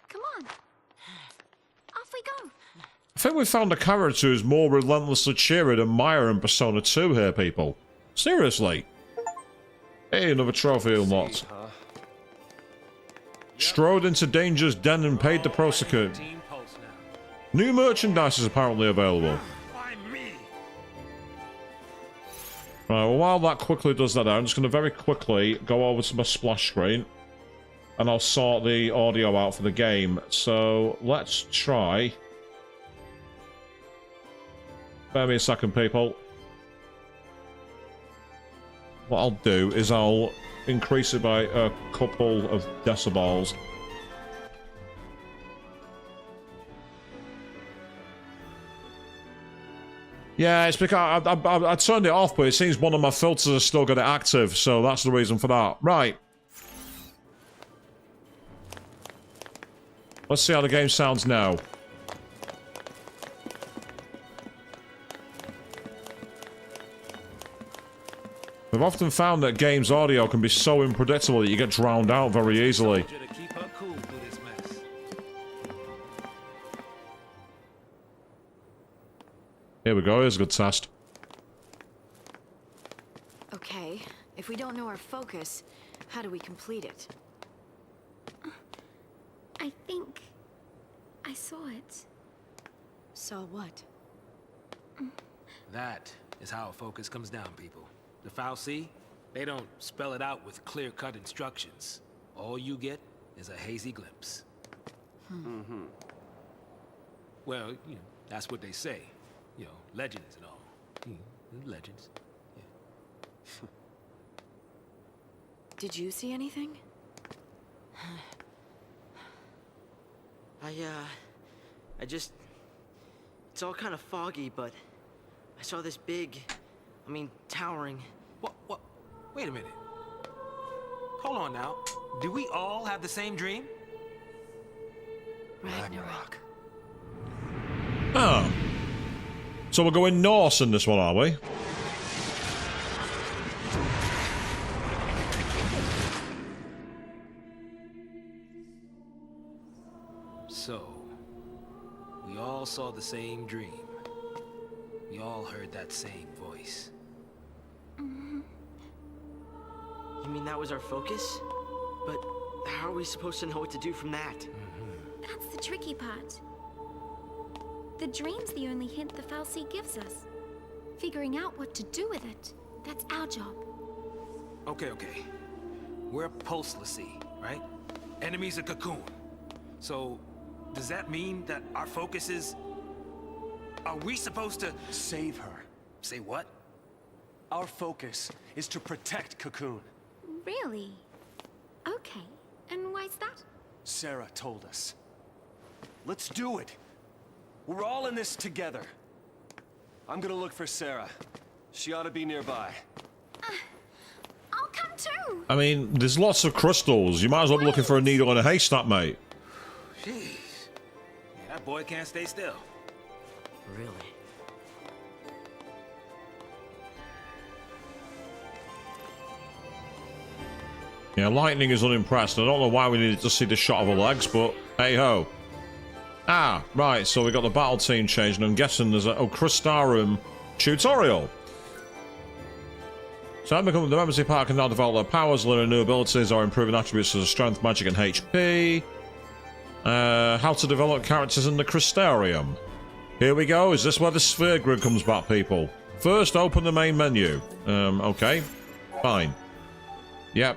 Come on. Off we go. I think we found a character who's more relentlessly cheery than Maya in Persona 2 here, people. Seriously. Hey, another trophy unlocked. Strode into Danger's den and paid the prosecute. New merchandise is apparently available. Right, well, while that quickly does that, I'm just going to very quickly go over to my splash screen and I'll sort the audio out for the game. So let's try. Bear me a second, people. What I'll do is I'll increase it by a couple of decibels. Yeah, it's because I turned it off, but it seems one of my filters has still got it active, so that's the reason for that. Right. Let's see how the game sounds now. I've often found that games' audio can be so unpredictable that you get drowned out very easily. Here we go, here's a good test. Okay, if we don't know our focus, how do we complete it? I think I saw it. Saw what? That is how a focus comes down, people. The fal'Cie, they don't spell it out with clear-cut instructions. All you get is a hazy glimpse. Well, you know, that's what they say. You know, legends and all. Legends. Yeah. Did you see anything? I just... It's all kind of foggy, but I saw this big, towering... What? Wait a minute. Hold on now. Do we all have the same dream? Ragnarok. Oh. So we're going Norse in this one, are we? So, we all saw the same dream. We all heard that same voice. You mean that was our focus? But how are we supposed to know what to do from that? That's the tricky part. The dream's the only hint the fal'Cie gives us. Figuring out what to do with it, that's our job. Okay. We're Pulse l'Cie, right? Enemies of Cocoon. So, does that mean that our focus is... Are we supposed to... Save her. Say what? Our focus is to protect Cocoon. Really? Okay. And why's that? Sarah told us. Let's do it. We're all in this together. I'm gonna look for Sarah. She ought to be nearby. I'll come too. I mean, there's lots of crystals. You might as well be looking for a needle in a haystack, mate. Jeez. Yeah, that boy can't stay still. Really? Yeah, Lightning is unimpressed. I don't know why we needed to see the shot of her legs, but hey-ho. Ah, right, so we got the battle team changed, and I'm guessing there's a XIII tutorial. So the members of the party can now develop their powers, learning new abilities, or improving attributes such as strength, magic, and HP. How to develop characters in the XIII. Here we go. Is this where the sphere grid comes back, people? First, open the main menu. Okay. Fine. Yep.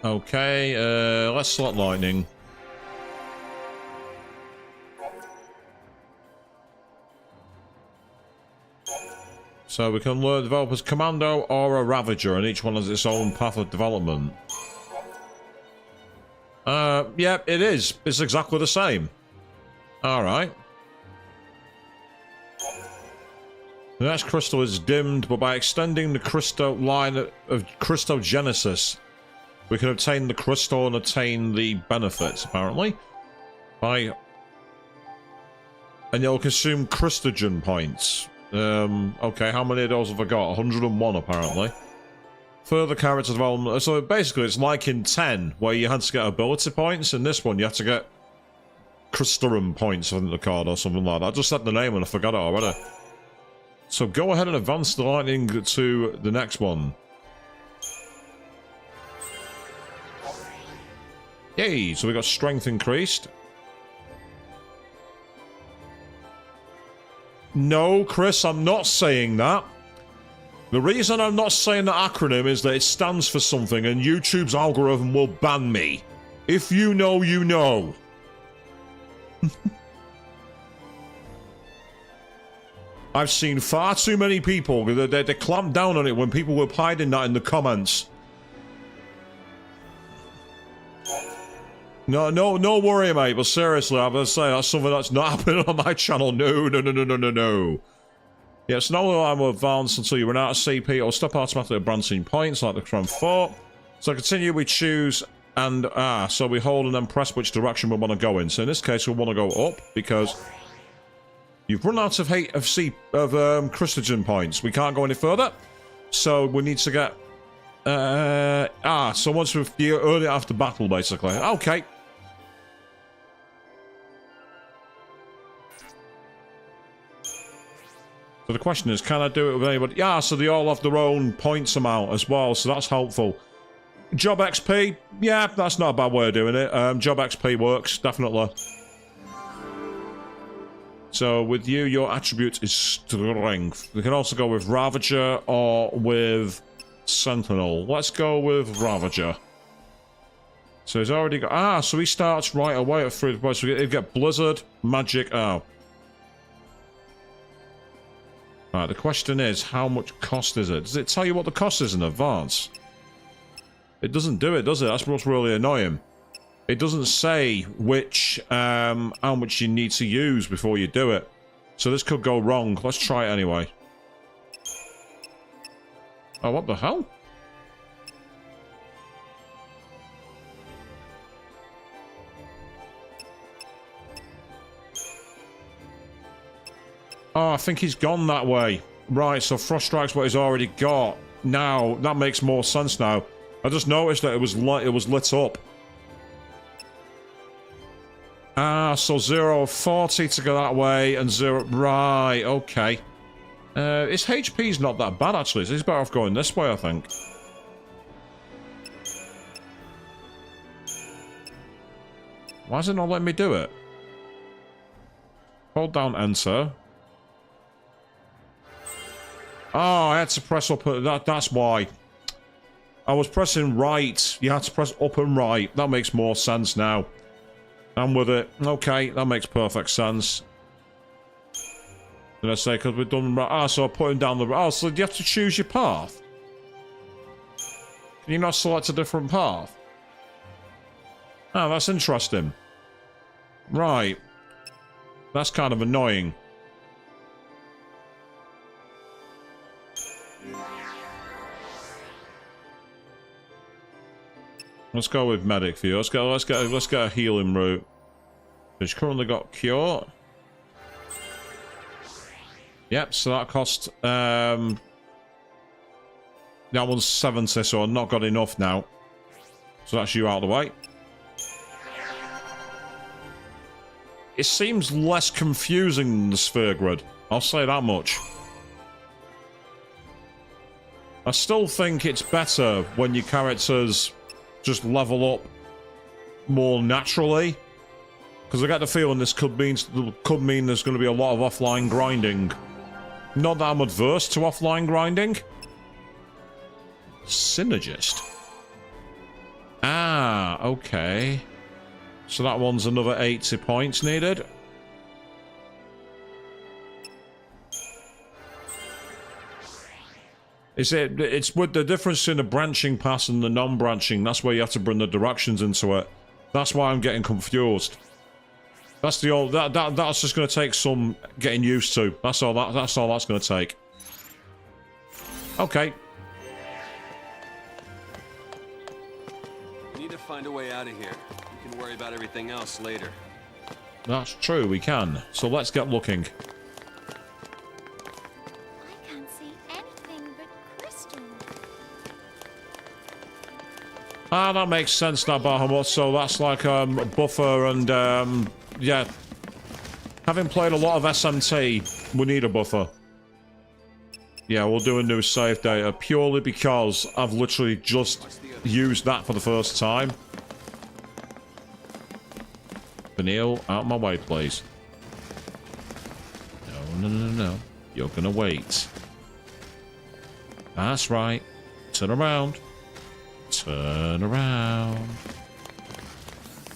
Okay, let's select Lightning. So we can develop as Commando or a Ravager, and each one has its own path of development. Yep, it is. It's exactly the same. Alright. The next crystal is dimmed, but by extending the crystal line of Crystalgenesis, we can obtain the crystal and attain the benefits, apparently. And you'll consume Crystalgen points. Okay, how many of those have I got? 101, apparently. Further character development. So basically, it's like in 10, where you had to get ability points. In this one, you have to get Crystalgen points, I think the card, or something like that. I just said the name and I forgot it already. So go ahead and advance the Lightning to the next one. Yay, so we got strength increased. No, Chris, I'm not saying that. The reason I'm not saying the acronym is that it stands for something and YouTube's algorithm will ban me. If you know, you know. I've seen far too many people, they clamped down on it when people were hiding that in the comments. No worry, mate, but seriously, I'm gonna say that's something that's not happening on my channel. No. Yeah, so now I'm advanced until you run out of CP. It'll stop automatically at branching points like the Crown 4. So continue, we choose, and so we hold and then press which direction we want to go in. So in this case, we want to go up because you've run out of Crystalgen points. We can't go any further, so we need to get. So once you earn it after battle, basically. Okay. So the question is, can I do it with anybody? Yeah, so they all have their own points amount as well, so that's helpful. Job XP, yeah, that's not a bad way of doing it. Job XP works, definitely. So with you, your attribute is strength. We can also go with Ravager or with Sentinel. Let's go with Ravager. So he's already got... so he starts right away at 3 points. So he'll get Blizzard, Magic... Right, the question is, how much cost is it? Does it tell you what the cost is in advance? It doesn't do it, does it? That's what's really annoying. It doesn't say which, how much you need to use before you do it. So this could go wrong. Let's try it anyway. Oh, what the hell? Oh, I think he's gone that way. Right, so Frost Strike's what he's already got. Now, that makes more sense now. I just noticed that it was lit up. Ah, so 0 of 40 to go that way, and 0... Right, okay. His HP's not that bad, actually. He's better off going this way, I think. Why is it not letting me do it? Hold down enter. Oh, I had to press up... That's why. I was pressing right. You had to press up and right. That makes more sense now. I'm with it. Okay, that makes perfect sense. Did I say because we've done... Ah, so I'm putting down the... Oh, so you have to choose your path? Can you not select a different path? Oh, that's interesting. Right. That's kind of annoying. Let's go with medic view. Let's get a healing route. Which currently got cure. Yep, so that cost that one's 70, so I've not got enough now. So that's you out of the way. It seems less confusing than the sphere grid. I'll say that much. I still think it's better when your characters just level up more naturally, because I get the feeling this could mean there's going to be a lot of offline grinding. Not that I'm adverse to offline grinding. Synergist. Ah, okay. So that one's another 80 points needed. It's with the difference in the branching pass and the non-branching. That's where you have to bring the directions into it. That's why I'm getting confused. That's the old that's just going to take some getting used to. That's all that's going to take. Okay. We need to find a way out of here. We can worry about everything else later. That's true, we can. So let's get looking. Ah, that makes sense now, Bahamut. So that's like a buffer and, yeah. Having played a lot of SMT, we need a buffer. Yeah, we'll do a new save data purely because I've literally just used that for the first time. Vanille, out of my way, please. No. You're gonna wait. That's right. Turn around. Turn around.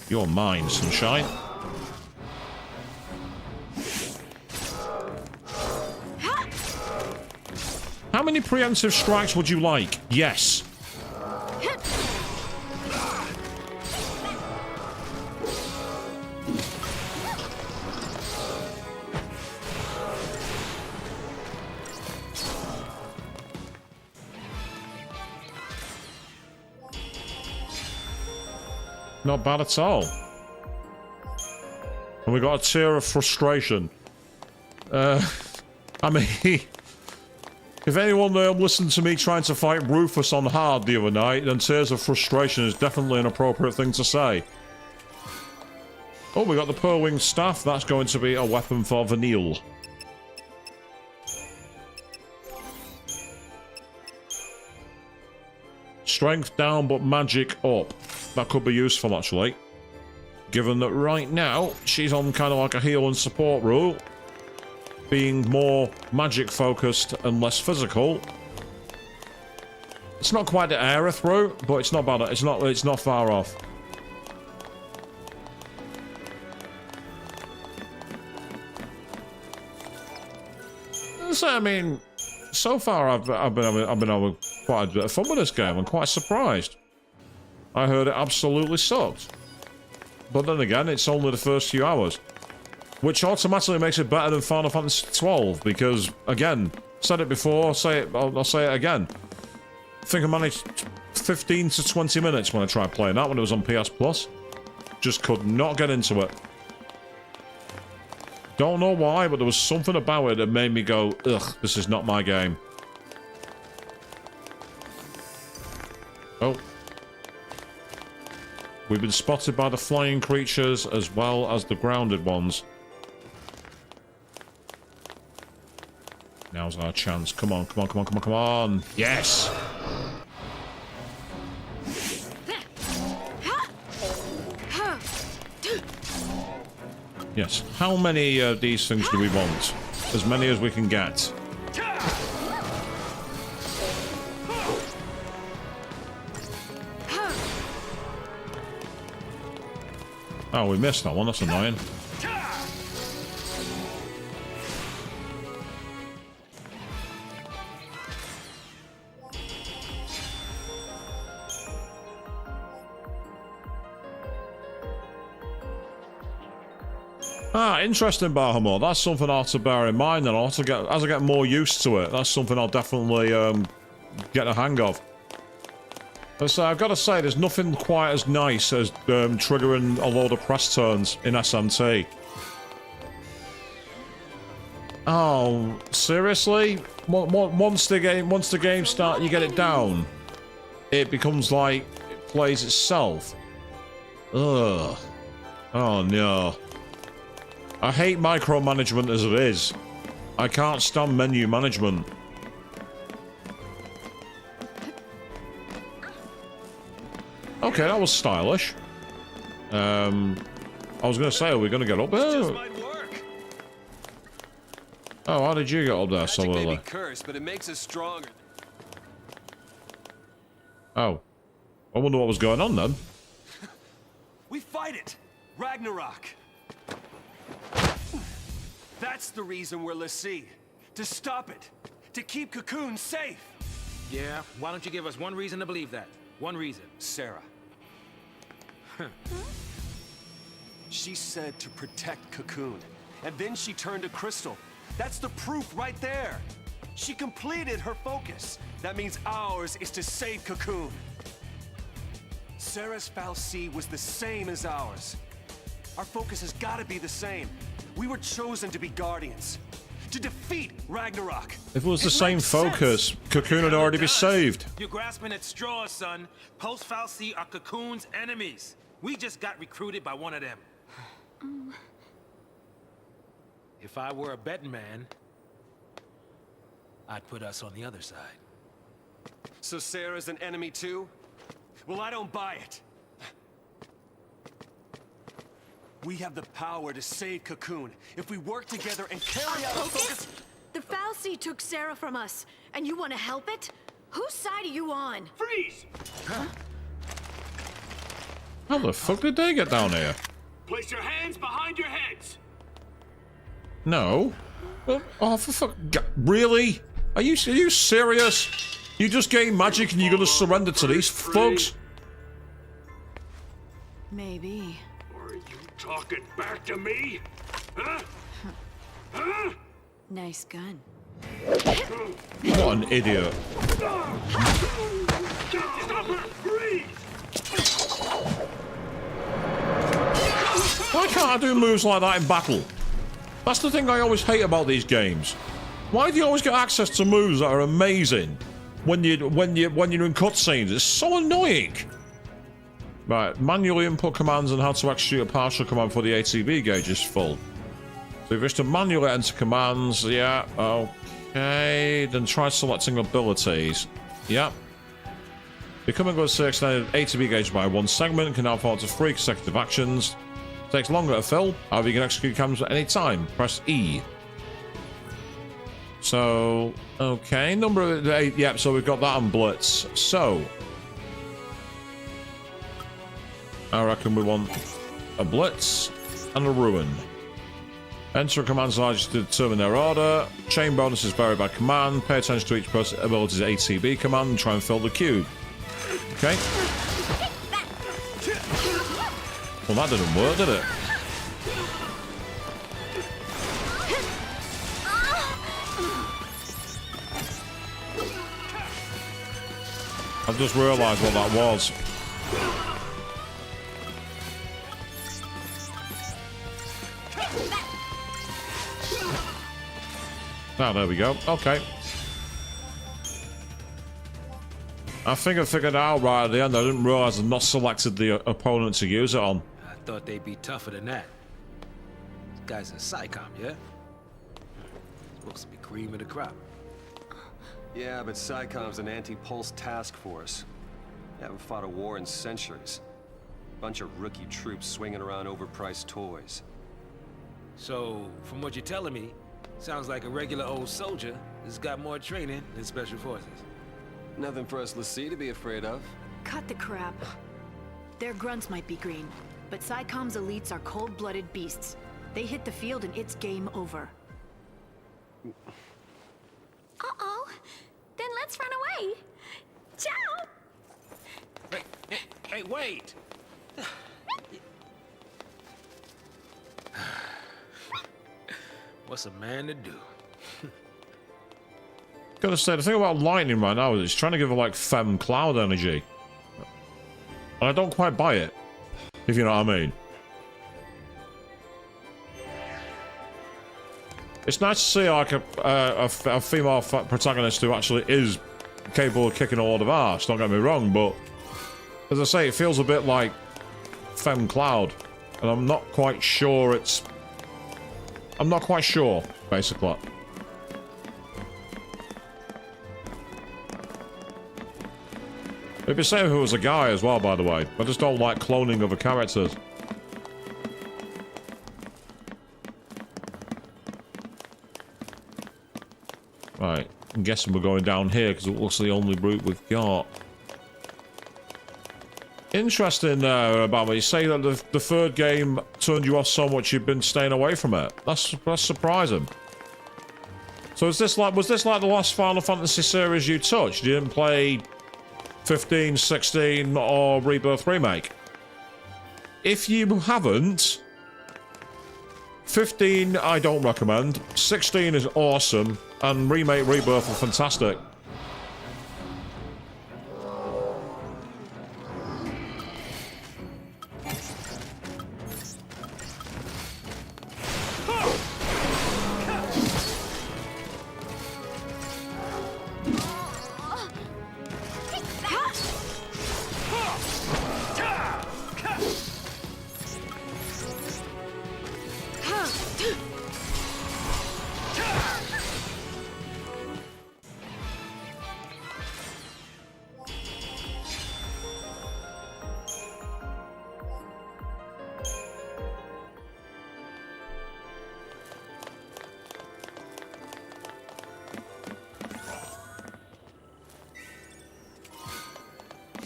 You're mine, sunshine. How many preemptive strikes would you like? Yes. Not bad at all. And we got a tear of frustration. I mean, if anyone listened to me trying to fight Rufus on hard the other night, then tears of frustration is definitely an appropriate thing to say. Oh, we got the Pearl Wing Staff. That's going to be a weapon for Vanille. Strength down, but magic up. That could be useful, actually. Given that right now, she's on kind of like a heal and support rule. Being more magic-focused and less physical. It's not quite the Aerith route, but it's not bad. It's not far off. So, I mean, so far I've been having quite a bit of fun with this game. I'm quite surprised. I heard it absolutely sucked. But then again, it's only the first few hours. Which automatically makes it better than Final Fantasy XII, because, again, said it before, I'll say it again. I think I managed 15 to 20 minutes when I tried playing that when it was on PS Plus. Just could not get into it. Don't know why, but there was something about it that made me go, ugh, this is not my game. Oh. We've been spotted by the flying creatures as well as the grounded ones. Now's our chance. Come on, come on, come on, come on, come on. Yes! Yes. How many of these things do we want? As many as we can get. Oh, we missed that one. That's annoying. Ah, interesting, Bahamut. That's something I'll have to bear in mind, and I'll have to get, as I get more used to it, that's something I'll definitely get a hang of. But I've got to say, there's nothing quite as nice as triggering a load of press turns in SMT. Oh, seriously? Once the game starts, you get it down, it becomes like it plays itself. Ugh. Oh no. I hate micromanagement as it is. I can't stand menu management. Okay, that was stylish. I was going to say, are we going to get up there? Oh, how did you get up there so early? Magic may be cursed, but it makes us stronger. Oh. I wonder what was going on then. We fight it! Ragnarok! That's the reason we're l'Cie. To stop it. To keep Cocoon safe. Yeah, why don't you give us one reason to believe that? One reason. Sarah. She said to protect Cocoon. And then she turned to Crystal. That's the proof right there. She completed her focus. That means ours is to save Cocoon. Sarah's fal'Cie was the same as ours. Our focus has got to be the same. We were chosen to be guardians. To defeat Ragnarok. If it was the same focus, Cocoon would already be saved. You're grasping at straws, son. Post fal'Cie are Cocoon's enemies. We just got recruited by one of them. If I were a betting man, I'd put us on the other side. So Sarah's an enemy too? Well, I don't buy it. We have the power to save Cocoon if we work together and carry out our focus. The fal'Cie took Sarah from us, and you want to help it? Whose side are you on? Freeze! Huh? How the fuck did they get down here? Place your hands behind your heads. No. Oh, for fuck. Really? Are you serious? You just gained magic and you're gonna surrender to these thugs? Maybe. Are you talking back to me? Huh? Huh? Nice gun. What an idiot. Stop her! Freeze! Why can't I do moves like that in battle? That's the thing I always hate about these games. Why do you always get access to moves that are amazing when you're in cutscenes? It's so annoying. Right, manually input commands and how to execute a partial command for the ATB gauge is full. So if you wish to manually enter commands, yeah, okay. Then try selecting abilities. Yep. Becoming good to extend ATB gauge by one segment can now fall to 3 consecutive actions. Takes longer to fill. However, you can execute commands at any time. Press E. So, okay, number of 8. Yep, so we've got that on Blitz. So, I reckon we want a Blitz and a Ruin. Enter commands largely to determine their order. Chain bonuses vary by command. Pay attention to each person's ability's ATB command and try and fill the cube. Okay. Well, that didn't work, did it? I've just realised what that was. Oh, there we go. Okay. I think I figured it out right at the end. I didn't realize I'd not selected the opponent to use it on. I thought they'd be tougher than that. This guy's a SciComm, yeah? Supposed to be cream of the crop. Yeah, but SciComm's an anti-pulse task force. They haven't fought a war in centuries. Bunch of rookie troops swinging around overpriced toys. So, from what you're telling me, sounds like a regular old soldier has got more training than special forces. Nothing for us l'Cie to be afraid of. Cut the crap. Their grunts might be green, but SciComm's elites are cold-blooded beasts. They hit the field and it's game over. Uh-oh. Then let's run away. Ciao! Hey, wait! What's a man to do? Gotta say, the thing about lightning right now is it's trying to give her like femme cloud energy. And I don't quite buy it, if you know what I mean. It's nice to see like a female protagonist who actually is capable of kicking a lot of ass, don't get me wrong, but as I say, it feels a bit like femme cloud, and I'm not quite sure it's... I'm not quite sure, basically. It'd be the same if it was a guy as well, by the way. I just don't like cloning other characters. Right, I'm guessing we're going down here because it looks the only route we've got. Interesting about what you say that the third game turned you off so much you've been staying away from it. That's surprising. So is this like, was this like the last Final Fantasy series you touched? You didn't play 15, 16, or Rebirth Remake? If you haven't, 15 I don't recommend, 16 is awesome, and Remake, Rebirth are fantastic.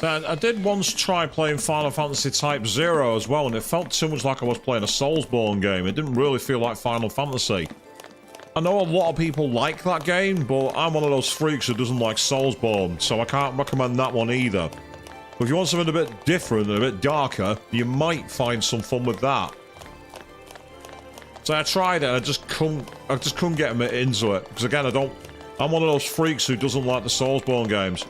I did once try playing Final Fantasy Type 0 as well, and it felt too much like I was playing a Soulsborne game. It didn't really feel like Final Fantasy. I know a lot of people like that game, but I'm one of those freaks who doesn't like Soulsborne, so I can't recommend that one either. But if you want something a bit different and a bit darker, you might find some fun with that. So I tried it, and I just couldn't get into it, because again, I'm one of those freaks who doesn't like the Soulsborne games.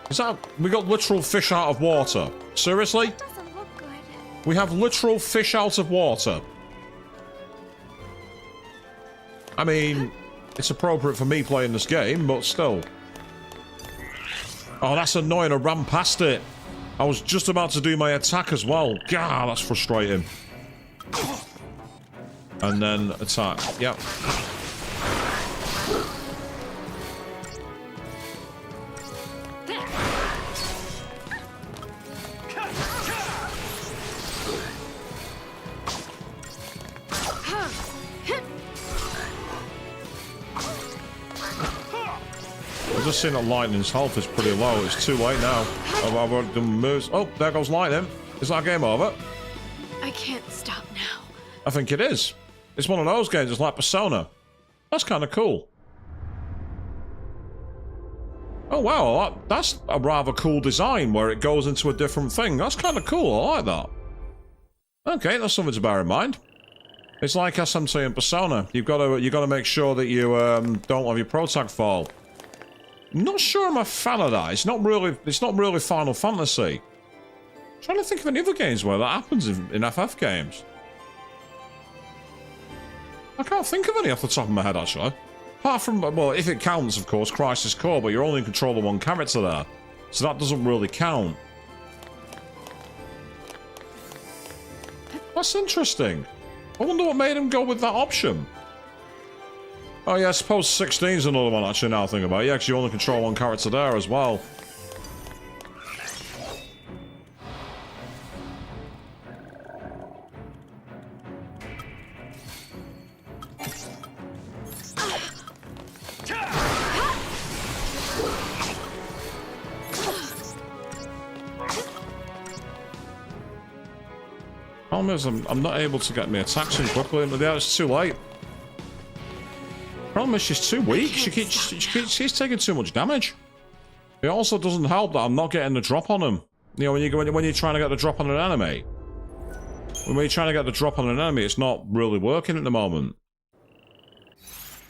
Is that... we got literal fish out of water? Seriously? That doesn't look good. We have literal fish out of water. I mean, it's appropriate for me playing this game, but still. Oh, that's annoying. I ran past it. I was just about to do my attack as well. Gah, that's frustrating. And then attack. Yep. I've just seen that Lightning's health is pretty low. It's too late now. I've already done moves. Oh, there goes Lightning. Is that game over? I can't stop now. I think it is. It's one of those games. It's like Persona. That's kind of cool. Oh, wow. That's a rather cool design where it goes into a different thing. That's kind of cool. I like that. Okay, that's something to bear in mind. It's like SMT and Persona. You've got to make sure that you don't have your protag fall. Not sure I'm a fan of that. It's not really Final Fantasy. I'm trying to think of any other games where that happens in FF games. I can't think of any off the top of my head, actually. Apart from, well, if it counts, of course, Crisis Core, but you're only in control of one character there. So that doesn't really count. That's interesting. I wonder what made him go with that option. Oh yeah, I suppose 16 is another one actually now I think about it. Yeah, because you only control one character there as well. Problem is, I'm not able to get my attacks in quickly, but yeah, it's too late. Problem is, she's too weak. She's taking too much damage. It also doesn't help that I'm not getting the drop on him. You know, when you're trying to get the drop on an enemy. When you're trying to get the drop on an enemy, it's not really working at the moment.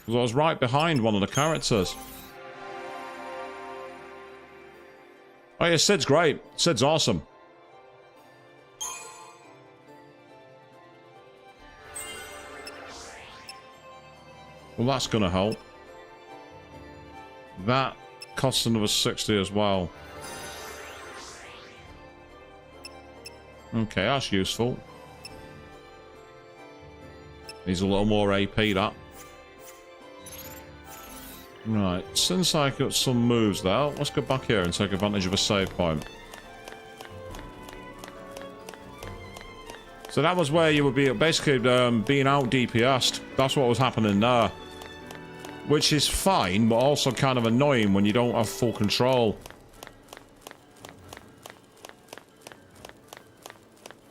Because I was right behind one of the characters. Oh yeah, Sid's great. Sid's awesome. Well, that's going to help. That costs another 60 as well. Okay, that's useful. Needs a little more AP, that. Right, since I got some moves there, let's go back here and take advantage of a save point. So that was where you would be basically being out DPS'd. That's what was happening there. Which is fine, but also kind of annoying when you don't have full control.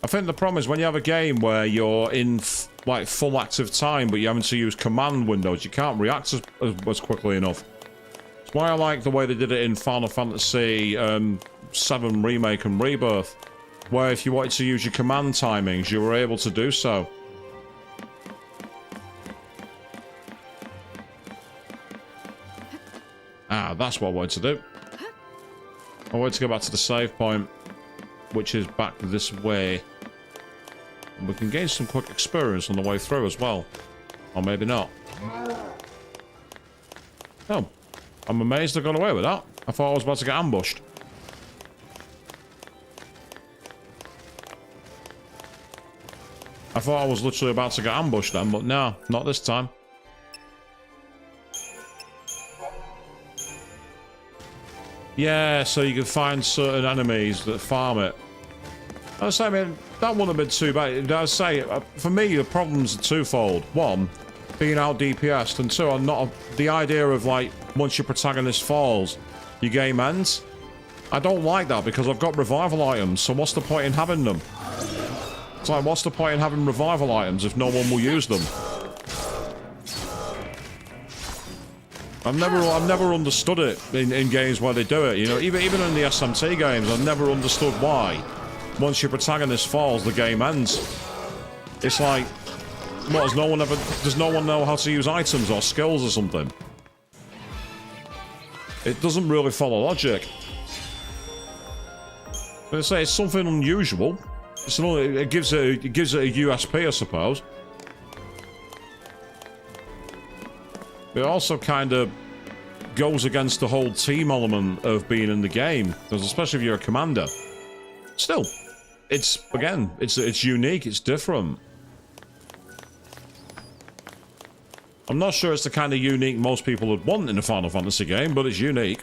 I think the problem is when you have a game where you're in like full active time, but you're having to use command windows, you can't react as quickly enough. That's why I like the way they did it in Final Fantasy VII Remake and Rebirth, where if you wanted to use your command timings, you were able to do so. Ah, that's what I wanted to do. I wanted to go back to the save point, which is back this way. And we can gain some quick experience on the way through as well. Or maybe not. Oh, I'm amazed I got away with that. I thought I was about to get ambushed. I thought I was literally about to get ambushed then, but no, not this time. Yeah, so you can find certain enemies that farm it. I say, I mean, that wouldn't have been too bad. I say, for me, the problems are twofold. One, being out DPS'd, and two, I'm not the idea of like once your protagonist falls, your game ends. I don't like that because I've got revival items. So what's the point in having them? It's like, what's the point in having revival items if no one will use them? I've never understood it in games where they do it. You know, even in the SMT games, I've never understood why. Once your protagonist falls, the game ends. It's like, what, does no one know how to use items or skills or something? It doesn't really follow logic. But I say it's something unusual. It gives it a USP, I suppose. It also kind of goes against the whole team element of being in the game, because especially if you're a commander. Still, it's unique, it's different. I'm not sure it's the kind of unique most people would want in a Final Fantasy game, but it's unique.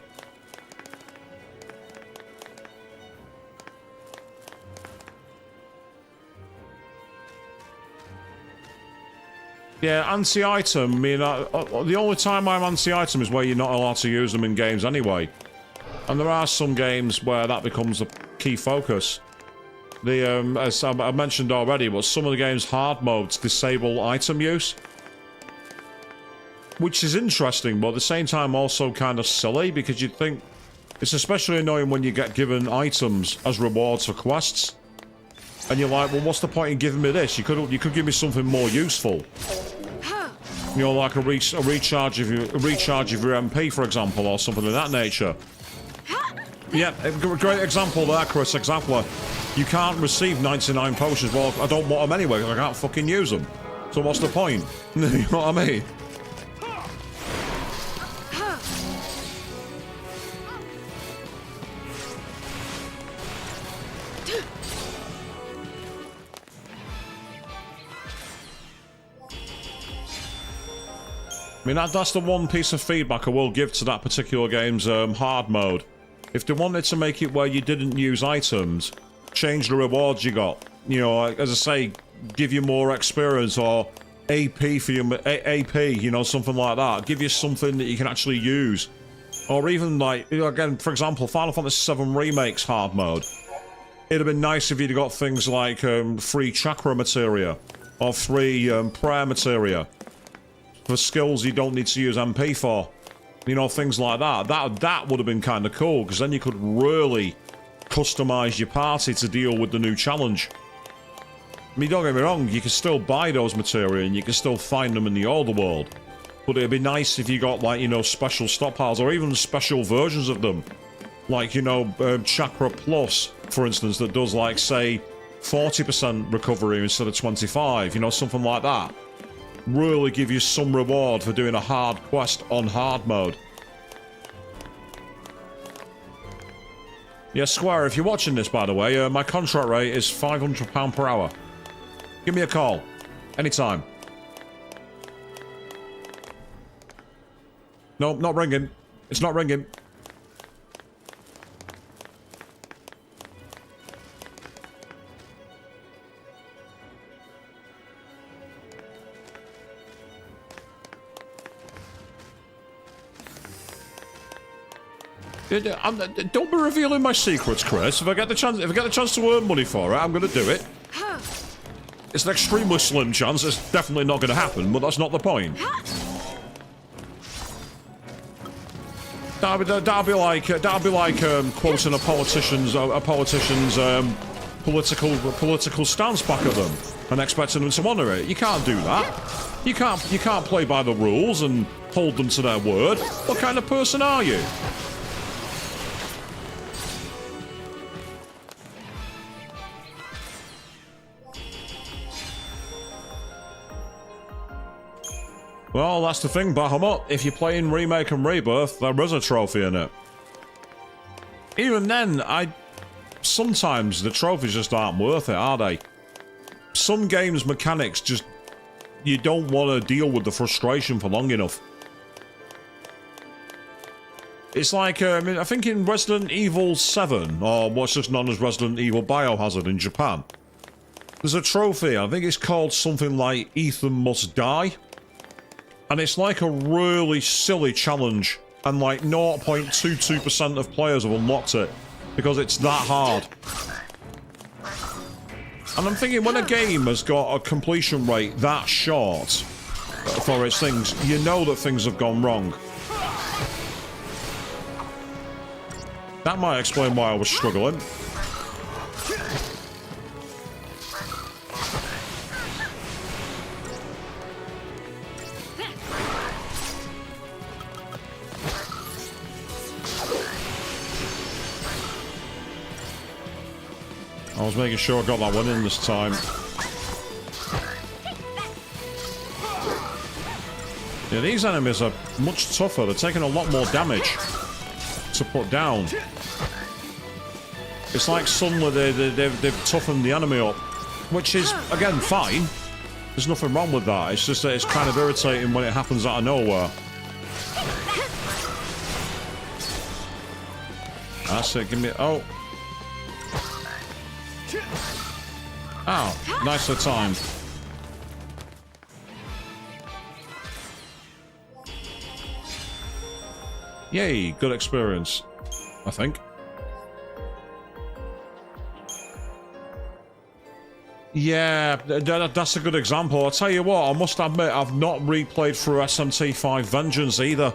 Yeah, anti-item, I mean, the only time I'm anti-item is where you're not allowed to use them in games anyway. And there are some games where that becomes a key focus. As I mentioned already, but some of the game's hard modes disable item use. Which is interesting, but at the same time also kind of silly, because you'd think... It's especially annoying when you get given items as rewards for quests. And you're like, well, what's the point in giving me this? You could give me something more useful. You know, like a recharge of your MP, for example, or something of that nature. Yeah, a great example there, Chris. Exactly. You can't receive 99 potions. Well, I don't want them anyway, because I can't fucking use them. So what's the point? You know what I mean? I mean, that's the one piece of feedback I will give to that particular game's hard mode. If they wanted to make it where you didn't use items, change the rewards you got. You know, as I say, give you more experience or AP for your AP, you know, something like that. Give you something that you can actually use. Or even, like, again, for example, Final Fantasy VII Remake's hard mode. It'd have been nice if you'd got things like free chakra materia or free prayer materia for skills you don't need to use MP for. You know, things like that. That would have been kind of cool, because then you could really customize your party to deal with the new challenge. I mean, don't get me wrong, you can still buy those materia and you can still find them in the older world. But it'd be nice if you got, like, you know, special stockpiles or even special versions of them. Like, you know, Chakra Plus, for instance, that does, like, say, 40% recovery instead of 25, you know, something like that. Really give you some reward for doing a hard quest on hard mode. Yeah, Square, if you're watching this, by the way, my contract rate is £500 per hour. Give me a call. Anytime. No, not ringing. It's not ringing. Don't be revealing my secrets, Chris. If I get the chance to earn money for it, I'm going to do it. It's an extremely slim chance. It's definitely not going to happen, but that's not the point. That'd be like quoting a politician's political stance back at them and expecting them to honour it. You can't do that. You can't play by the rules and hold them to their word. What kind of person are you? Well, that's the thing, Bahamut. If you're playing Remake and Rebirth, there is a trophy in it. Even then, sometimes the trophies just aren't worth it, are they? Some games' mechanics just... You don't want to deal with the frustration for long enough. It's like, I think in Resident Evil 7, or what's just known as Resident Evil Biohazard in Japan, there's a trophy. I think it's called something like Ethan Must Die. And it's like a really silly challenge, and like 0.22% of players have unlocked it, because it's that hard. And I'm thinking, when a game has got a completion rate that short for its things, you know that things have gone wrong. That might explain why I was struggling. I was making sure I got that one in this time. Yeah, these enemies are much tougher. They're taking a lot more damage to put down. It's like suddenly they've toughened the enemy up, which is, again, fine. There's nothing wrong with that. It's just that it's kind of irritating when it happens out of nowhere. That's it. Give me... Oh. Oh, nicely timed. Yay, good experience, I think. Yeah, that's a good example. I'll tell you what, I must admit, I've not replayed through SMT5 Vengeance either,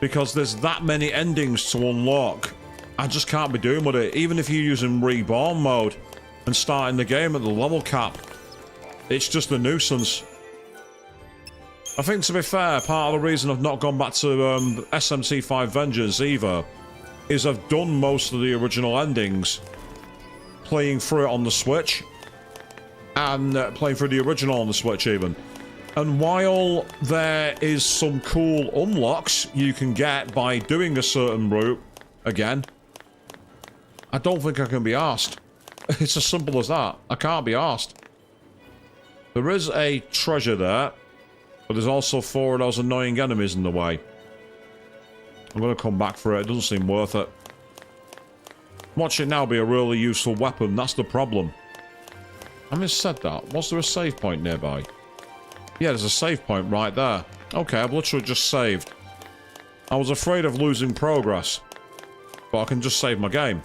because there's that many endings to unlock. I just can't be doing with it, even if you're using Reborn mode and starting the game at the level cap. It's just a nuisance. I think, to be fair, part of the reason I've not gone back to SMT5 Vengeance either is I've done most of the original endings playing through it on the Switch, and playing through the original on the Switch even. And while there is some cool unlocks you can get by doing a certain route, again, I don't think I can be arsed. It's as simple as that. I can't be arsed. There is a treasure there, but But there's also 4 of those annoying enemies in the way. I'm going to come back for it. It doesn't seem worth it. Watch it now be a really useful weapon. That's the problem. Having said that, was there a save point nearby? Yeah, there's a save point right there. Okay, I've literally just saved. I was afraid of losing progress. But I can just save my game.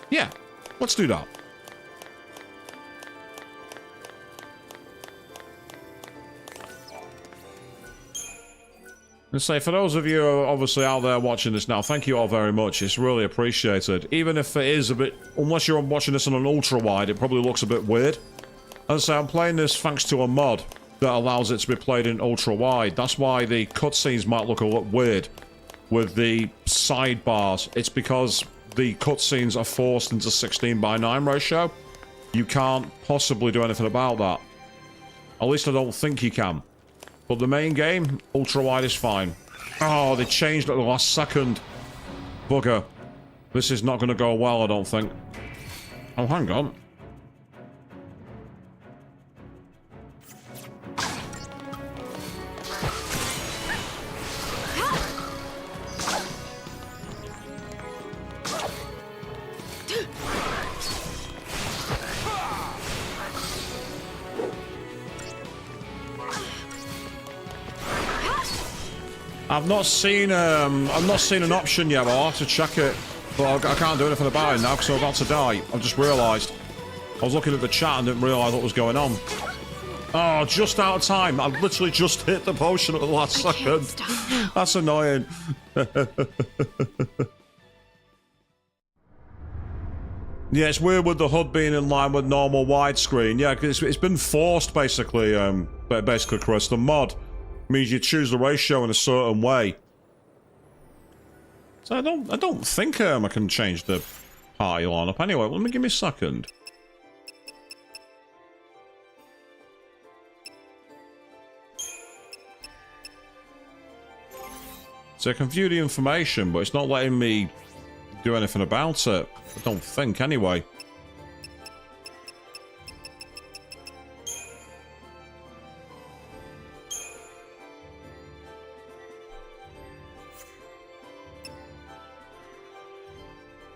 Yeah, let's do that. And say, for those of you obviously out there watching this now, thank you all very much. It's really appreciated. Even if it is a bit... Unless you're watching this on an ultra-wide, it probably looks a bit weird. As I say, I'm playing this thanks to a mod that allows it to be played in ultra-wide. That's why the cutscenes might look a little weird with the sidebars. It's because the cutscenes are forced into 16:9 ratio. You can't possibly do anything about that. At least I don't think you can. But the main game, ultra-wide is fine. Oh, they changed at the last second. Bugger. This is not going to go well, I don't think. Oh, hang on. I've not seen an option yet, but I'll have to check it. But I can't do anything about it now because I'm about to die. I've just realised. I was looking at the chat and didn't realise what was going on. Oh, just out of time. I literally just hit the potion at the last second. That's annoying. Yeah, it's weird with the HUD being in line with normal widescreen. Yeah, because it's been forced, basically, Chris. The mod means you choose the ratio in a certain way. So I don't think I can change the party lineup. Anyway, let me give me a second. So I can view the information, but it's not letting me do anything about it. I don't think, anyway.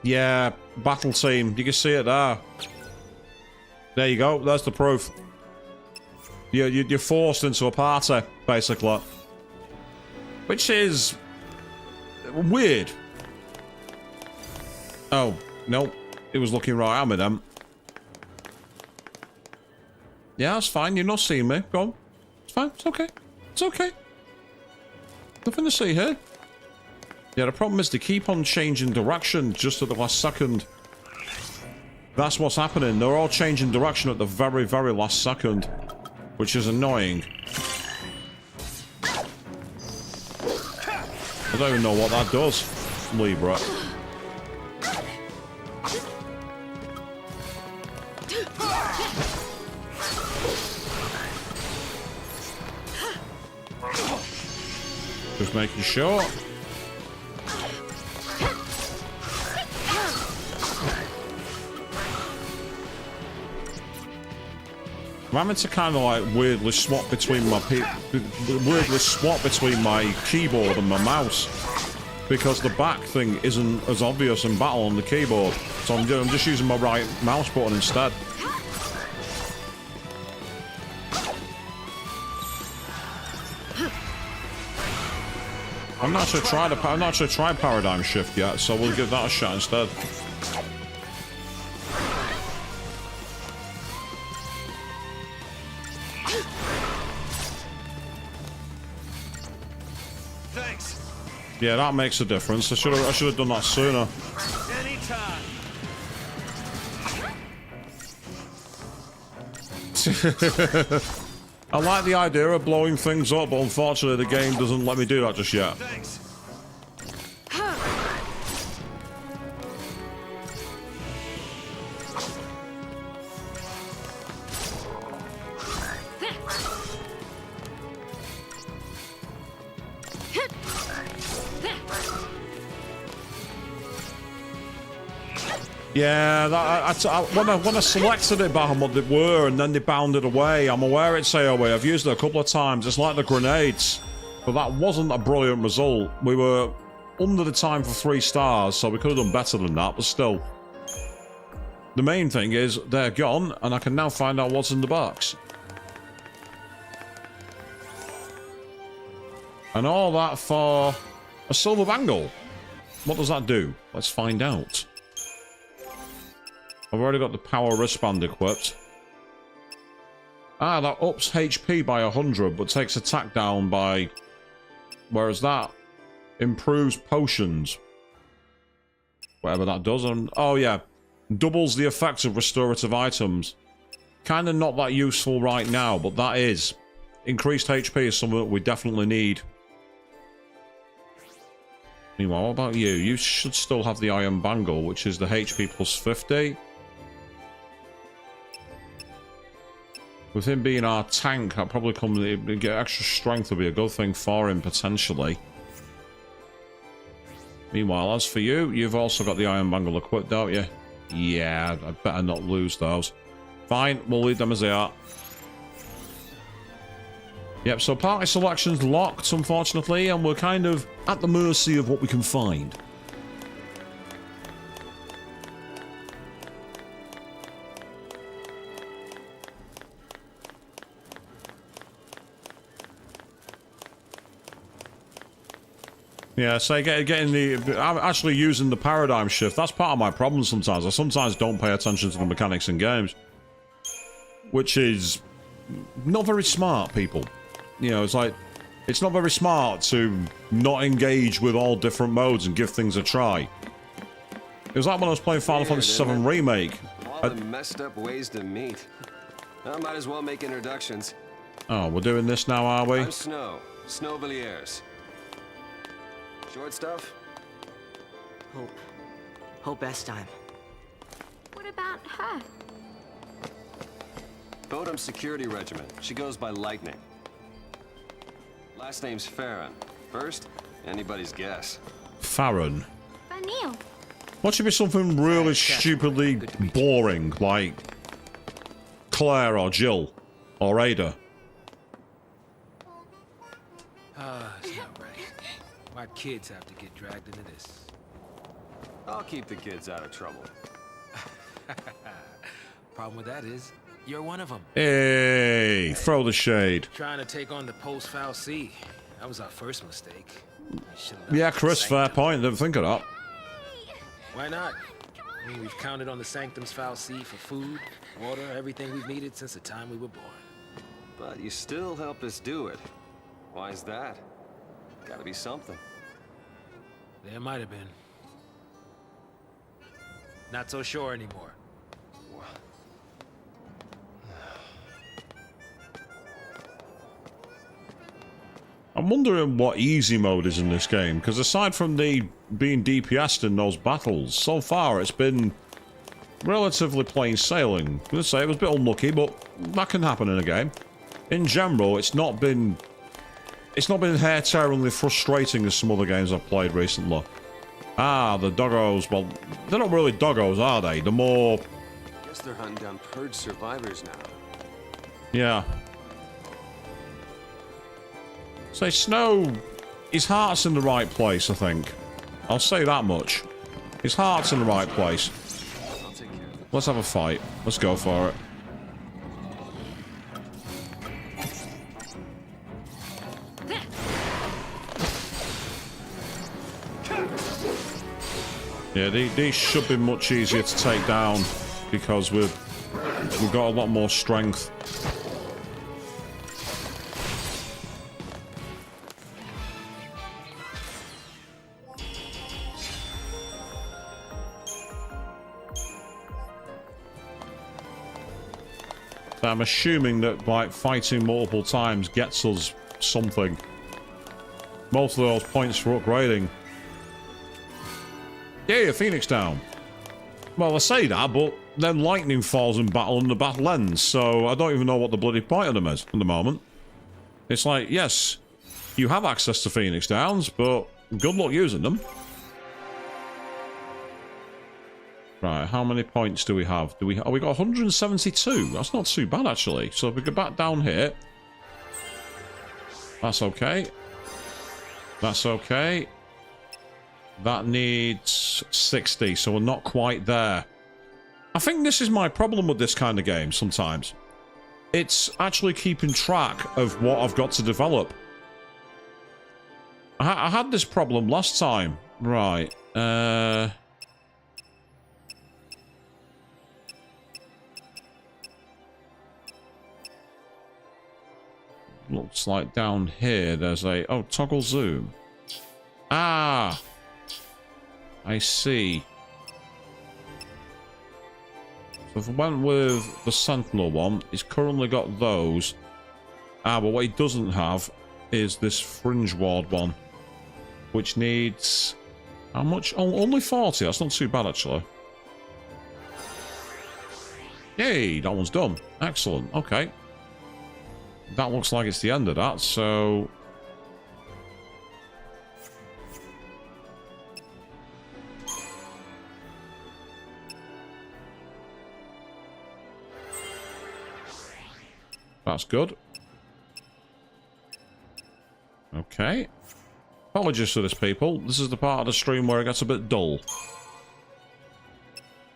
Yeah, battle team. You can see it there. There you go. There's the proof. You're forced into a party, basically. Which is weird. Oh, no. It was looking right at me then. Yeah, that's fine. You're not seeing me. Go on. It's fine. It's okay. It's okay. Nothing to see here. Yeah, the problem is they keep on changing direction just at the last second. That's what's happening. They're all changing direction at the very, very last second. Which is annoying. I don't even know what that does, Libra. Just making sure. I'm having to kind of like weirdly swap between my keyboard and my mouse because the back thing isn't as obvious in battle on the keyboard, so I'm just using my right mouse button instead. I've not actually tried Paradigm Shift yet, so we'll give that a shot instead. Thanks. Yeah, that makes a difference. I should have done that sooner. Anytime. I like the idea of blowing things up, but unfortunately the game doesn't let me do that just yet. Thanks. Yeah, when I selected it back on what they were, and then they bounded away. I'm aware it's AoE. I've used it a couple of times. It's like the grenades. But that wasn't a brilliant result. We were under the time for 3 stars, so we could have done better than that, but still. The main thing is, they're gone, and I can now find out what's in the box. And all that for a silver bangle. What does that do? Let's find out. I've already got the power wristband equipped. Ah, that ups HP by 100, but takes attack down by... Whereas that improves potions. Whatever that does. And oh, yeah. Doubles the effect of restorative items. Kind of not that useful right now, but that is. Increased HP is something that we definitely need. Meanwhile, what about you? You should still have the iron bangle, which is the HP plus 50. With him being our tank, that probably comes to get extra strength would be a good thing for him, potentially. Meanwhile, as for you, you've also got the iron bangle equipped, don't you? Yeah, I better not lose those. Fine, we'll leave them as they are. Yep, so party selection's locked, unfortunately, and we're kind of at the mercy of what we can find. Yeah, so getting the... I'm actually using the paradigm shift. That's part of my problem sometimes. I sometimes don't pay attention to the mechanics in games. Which is not very smart, people. You know, it's like... It's not very smart to not engage with all different modes and give things a try. It was like when I was playing Final Fantasy VII Remake. All the messed up ways to meet. I might as well make introductions. Oh, we're doing this now, are we? I'm Snow. Snow Villiers. Short stuff? Hope. Hope Estime. What about her? Bodum Security Regiment. She goes by Lightning. Last name's Farron. First, anybody's guess. Farron. Vanille. What should be something really stupidly boring, like Claire or Jill or Ada? It's not right. Why kids have to get dragged into this? I'll keep the kids out of trouble. Problem with that is, you're one of them. Hey, throw the shade. Trying to take on the post-Foul Sea. That was our first mistake. Yeah, Chris, fair point. Didn't think of that. Why not? I mean, we've counted on the Sanctum's Foul Sea for food, water, everything we've needed since the time we were born. But you still helped us do it. Why is that? Gotta be something. There might have been. Not so sure anymore. I'm wondering what easy mode is in this game, because aside from the being DPS'd in those battles, so far it's been relatively plain sailing. I'm gonna say it was a bit unlucky, but that can happen in a game. In general, it's not been hair-tearingly frustrating as some other games I've played recently. Ah, the doggos, well, they're not really doggos, are they? They're more... I guess they're hunting down purge survivors now. Yeah. Say, Snow, his heart's in the right place, I think. I'll say that much. His heart's in the right place. Let's have a fight. Let's go for it. Yeah, these should be much easier to take down because we've got a lot more strength. I'm assuming that, like, fighting multiple times gets us something. Most of those points for upgrading. Yeah, Phoenix down. Well, I say that, but then lightning falls in battle and the battle ends, so I don't even know what the bloody point of them is at the moment. It's like, yes, you have access to Phoenix Downs, but good luck using them. Right, how many points do we have? We got 172. That's not too bad, actually. So if we go back down here... That's okay. That's okay. That needs 60, so we're not quite there. I think this is my problem with this kind of game sometimes. It's actually keeping track of what I've got to develop. I had this problem last time. Right. Looks like down here there's a... Oh, toggle zoom. Ah! I see. So if I went with the Sentinel one, he's currently got those. Ah, but what he doesn't have is this Fringe Ward one. Which needs... How much? Oh, only 40. That's not too bad, actually. Yay, that one's done. Excellent. Okay. That looks like it's the end of that, so... That's good. Okay. Apologies for this, people. This is the part of the stream where it gets a bit dull.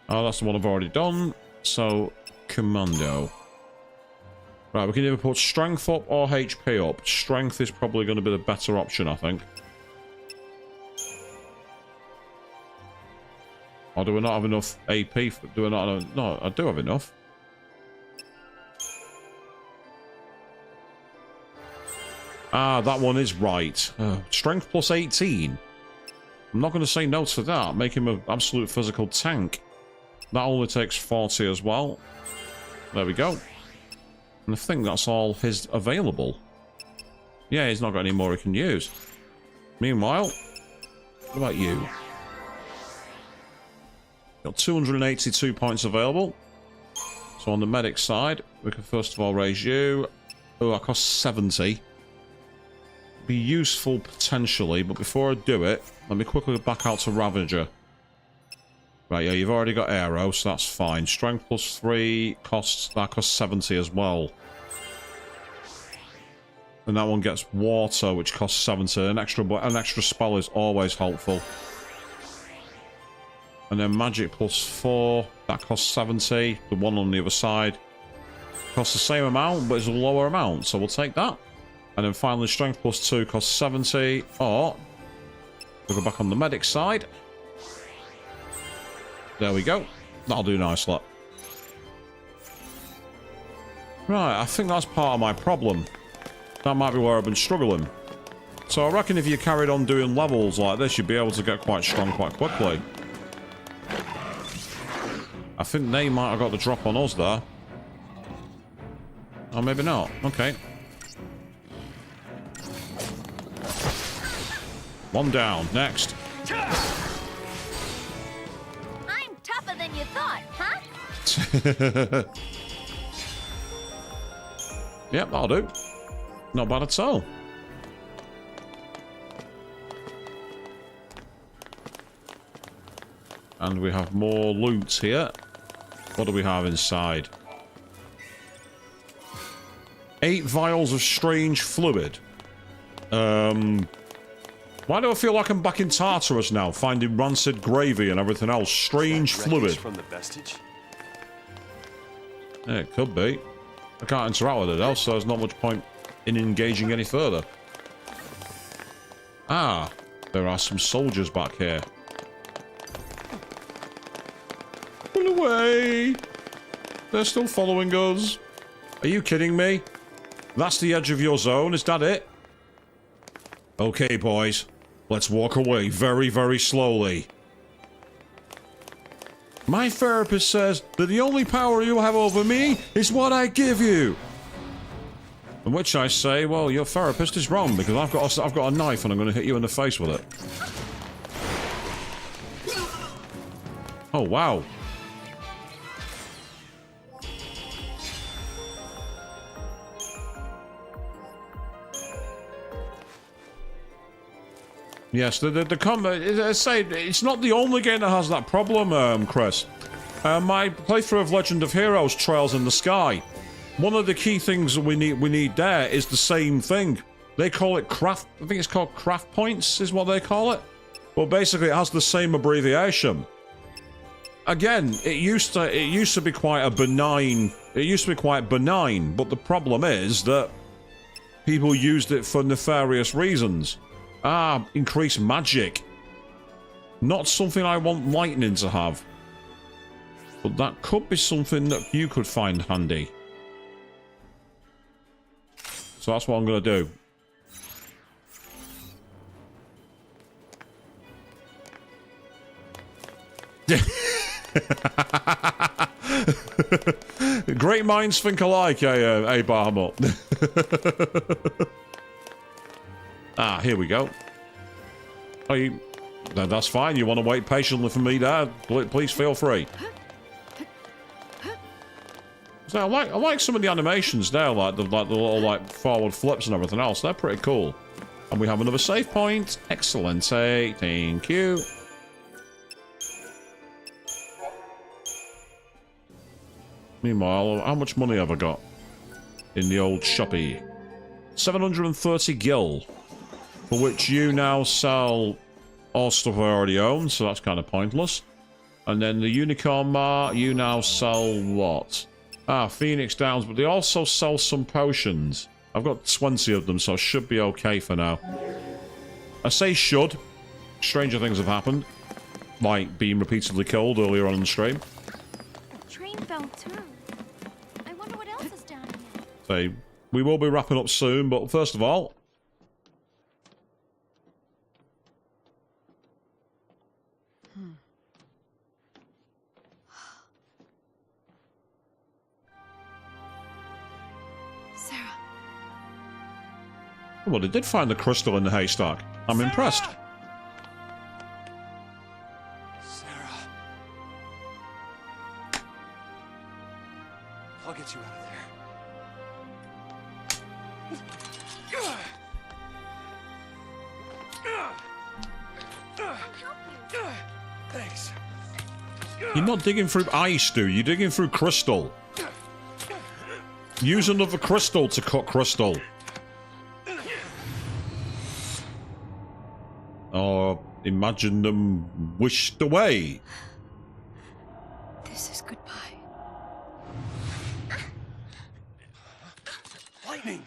Oh, that's the one I've already done. So, Commando. Right, we can either put Strength up or HP up. Strength is probably going to be the better option, I think. Or do we not have enough AP? Do we not have... No, I do have enough. Ah, that one is right. Strength plus 18. I'm not going to say no to that. Make him an absolute physical tank. That only takes 40 as well. There we go. And I think that's all his available. Yeah, he's not got any more he can use. Meanwhile, what about you? Got 282 points available. So on the medic side, we can first of all raise you. Oh, that costs 70. Be useful potentially, but before I do it, let me quickly back out to Ravager. Right, yeah, you've already got Aero, so that's fine. Strength plus 3 costs 70 as well. And that one gets Water, which costs 70. An extra spell is always helpful. And then Magic plus 4, that costs 70. The one on the other side costs the same amount, but it's a lower amount, so we'll take that. And then finally, Strength plus 2 costs 70. Or, we'll go back on the medic side. There we go. That'll do nicely. Right, I think that's part of my problem. That might be where I've been struggling. So I reckon if you carried on doing levels like this, you'd be able to get quite strong quite quickly. I think they might have got the drop on us there. Or maybe not. Okay. One down. Next. I'm tougher than you thought, huh? Yep, that'll do. Not bad at all. And we have more loot here. What do we have inside? 8 vials of strange fluid. Why do I feel like I'm back in Tartarus now, finding rancid gravy and everything else? Strange fluid. From the vestige? Yeah, it could be. I can't interact with it else, so there's not much point in engaging any further. Ah, there are some soldiers back here. Pull away! They're still following us. Are you kidding me? That's the edge of your zone, is that it? Okay, boys. Let's walk away very, very slowly. My therapist says that the only power you have over me is what I give you. In which I say, well, your therapist is wrong because I've got a knife and I'm going to hit you in the face with it. Oh, wow. Yes, I say it's not the only game that has that problem, Chris. My playthrough of Legend of Heroes Trails in the Sky. One of the key things that we need there is the same thing. They call it craft. I think it's called craft points, is what they call it. Well, basically, it has the same abbreviation. Again, it used to be quite a benign. It used to be quite benign, but the problem is that people used it for nefarious reasons. Increased magic. Not something I want lightning to have. But that could be something that you could find handy. So that's what I'm going to do. Great minds think alike, eh, Bahamut? Here we go. That's fine. You want to wait patiently for me there? Please feel free. So I like some of the animations there, like the little forward flips and everything else. They're pretty cool. And we have another save point. Excellent. Thank you. Meanwhile, how much money have I got in the old shoppy? 730 gil, for which you now sell all stuff I already own, so that's kind of pointless. And then the Unicorn Mart, you now sell what? Phoenix Downs, but they also sell some potions. I've got 20 of them, so I should be okay for now. I say should. Stranger things have happened. Like being repeatedly killed earlier on in the stream. Train fell too. I wonder what else is down here. So, we will be wrapping up soon, but first of all... Well, they did find the crystal in the haystack. I'm impressed. Sarah. I'll get you out of there. Thanks. You're not digging through ice, dude. You're digging through crystal. Use another crystal to cut crystal. Or imagine them wished away. This is goodbye. Lightning!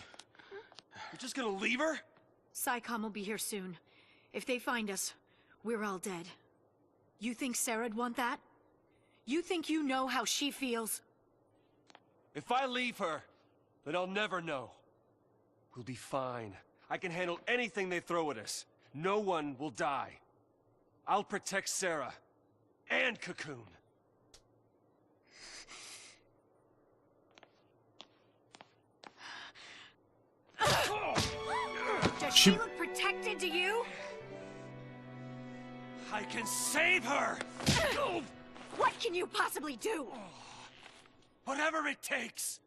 You're just gonna leave her? PSICOM will be here soon. If they find us, we're all dead. You think Sarah'd want that? You think you know how she feels? If I leave her, then I'll never know. We'll be fine. I can handle anything they throw at us. No one will die. I'll protect Sarah and Cocoon. Does she look protected to you? I can save her! What can you possibly do? Whatever it takes!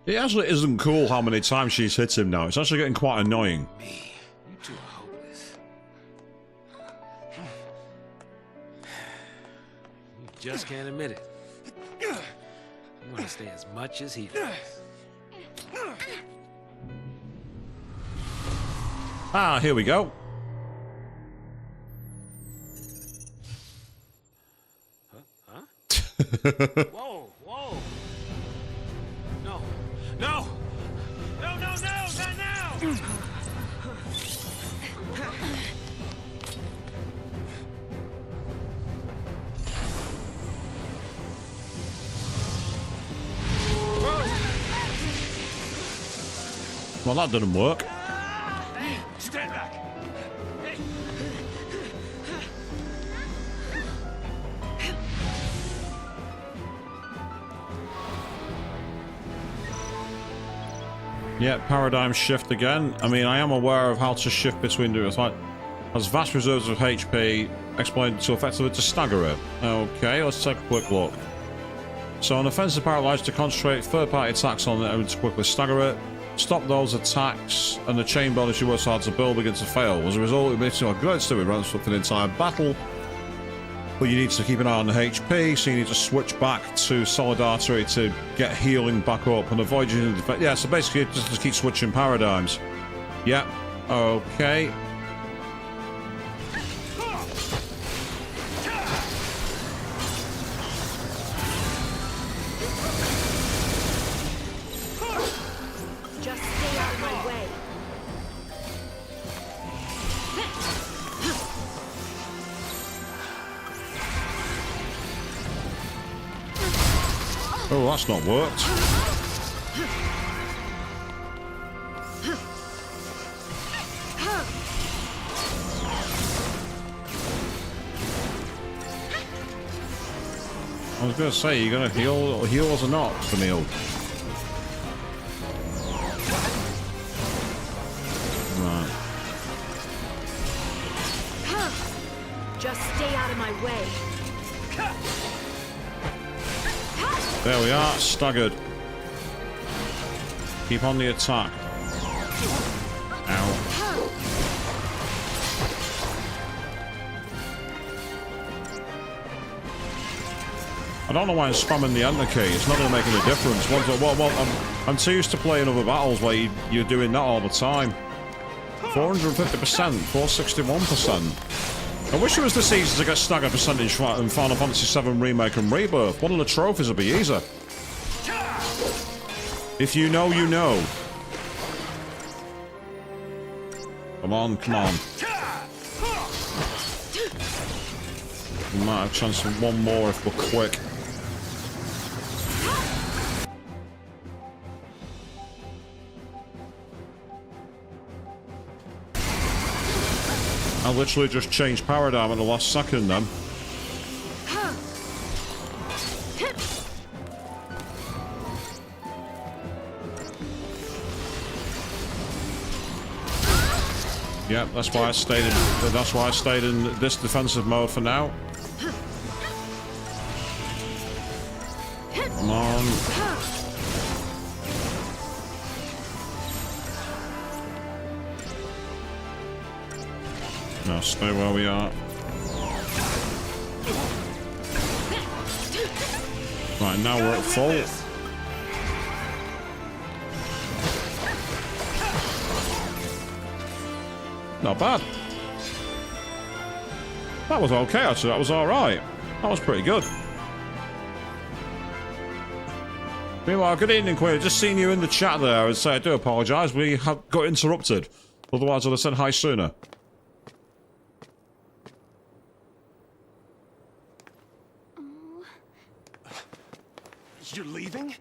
It actually isn't cool how many times she's hit him now. It's actually getting quite annoying. Me, you two are hopeless. You just can't admit it. You want to stay as much as he does. Here we go. Huh? Whoa, whoa. No, no! No, no, no, not now! Well, that didn't work. Hey, stand back! Hey. Yeah, paradigm shift again. I mean, I am aware of how to shift between the... Like, has vast reserves of HP, explained to effectively to stagger it. Okay, let's take a quick look. So an offensive paralyzed to concentrate third-party attacks on it and to quickly stagger it. Stop those attacks, and the chain bonus you work so hard to build begins to fail. As a result, it makes you a great story runs for the entire battle. But you need to keep an eye on the HP, so you need to switch back to Solidarity to get healing back up and avoid using the defense. Yeah, so basically just keep switching paradigms. Yep. Okay. Just stay out of my way. Oh, that's not worked. I was going to say, you're going to heal us or not, Camille? Right. Just stay out of my way. There we are, staggered. Keep on the attack. Ow. I don't know why I'm spamming the enter key. It's not going to make any difference. I'm too used to playing other battles where you're doing that all the time. 450%, 461%. I wish it was this easy to get staggered percentage in Final Fantasy VII Remake and Rebirth. One of the trophies would be easy. If you know, you know. Come on, come on. We might have a chance of one more if we're quick. I literally just changed paradigm at the last second then. Yep, that's why I stayed in this defensive mode for now. Come on. Now stay where we are. Right, now we're at full. Not bad. That was okay, actually. That was alright. That was pretty good. Meanwhile, good evening, Queen. Just seen you in the chat there. I would say I do apologise. We have got interrupted. Otherwise, I'd have said hi sooner. You're leaving?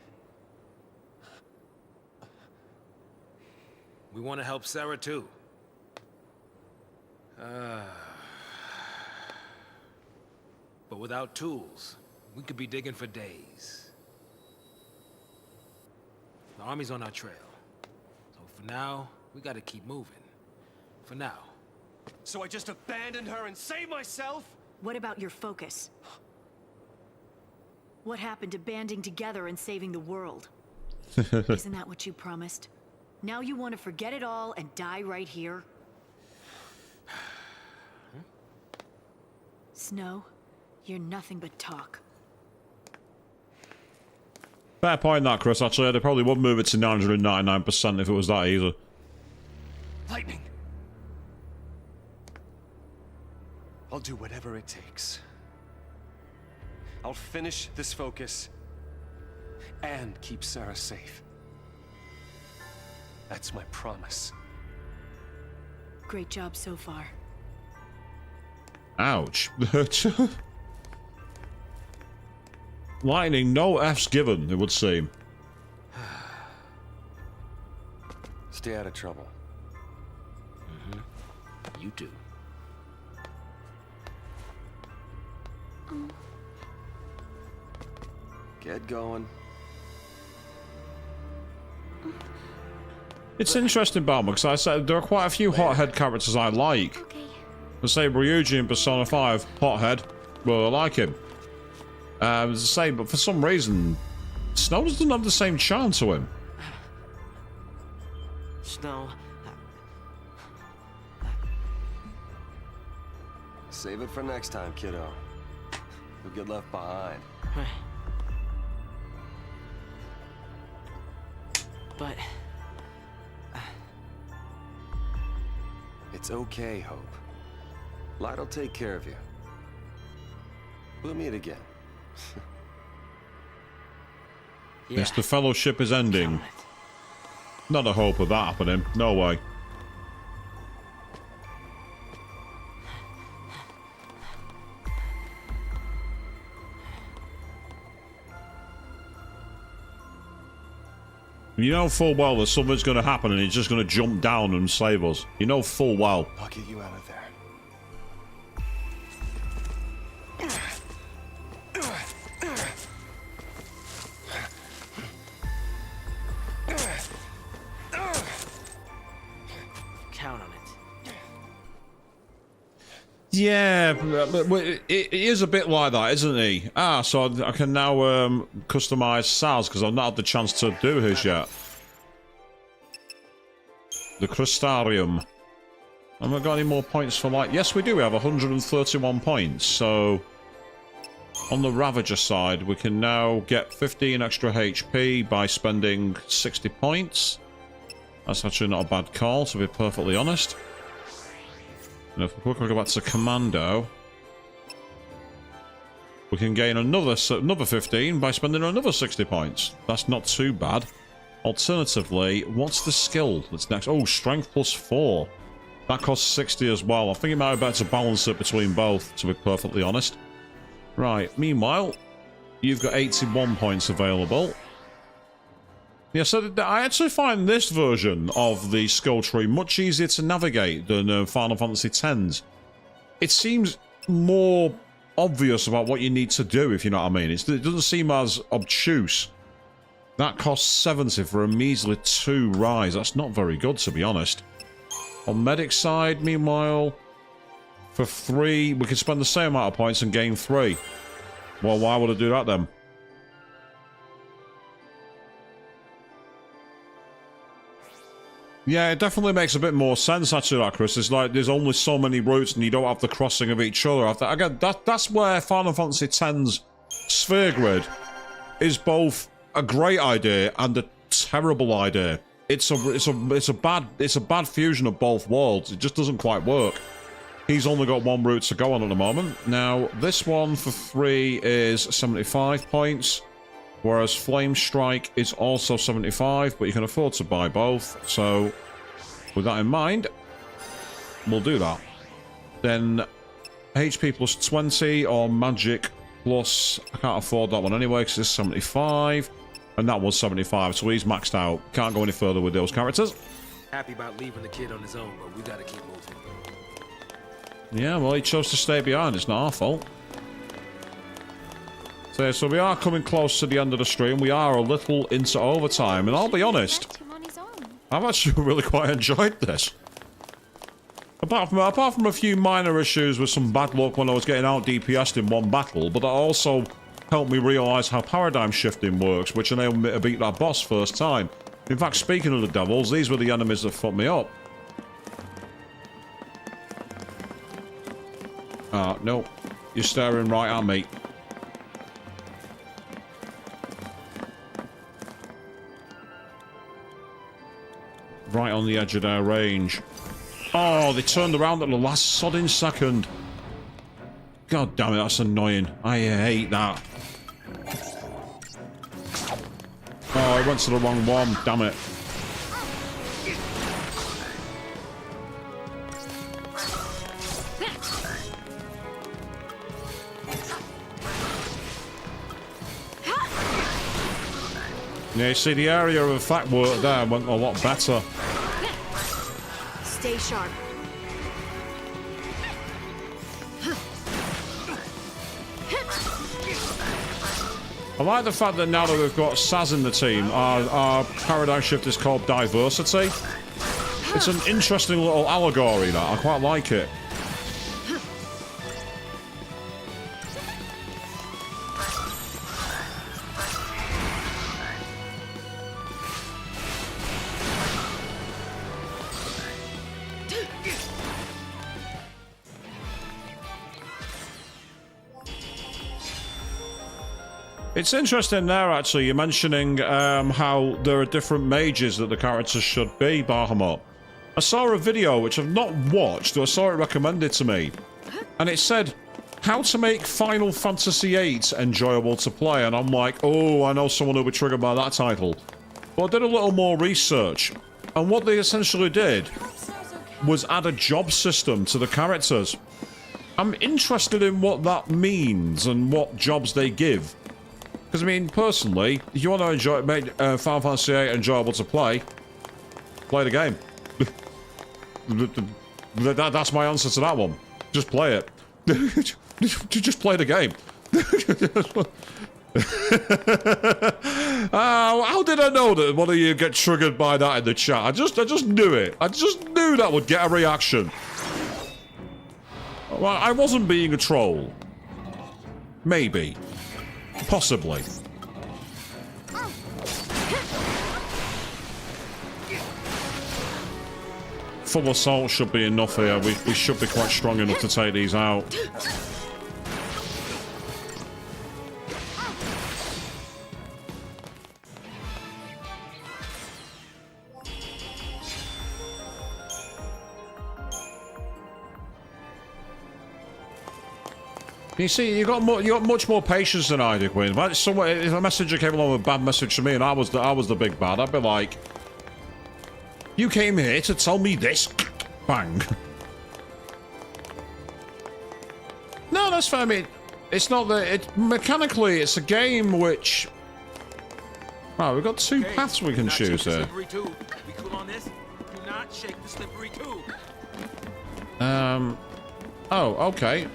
We want to help Sarah too. But without tools, we could be digging for days. The army's on our trail. So for now, we gotta keep moving. For now. So I just abandoned her and saved myself? What about your focus? What happened to banding together and saving the world? Isn't that what you promised? Now you want to forget it all and die right here? Snow, you're nothing but talk. Fair point, that, Chris. Actually, they probably would move it to 999% if it was that easy. Lightning! I'll do whatever it takes. I'll finish this focus and keep Sarah safe. That's my promise. Great job so far. Ouch. Lightning, no F's given, it would seem. Stay out of trouble. You too. Get going. It's interesting, Balmer, because I said there are quite a few hothead characters I like. I say Ryuji in Persona 5, hothead. Well, I like him. As I say, but for some reason, Snow doesn't have the same charm to him. Snow. Save it for next time, kiddo. You'll get left behind. But... It's okay, Hope. Light'll take care of you. We'll meet again. Yes, the fellowship is ending. Not a hope of that happening. No way. You know full well that something's going to happen and he's just going to jump down and save us. You know full well. I'll get you out of there. Count on it. Yeah, it is a bit like that, isn't he? Ah, so I can now customise Sal's because I've not had the chance to do his yet. The Crystarium. Have we got any more points for light? Yes, we do. We have 131 points. So, on the Ravager side, we can now get 15 extra HP by spending 60 points. That's actually not a bad call, to be perfectly honest. And if we quickly go back to Commando, we can gain another 15 by spending another 60 points. That's not too bad. Alternatively, what's the skill that's next? Oh, Strength +4. That costs 60 as well. I think it might be better to balance it between both, to be perfectly honest. Right, meanwhile, you've got 81 points available. Yeah, so I actually find this version of the skill tree much easier to navigate than Final Fantasy X's. It seems more obvious about what you need to do, if you know what I mean. It doesn't seem as obtuse. That costs 70 for a measly 2 rise. That's not very good, to be honest. On medic side, meanwhile, for 3, we can spend the same amount of points and gain 3. Well, why would I do that then? Yeah, it definitely makes a bit more sense, actually, that, Chris. It's like there's only so many routes and you don't have the crossing of each other. Again, that's where Final Fantasy X's sphere grid is both a great idea and a terrible idea. It's a bad fusion of both worlds. It just doesn't quite work. He's only got one route to go on at the moment. Now, this one for 3 is 75 points. Whereas Flame Strike is also 75, but you can afford to buy both. So, with that in mind, we'll do that. Then, HP +20 or Magic plus... I can't afford that one anyway, because it's 75. And that was 75, so he's maxed out. Can't go any further with those characters. Happy about leaving the kid on his own, but we gotta keep moving. Yeah, well, he chose to stay behind. It's not our fault. So we are coming close to the end of the stream. We are a little into overtime, and I'll be honest, I've actually really quite enjoyed this. Apart from a few minor issues with some bad luck when I was getting out DPS'd in one battle, but that also helped me realise how paradigm shifting works, which enabled me to beat that boss first time. In fact, speaking of the devils, these were the enemies that fucked me up. No. You're staring right at me. Right on the edge of their range. Oh, they turned around at the last sodding second. God damn it, that's annoying. I hate that. Oh, I went to the wrong one. Damn it. Yeah, you see, the area of effect work there went a lot better. Stay sharp. I like the fact that now that we've got Saz in the team, our paradigm shift is called diversity. It's an interesting little allegory, that. I quite like it. It's interesting there, actually, you're mentioning how there are different mages that the characters should be, Bahamut. I saw a video, which I've not watched, or I saw it recommended to me, and it said, how to make Final Fantasy VIII enjoyable to play, and I'm like, oh, I know someone who'll be triggered by that title. But I did a little more research, and what they essentially did was add a job system to the characters. I'm interested in what that means and what jobs they give. Because, I mean, personally, if you want to make Final Fantasy VIII enjoyable to play the game. That's my answer to that one. Just play it. Just play the game. How did I know that one of you get triggered by that in the chat? I just knew it. I just knew that would get a reaction. Well, I wasn't being a troll. Maybe. Possibly. Full assault should be enough here. We should be quite strong enough to take these out. You see, you got much more patience than I did, Queen. If a messenger came along with a bad message to me and I was the big bad, I'd be like, you came here to tell me this? Bang. No, that's fair. I mean, it's not that... mechanically, it's a game which... Oh, we've got two paths we can choose here. Oh, okay.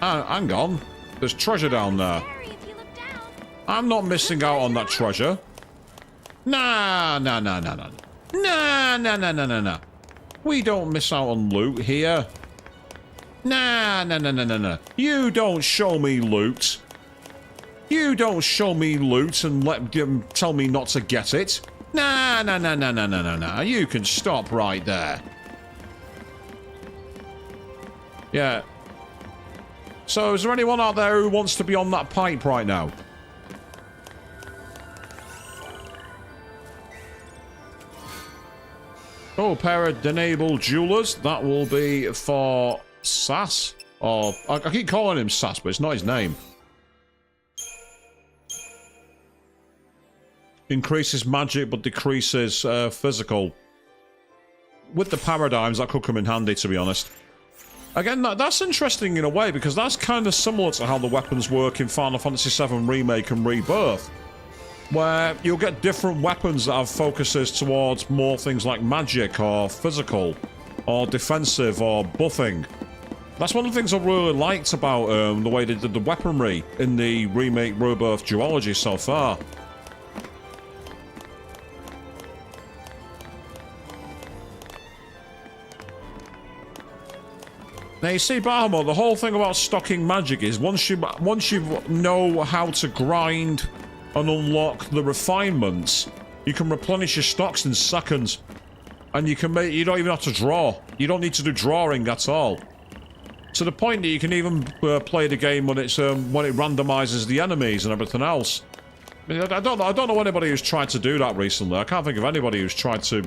Hang on. There's treasure down there. I'm not missing out on that treasure. Nah. We don't miss out on loot here. Nah. You don't show me loot. You don't show me loot and tell me not to get it. Nah. You can stop right there. Yeah. So, is there anyone out there who wants to be on that pipe right now? Oh, pair of Denable Jewelers. That will be for Sass. Or, I keep calling him Sass, but it's not his name. Increases magic, but decreases physical. With the paradigms, that could come in handy, to be honest. Again, that's interesting in a way, because that's kind of similar to how the weapons work in Final Fantasy VII Remake and Rebirth, where you'll get different weapons that have focuses towards more things like magic or physical or defensive or buffing. That's one of the things I really liked about the way they did the weaponry in the Remake Rebirth duology so far. Now you see, Bahamut, the whole thing about stocking magic is once you know how to grind and unlock the refinements, you can replenish your stocks in seconds, and you don't even have to draw. You don't need to do drawing at all. To the point that you can even play the game when it randomizes the enemies and everything else. I mean, I don't know anybody who's tried to do that recently. I can't think of anybody who's tried to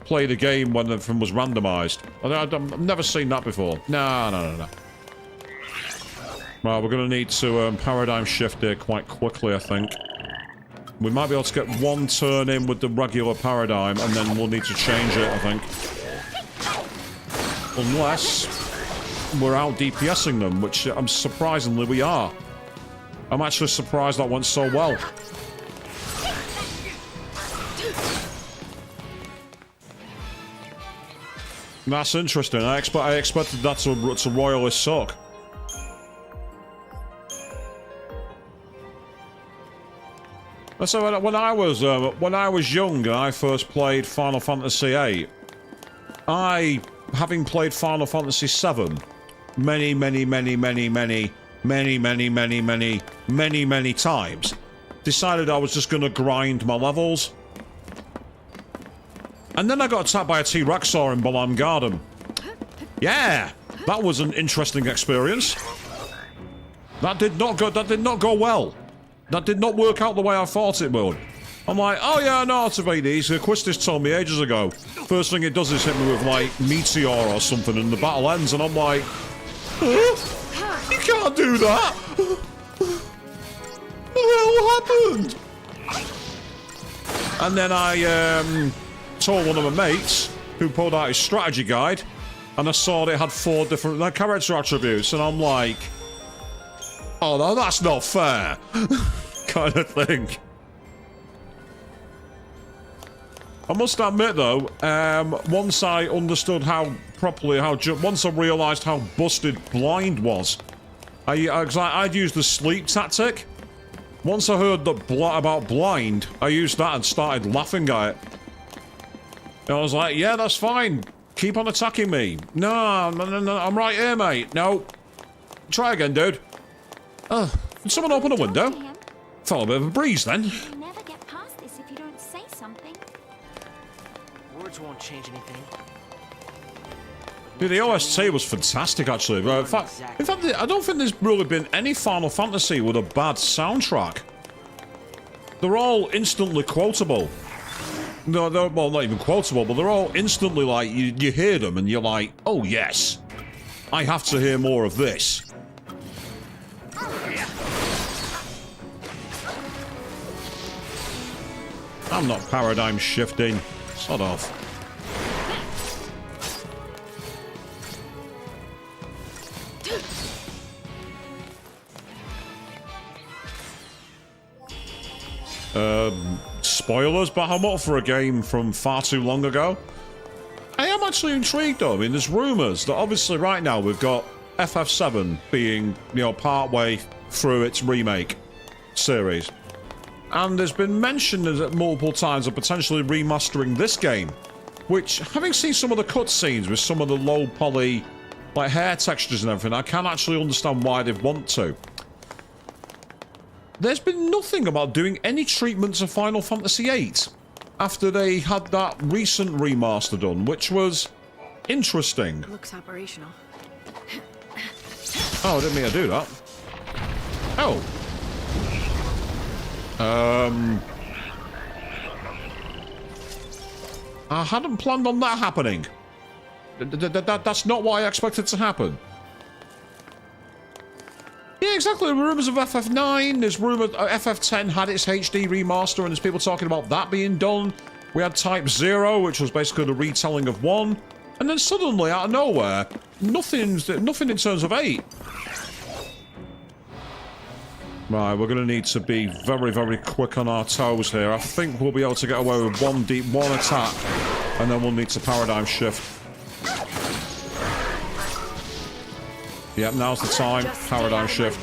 play the game when everything was randomized. I've never seen that before. No. Well, we're going to need to paradigm shift here quite quickly, I think. We might be able to get one turn in with the regular paradigm, and then we'll need to change it, I think. Unless we're out DPSing them, which surprisingly we are. I'm actually surprised that went so well. That's interesting. I expected that to royally suck. So when I was young and I first played Final Fantasy VIII, having played Final Fantasy VII many times, decided I was just going to grind my levels. And then I got attacked by a T-Rex saw in Balam Garden. Yeah, that was an interesting experience. That did not go well. That did not work out the way I thought it would. I'm like, oh yeah, I know how to make these. Quistis told me ages ago. First thing it does is hit me with, like, Meteor or something, and the battle ends, and I'm like, huh? You can't do that! What the hell happened? And then I told one of my mates, who pulled out his strategy guide, and I saw it had 4 different character attributes, and I'm like, oh no, that's not fair! Kind of thing. I must admit though, once I understood once I realised how busted blind was, I'd used the sleep tactic. Once I heard about blind, I used that and started laughing at it. And I was like, yeah, that's fine. Keep on attacking me. No, I'm right here, mate. No. Try again, dude. Did someone open a window? Felt a bit of a breeze then. You never get past this if you don't say something. Words won't change anything. Dude, the OST was fantastic, actually. In fact, I don't think there's really been any Final Fantasy with a bad soundtrack. They're all instantly quotable. No, well, not even quotable, but they're all instantly like, you hear them and you're like, oh yes, I have to hear more of this. I'm not paradigm shifting. Sod off. Spoilers, but I'm up for a game from far too long ago. I am actually intrigued though. I mean, there's rumours that obviously right now we've got FF7 being, you know, partway through its remake series. And there's been mention multiple times of potentially remastering this game, which, having seen some of the cutscenes with some of the low poly, like hair textures and everything, I can actually understand why they'd want to. There's been nothing about doing any treatments of Final Fantasy VIII after they had that recent remaster done, which was interesting. Looks operational. Oh, I didn't mean to do that. Oh. I hadn't planned on that happening. That's not what I expected to happen. Yeah, exactly. Rumours of FF9. There's rumour FF10 had its HD remaster, and there's people talking about that being done. We had Type 0, which was basically the retelling of 1. And then suddenly, out of nowhere, nothing in terms of 8. Right, we're going to need to be very, very quick on our toes here. I think we'll be able to get away with one attack, and then we'll need to paradigm shift. Yep, now's the time. Paradigm shift.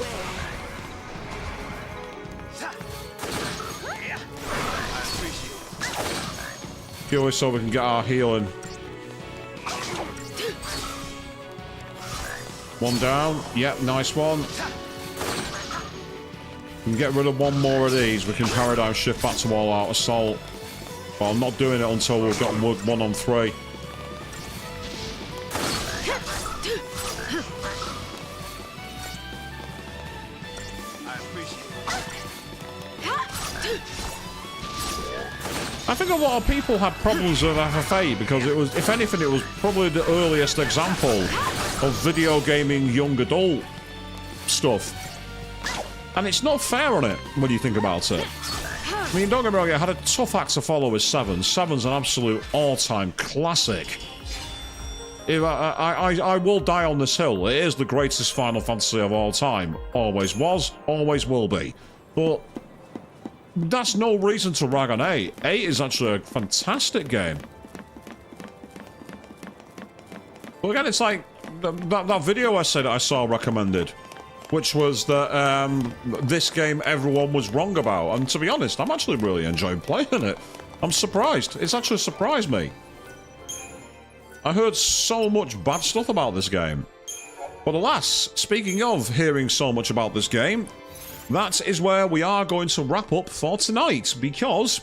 Purely so we can get our healing. One down. Yep, nice one. We can get rid of one more of these. We can paradigm shift back to all out assault. But I'm not doing it until we've got 1 on 3. I think a lot of people had problems with FF8 because it was, if anything, it was probably the earliest example of video gaming young adult stuff. And it's not fair on it when you think about it. I mean, don't get me wrong, it had a tough act to follow with 7. 7's an absolute all-time classic. I will die on this hill. It is the greatest Final Fantasy of all time. Always was, always will be. But that's no reason to rag on 8. 8 is actually a fantastic game. But again, it's like that video essay that I saw recommended, which was that this game everyone was wrong about. And to be honest, I'm actually really enjoying playing it. I'm surprised. It's actually surprised me. I heard so much bad stuff about this game. But alas, speaking of hearing so much about this game, that is where we are going to wrap up for tonight, because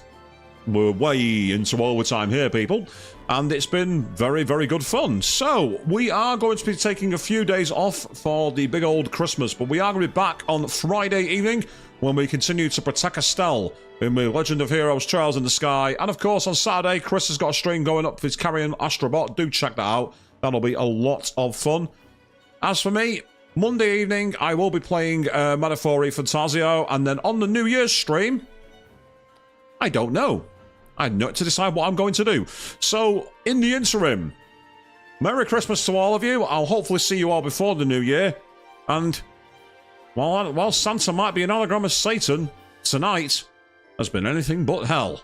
we're way into overtime here, people. and it's been very, very good fun. So, we are going to be taking a few days off for the big old Christmas, but we are going to be back on Friday evening when we continue to protect Estelle in the Legend of Heroes Trials in the Sky. And of course, on Saturday, Chris has got a stream going up for his Carrion Astrobot. Do check that out. That'll be a lot of fun. As for me, Monday evening, I will be playing Metaphori Fantasio, and then on the New Year's stream, I don't know. I need to decide what I'm going to do. So, in the interim, Merry Christmas to all of you. I'll hopefully see you all before the New Year. And while Santa might be an anagram of Satan, tonight has been anything but hell.